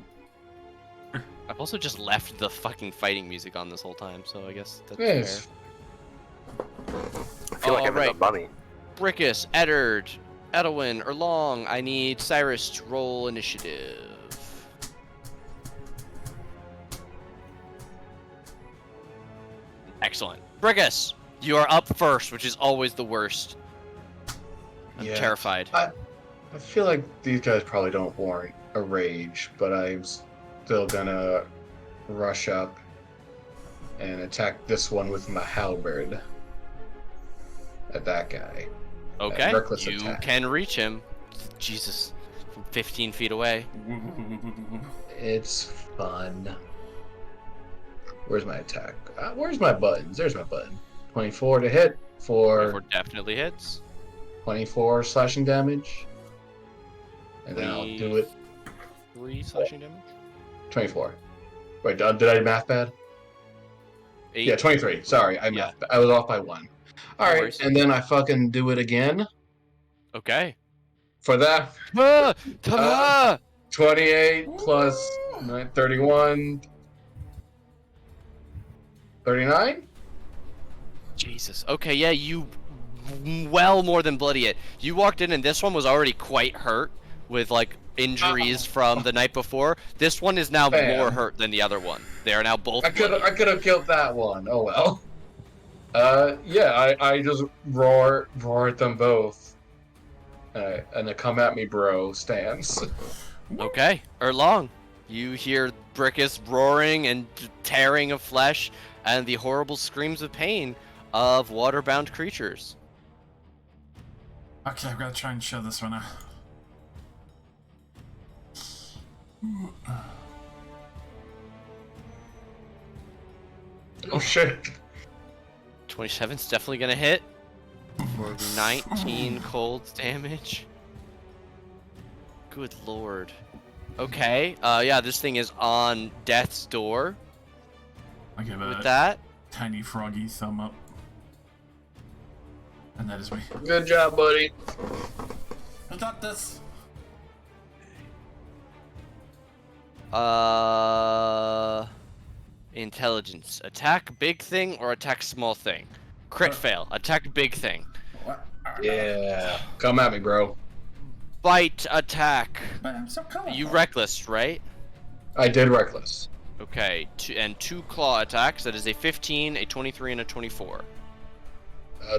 S3: I've also just left the fucking fighting music on this whole time, so I guess that's
S2: yes.
S3: fair.
S5: I feel like I'm in
S3: Alright.
S5: a mummy.
S3: Brickus, Eddard, Edwin, or Long, I need Cyrus to roll initiative. Excellent. Brickus, you are up first, which is always the worst. I'm
S2: Yeah.
S3: terrified.
S2: I feel like these guys probably don't warrant a rage, but I'm still gonna rush up and attack this one with my halberd. At that guy.
S3: Okay,
S2: reckless
S3: you
S2: attack.
S3: can reach him. Jesus, from 15 feet away.
S2: It's fun. Where's my attack? Where's my buttons? There's my button. 24 to hit for
S3: 24 definitely hits.
S2: 24 slashing damage. And then I'll do it
S3: 3 slashing damage?
S2: 24. Wait, did I math bad?
S3: 8.
S2: Yeah, 23. Sorry, I
S3: Yeah.
S2: I was off by 1.
S3: No
S2: Alright,
S3: worries.
S2: and then I fucking do it again.
S3: Okay.
S2: For that,
S3: Ah! Ta-da!
S2: 28 plus 31. 39?
S3: Jesus. Okay, yeah, you well more than bloody it. You walked in and this one was already quite hurt with like injuries from the night before. This one is now
S2: Bam.
S3: more hurt than the other one. They are now both
S2: I could
S3: bloody.
S2: have killed that one. Oh well. Yeah, I just roar at them both. And a come at me bro stance.
S3: Okay, Erlong. You hear Brickus roaring and tearing of flesh and the horrible screams of pain of water-bound creatures.
S1: Okay, I've got to try and show this one out.
S2: Oh shit.
S3: 27's definitely gonna hit for 19 cold damage. Good lord. Okay, yeah, this thing is on death's door
S1: I give
S3: with
S1: a
S3: that.
S1: tiny froggy thumb up. And that is me.
S2: Good job, buddy.
S1: I got this.
S3: Intelligence. Attack big thing or attack small thing? Crit fail. Attack big thing.
S1: What?
S2: Yeah. Come at me, bro.
S3: Bite attack.
S1: But I'm so colorful.
S3: You reckless, right?
S2: I did reckless.
S3: Okay, and 2 claw attacks. That is a 15, a 23, and a 24.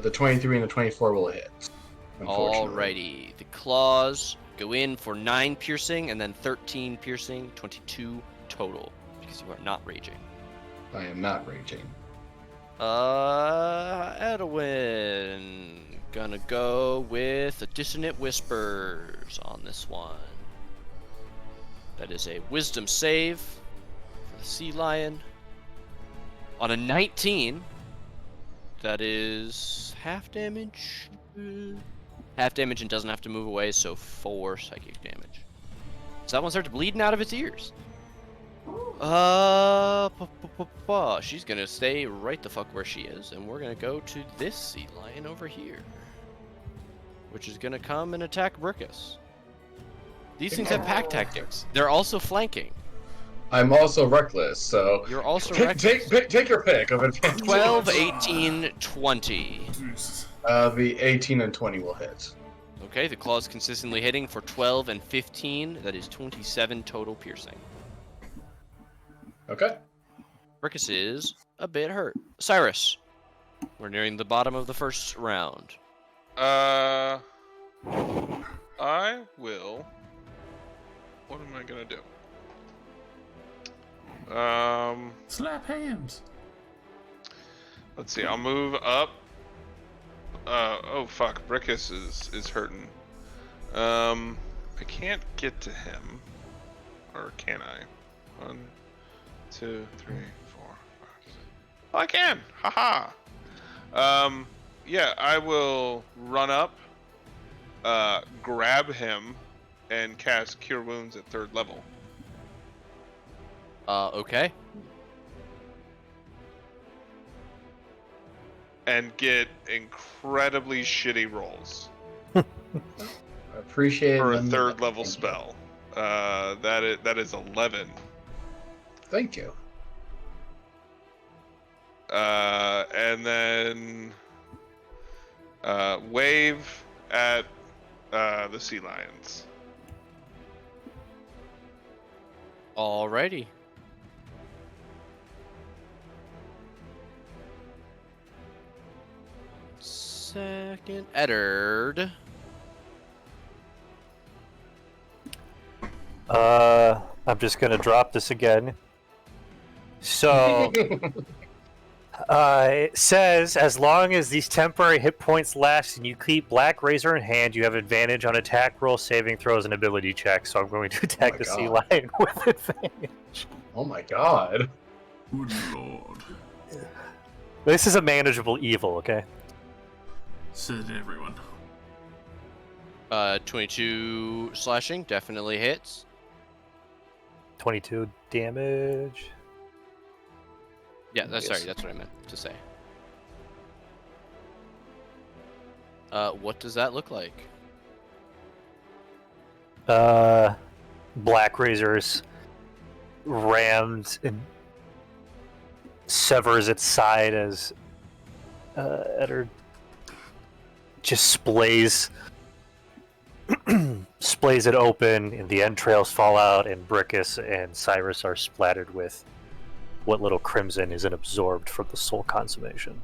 S2: The 23 and the 24 will hit. Unfortunately.
S3: Alrighty. The claws go in for 9 piercing and then 13 piercing, 22 total. Because you are not raging.
S2: I am not raging.
S3: Edwin. Gonna go with a Dissonant Whispers on this one. That is a Wisdom save for the Sea Lion. On a 19, that is half damage. Half damage and doesn't have to move away, so 4 psychic damage. So that one starts bleeding out of its ears. She's gonna stay right the fuck where she is, and we're gonna go to this sea lion over here, which is gonna come and attack Brickus. These things have pack tactics. They're also flanking.
S2: I'm also reckless, so
S3: You're also
S2: take your pick of advantage.
S3: 12, 18, 20.
S1: Jesus.
S2: The 18 and 20 will hit.
S3: Okay, the claw's consistently hitting for 12 and 15. That is 27 total piercing.
S2: Okay.
S3: Brickus is a bit hurt. Cyrus, we're nearing the bottom of the first round.
S4: I will. What am I gonna do?
S1: Slap hands.
S4: Let's see. I'll move up. Oh fuck, Brickus is hurting. I can't get to him, or can I? 1, 2, 3, 4, 5, 6. Oh, I can! Haha! Yeah, I will run up, grab him, and cast Cure Wounds at 3rd level.
S3: Okay.
S4: And get incredibly shitty rolls
S2: I appreciate
S4: for a
S2: them.
S4: 3rd level spell. That is 11.
S2: Thank you.
S4: And then wave at the sea lions.
S3: Alrighty. Second, Eddard.
S5: I'm just gonna drop this again. So, it says, as long as these temporary hit points last and you keep Black Razor in hand, you have advantage on attack roll, saving throws, and ability checks. So I'm going to attack the sea lion with advantage.
S2: Oh my god.
S1: Good lord.
S5: This is a manageable evil, okay?
S1: Said everyone.
S3: 22 slashing definitely hits.
S5: 22 damage.
S3: Yeah, that's what I meant to say. What does that look like?
S5: Black Razor's rammed and severs its side as Eddard just splays it open, and the entrails fall out, and Brickus and Cyrus are splattered with what little crimson isn't absorbed from the soul consummation.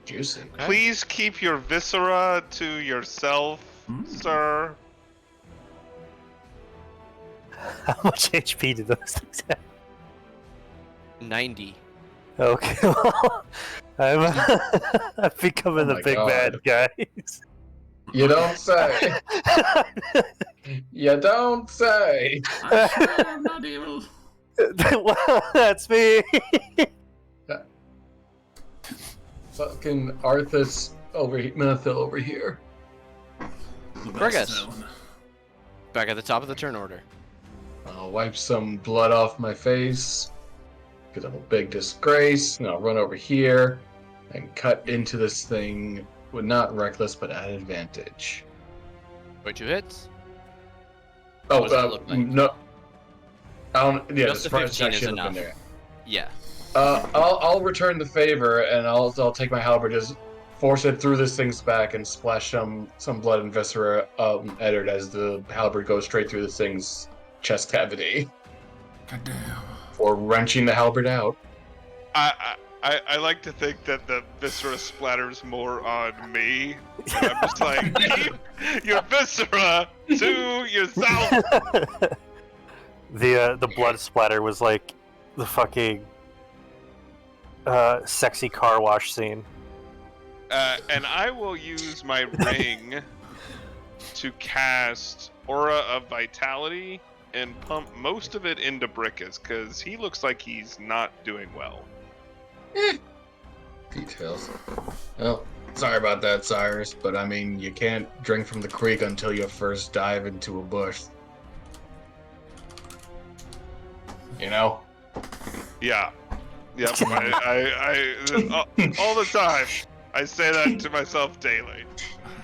S2: Juicy.
S4: Please keep your viscera to yourself, sir.
S5: How much HP do those things have?
S3: 90.
S5: Okay, well, I'm becoming the big bad, guys.
S2: You don't say. You don't say.
S1: I'm not evil.
S5: Well, that's me.
S2: Fucking Arthas Menethil over here.
S3: Brickus. Back at the top of the turn order.
S2: I'll wipe some blood off my face, because I'm a big disgrace, and I'll run over here and cut into this thing with not reckless, but at advantage.
S3: 22 hits?
S2: Oh,
S3: What does that look like?
S2: no. I don't. Yeah,
S3: Just
S2: the
S3: the
S2: surprise
S3: 15
S2: check
S3: is
S2: should have
S3: enough.
S2: been there.
S3: Yeah.
S2: I'll return the favor, and I'll take my halberd, just force it through this thing's back, and splash some blood and viscera Eddard as the halberd goes straight through this thing's chest cavity.
S1: Goddamn.
S2: Or wrenching the halberd out.
S4: I like to think that the viscera splatters more on me. And I'm just like, keep your viscera to yourself.
S5: The blood splatter was like the fucking sexy car wash scene.
S4: And I will use my ring to cast Aura of Vitality and pump most of it into Brickus, because he looks like he's not doing well.
S2: Details. Well, sorry about that, Cyrus, but I mean, you can't drink from the creek until you first dive into a bush. You know?
S4: Yeah. Yep. All the time. I say that to myself daily.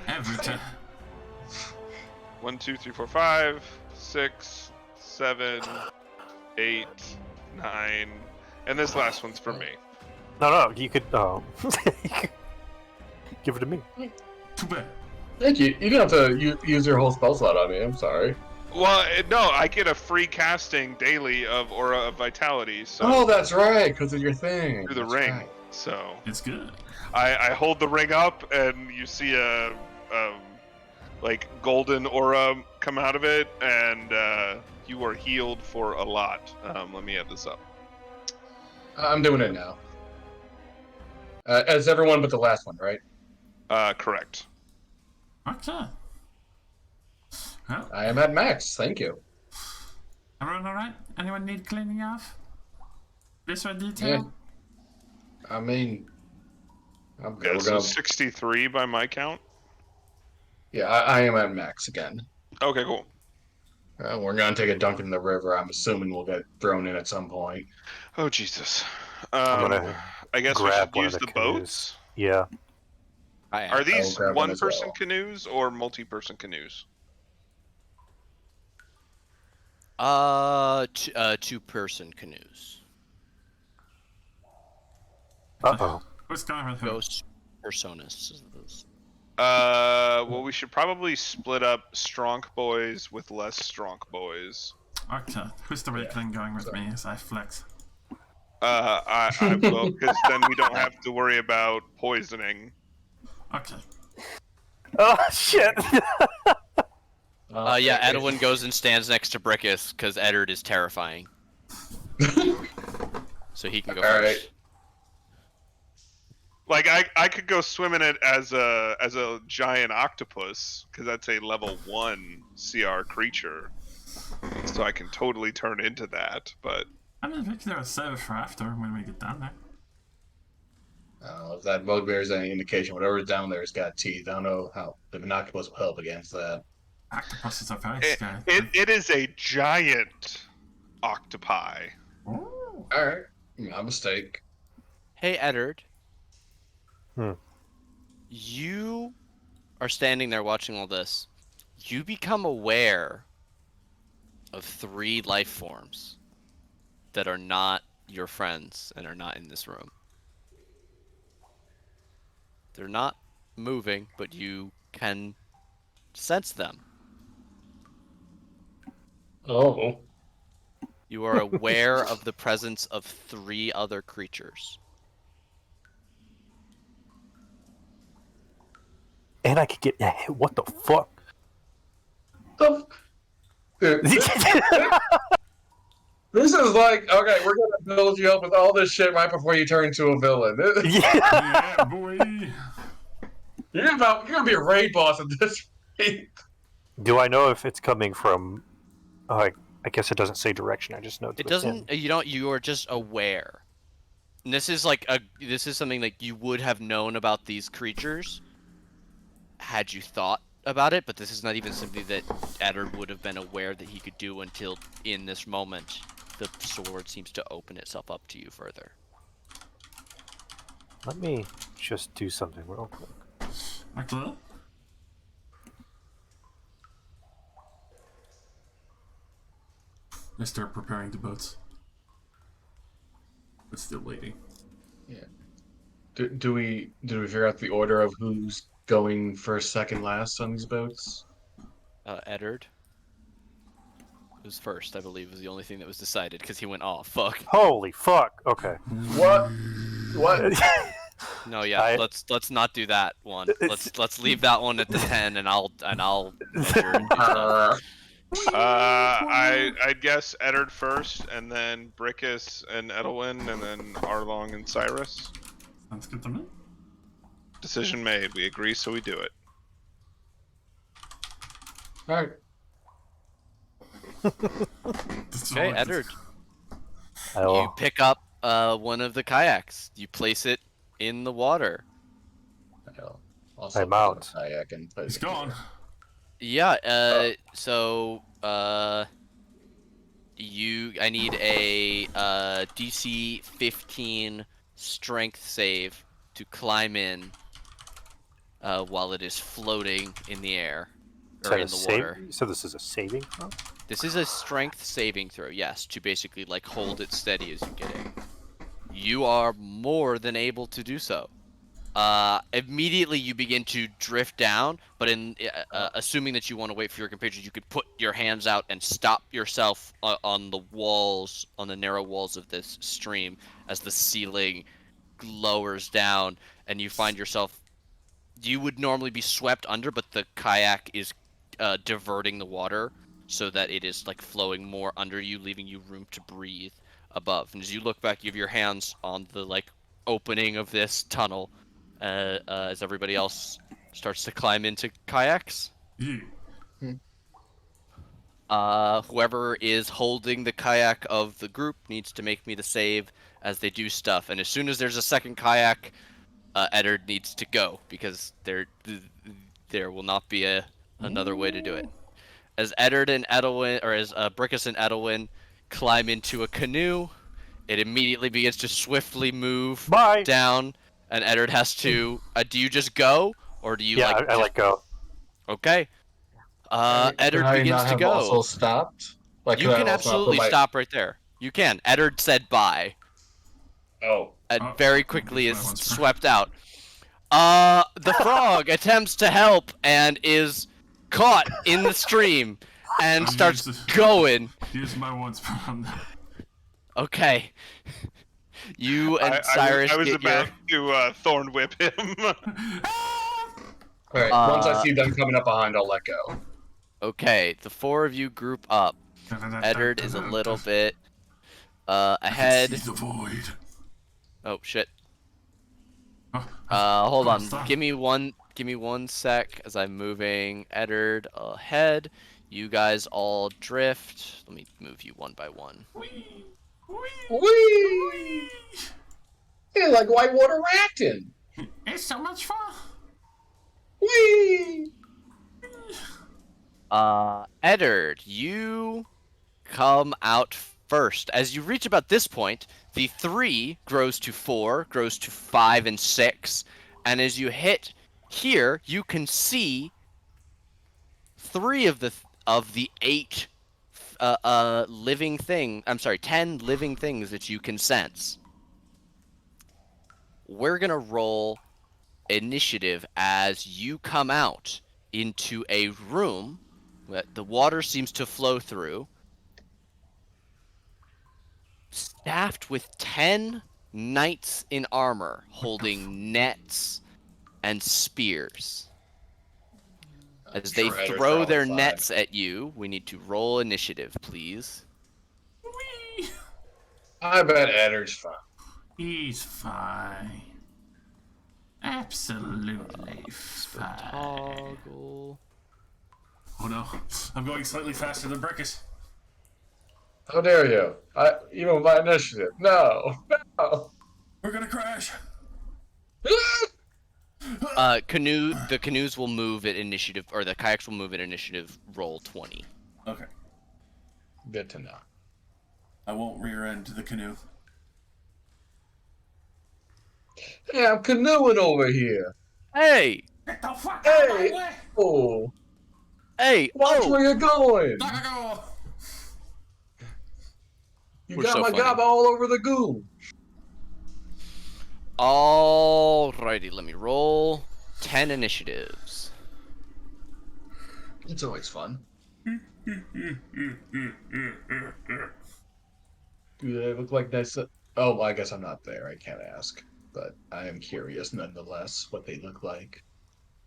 S1: Every time.
S4: 1, 2, 3, 4, 5, 6, 7, 8, 9, and this last one's for me.
S5: No, you could. Give it to me.
S1: Too bad.
S2: Thank you. You don't have to use your whole spell slot on me. I'm sorry.
S4: Well, no, I get a free casting daily of Aura of Vitality. So
S2: Oh, that's right, because of your thing.
S4: through the
S2: That's
S4: ring.
S2: right.
S4: So
S1: It's good.
S4: I hold the ring up, and you see a like golden aura come out of it, and you are healed for a lot. Let me add this up.
S2: I'm doing it now. As everyone but the last one, right?
S4: Correct.
S1: Okay. Huh?
S2: I am at max. Thank you.
S1: Everyone alright? Anyone need cleaning off? Visual
S2: Yeah.
S1: detail?
S2: I mean, I'm good.
S4: Yeah,
S2: We're
S4: so
S2: gonna.
S4: 63 by my count.
S2: Yeah, I am at max again.
S4: Okay, cool.
S2: We're gonna take a dunk in the river. I'm assuming we'll get thrown in at some point.
S4: Oh Jesus.
S5: I'm gonna
S4: I guess we
S5: grab
S4: should
S5: one of
S4: use
S5: the
S4: the
S5: canoes.
S4: boats.
S5: Yeah.
S4: Are
S2: I will
S4: these
S2: grab one as
S4: one-person
S2: well.
S4: canoes or multi-person canoes?
S3: Two-person canoes.
S5: Uh-oh.
S1: Who's going with who?
S3: Ghost personas.
S4: Well, we should probably split up Stronk boys with less Stronk boys.
S1: Okay, who's the weakling going with me as I flex?
S4: I will, because then we don't have to worry about poisoning.
S1: Okay.
S5: Oh, shit!
S3: Yeah, Edwin goes and stands next to Brickus, because Eddard is terrifying. So he can go first.
S2: Alright.
S4: Like I could go swim in it as a giant octopus, because that's a level 1 CR creature. So I can totally turn into that, but
S1: I mean, we can do a save for after when we get down there.
S2: I don't know if that bugbear is any indication. Whatever's down there has got teeth. I don't know how the octopus will help against that.
S1: Octopuses are very scary.
S4: it is a giant octopi.
S1: Ooh.
S2: Alright. My mistake.
S3: Hey, Eddard.
S5: Hmm.
S3: You are standing there watching all this. You become aware of 3 life forms that are not your friends and are not in this room. They're not moving, but you can sense them.
S2: Oh.
S3: You are aware of the presence of 3 other creatures.
S5: And I could get what the fuck?
S2: This is like, okay, we're gonna build you up with all this shit right before you turn into a villain.
S1: Yeah, boy.
S2: You're gonna be a raid boss at this rate.
S5: Do I know if it's coming from? I guess it doesn't say direction. I just know
S3: It doesn't. You are just aware. And this is something like you would have known about these creatures had you thought about it, but this is not even something that Eddard would have been aware that he could do until in this moment the sword seems to open itself up to you further.
S5: Let me just do something real quick.
S1: Okay. I start preparing the boats. It's still waiting.
S2: Yeah. Do we figure out the order of who's going first, second, last on these boats?
S3: Eddard was first, I believe, was the only thing that was decided because he went, "Oh fuck."
S5: Holy fuck! Okay.
S2: What? What?
S3: No, yeah, let's not do that one. Let's leave that one at the 10, and I'll measure and do stuff.
S4: I guess Eddard first, and then Brickus and Edelwin, and then Arlong and Cyrus.
S1: Sounds good to me.
S4: Decision made. We agree, so we do it.
S2: Alright.
S3: Okay, Eddard. You
S5: I'll,
S3: pick up one of the kayaks. You place it in the water.
S2: I'll also
S5: I'm out.
S2: Kayak and put it
S1: He's
S2: in
S1: gone.
S2: here.
S3: Yeah, so I need a DC 15 strength save to climb in while it is floating in the air or in the water.
S5: So this is a saving throw?
S3: This is a strength saving throw, yes, to basically like hold it steady as you get in. You are more than able to do so. Immediately you begin to drift down, but in assuming that you want to wait for your compatriots, you could put your hands out and stop yourself on the walls, on the narrow walls of this stream as the ceiling lowers down, and you find yourself. You would normally be swept under, but the kayak is diverting the water so that it is like flowing more under you, leaving you room to breathe above. And as you look back, you have your hands on the like opening of this tunnel. As everybody else starts to climb into kayaks.
S1: Yeah.
S3: Whoever is holding the kayak of the group needs to make me the save as they do stuff. And as soon as there's a second kayak, Eddard needs to go because there will not be another way to do it. As Eddard and Edelwin, or as Brickus and Edelwin climb into a canoe, it immediately begins to swiftly move down, and Eddard has to. Do you just go, or do you
S5: Yeah, I let go.
S3: Okay. Eddard
S2: Can I
S3: begins
S2: not
S3: to
S2: have
S3: go.
S2: also stopped? Like,
S3: You can absolutely stop right there. You can. Eddard said bye.
S2: Oh.
S3: And very quickly is swept out. The frog attempts to help and is caught in the stream and starts going.
S1: Here's my one spot on that.
S3: Okay. You and Cyrus
S4: I was
S3: get
S4: about to thorn whip him.
S2: Alright, once I see them coming up behind, I'll let go.
S3: Okay, the four of you group up. Eddard is a little bit ahead.
S1: I can see the void.
S3: Oh shit. Hold on. Give me one sec as I'm moving Eddard ahead. You guys all drift. Let me move you one by one.
S1: Whee!
S2: Whee! Yeah, like whitewater rafting.
S1: It's so much fun.
S2: Whee!
S3: Eddard, you come out first. As you reach about this point, the 3 grows to 4, grows to 5 and 6, and as you hit here, you can see 3 of the 8 living thing. I'm sorry, 10 living things that you can sense. We're gonna roll initiative as you come out into a room that the water seems to flow through, staffed with 10 knights in armor holding nets and spears. As they throw their nets at you, we need to roll initiative, please.
S1: Whee!
S2: I bet Eddard's fine.
S1: He's fine. Absolutely fine.
S3: Toggle.
S1: Oh no, I'm going slightly faster than Brickus.
S2: How dare you? Even with my initiative. No. No.
S1: We're gonna crash.
S3: The canoes will move at initiative, or the kayaks will move at initiative roll 20.
S1: Okay.
S2: Good to know.
S1: I won't rear end the canoe.
S2: Hey, I'm canoeing over here.
S3: Hey!
S1: Get the fuck out of my
S2: Hey!
S1: way!
S2: Oh.
S3: Hey!
S2: Watch where you're going.
S1: Go!
S2: You
S3: We're
S2: got
S3: so
S2: my
S3: funny.
S2: gob all over the goo.
S3: Alrighty, let me roll 10 initiatives.
S2: It's always fun. Do they look like this? Oh, well, I guess I'm not there. I can't ask. But I am curious nonetheless what they look like.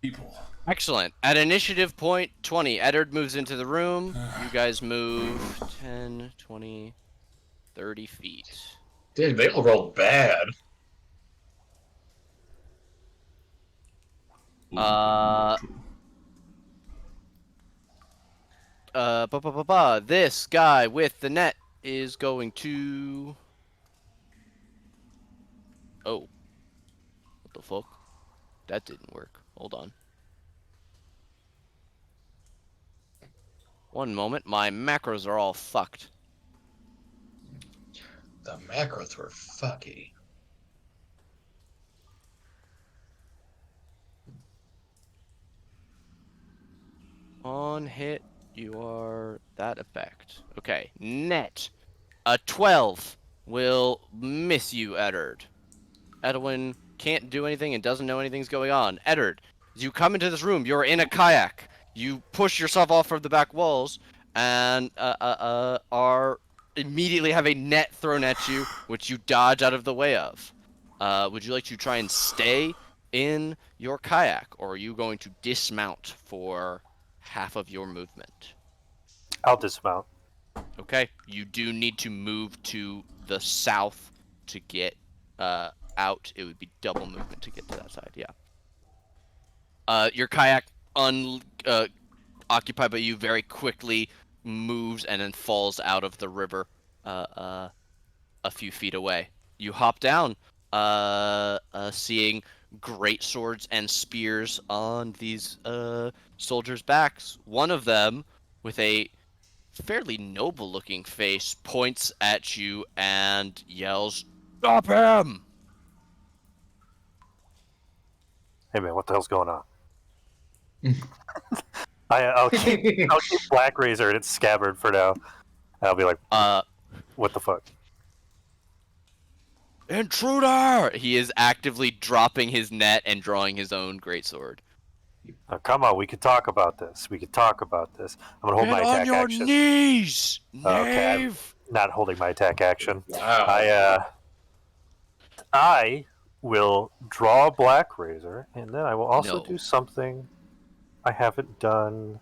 S1: People.
S3: Excellent. At initiative point 20, Eddard moves into the room. You guys move 10, 20, 30 feet.
S2: Dude, they all rolled bad.
S3: This guy with the net is going to... Oh. What the fuck? That didn't work. Hold on. One moment, my macros are all fucked.
S2: The macros were fucky.
S3: On hit, you are that effect. Okay, net. A 12 will miss you, Eddard. Edwin can't do anything and doesn't know anything's going on. Eddard, as you come into this room, you're in a kayak. You push yourself off of the back walls and are immediately have a net thrown at you, which you dodge out of the way of. Would you like to try and stay in your kayak, or are you going to dismount for half of your movement?
S5: I'll dismount.
S3: Okay, you do need to move to the south to get out. It would be double movement to get to that side, yeah. Your kayak occupied by you very quickly moves and then falls out of the river a few feet away. You hop down, seeing great swords and spears on these soldiers' backs. One of them, with a fairly noble-looking face, points at you and yells, "Stop him!"
S5: Hey man, what the hell's going on? I'll keep Black Razor in its scabbard for now. I'll be like, what the fuck?
S3: Intruder! He is actively dropping his net and drawing his own greatsword.
S5: Oh, come on, we can talk about this. I'm gonna hold my attack
S3: Get on
S5: action.
S3: your knees,
S5: Okay,
S3: knave!
S5: I'm not holding my attack action.
S2: Wow.
S5: I will draw a Black Razor, and then I will also
S3: No.
S5: do something I haven't done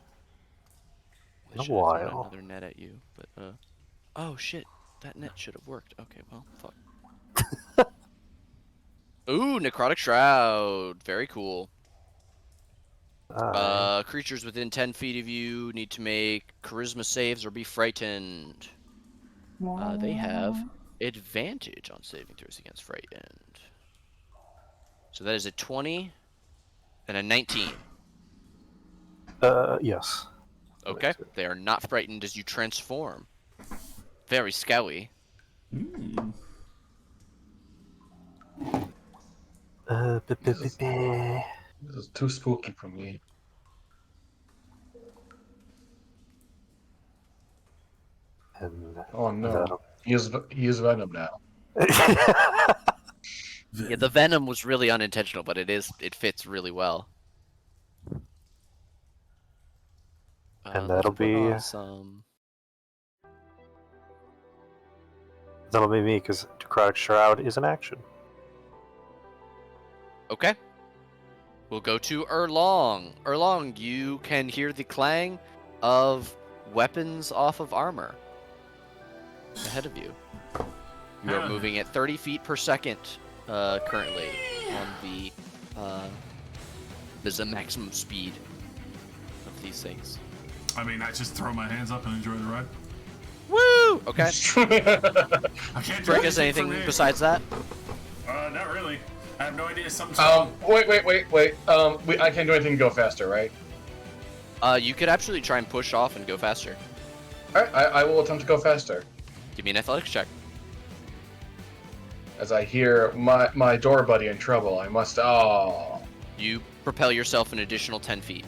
S5: in a
S3: I should have thrown
S5: while.
S3: another net at you, but oh shit, that net should have worked. Okay, well, fuck. Ooh, Necrotic Shroud, very cool. Creatures within 10 feet of you need to make charisma saves or be frightened. They have advantage on saving throws against frightened. So that is a 20 and a 19.
S5: Yes.
S3: Okay, they are not frightened as you transform. Very scowy.
S2: This is too spooky for me.
S5: And
S2: Oh no, he is Venom now.
S3: Yeah, the venom was really unintentional, but it fits really well.
S5: And that'll be me, because Necrotic Shroud is an action.
S3: Okay. We'll go to Erlong. Erlong, you can hear the clang of weapons off of armor ahead of you. You are moving at 30 feet per second currently on there's a maximum speed of these things.
S1: I mean, I just throw my hands up and enjoy the ride.
S3: Woo! Okay.
S1: I can't do
S3: Bring us anything besides that?
S1: Not really. I have no idea. Something's
S2: Wait. I can't do anything to go faster, right?
S3: You could actually try and push off and go faster.
S2: Alright, I will attempt to go faster.
S3: Give me an athletics check.
S2: As I hear my door buddy in trouble, I must. Oh.
S3: You propel yourself an additional 10 feet.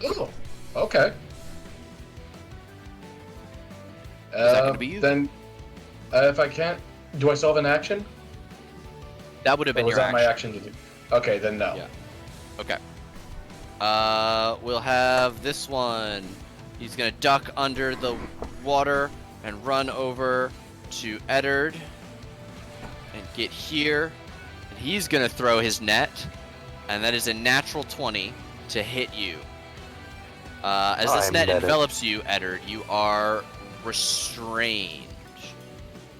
S2: Ooh, okay.
S3: Is that going to be you?
S2: Then, if I can't, do I still have an action?
S3: That would have been
S2: or was
S3: your
S2: that my action to do? Okay, then no.
S3: Yeah. Okay. We'll have this one. He's gonna duck under the water and run over to Eddard and get here. And he's gonna throw his net, and that is a natural 20 to hit you. As this net envelops you, Eddard, you are restrained.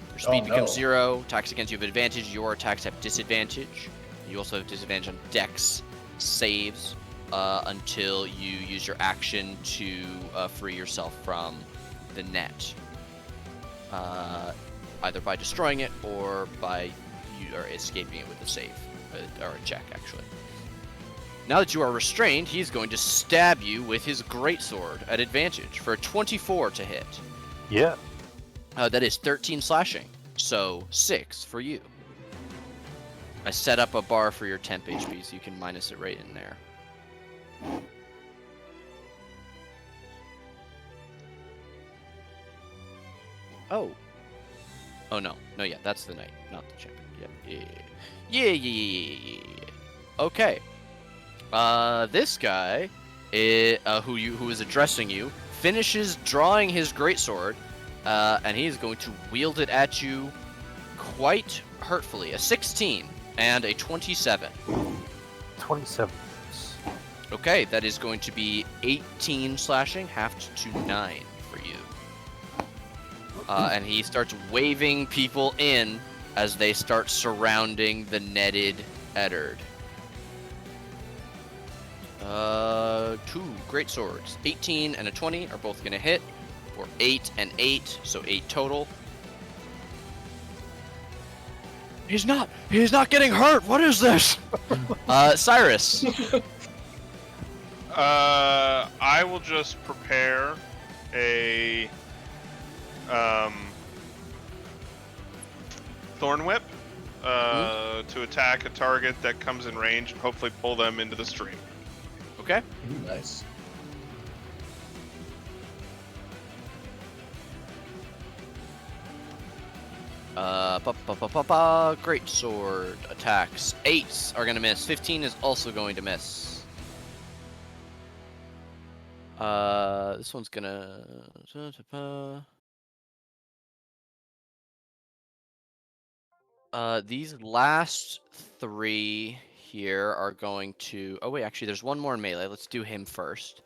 S3: Your speed becomes 0. Attacks against you have advantage. Your attacks have disadvantage. You also have disadvantage on dex saves until you use your action to free yourself from the net. Either by destroying it or by you are escaping it with a save, or a check, actually. Now that you are restrained, he's going to stab you with his greatsword at advantage for a 24 to hit.
S5: Yeah.
S3: That is 13 slashing, so 6 for you. I set up a bar for your temp HP, so you can minus it right in there. Oh. Oh no. No, yeah, that's the knight, not the champion. Yeah. Okay. This guy, who is addressing you, finishes drawing his greatsword, and he is going to wield it at you quite hurtfully. A 16 and a 27.
S5: 27.
S3: Okay, that is going to be 18 slashing, halved to 9 for you. And he starts waving people in as they start surrounding the netted Eddard. 2 great swords. 18 and a 20 are both going to hit. for 8 and 8, so 8 total. He's not getting hurt. What is this? Cyrus.
S4: I will just prepare a Thorn Whip to attack a target that comes in range and hopefully pull them into the stream.
S3: Okay.
S2: Nice.
S3: Great sword attacks. 8s are gonna miss. 15 is also going to miss. This one's gonna. These last 3 here are going to. Oh wait, actually, there's one more in melee. Let's do him first.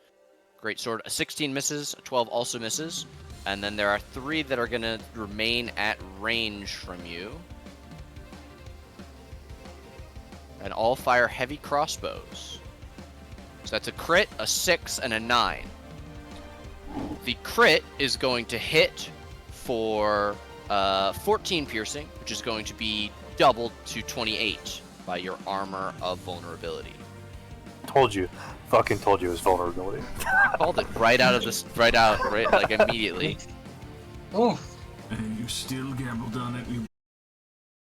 S3: Great sword. A 16 misses. A 12 also misses. And then there are 3 that are gonna remain at range from you. And all fire heavy crossbows. So that's a crit, a 6, and a 9. The crit is going to hit for 14 piercing, which is going to be doubled to 28 by your armor of vulnerability.
S5: Fucking told you it was vulnerability.
S3: You called it right like immediately.
S2: Oh.
S1: And you still gambled on it. You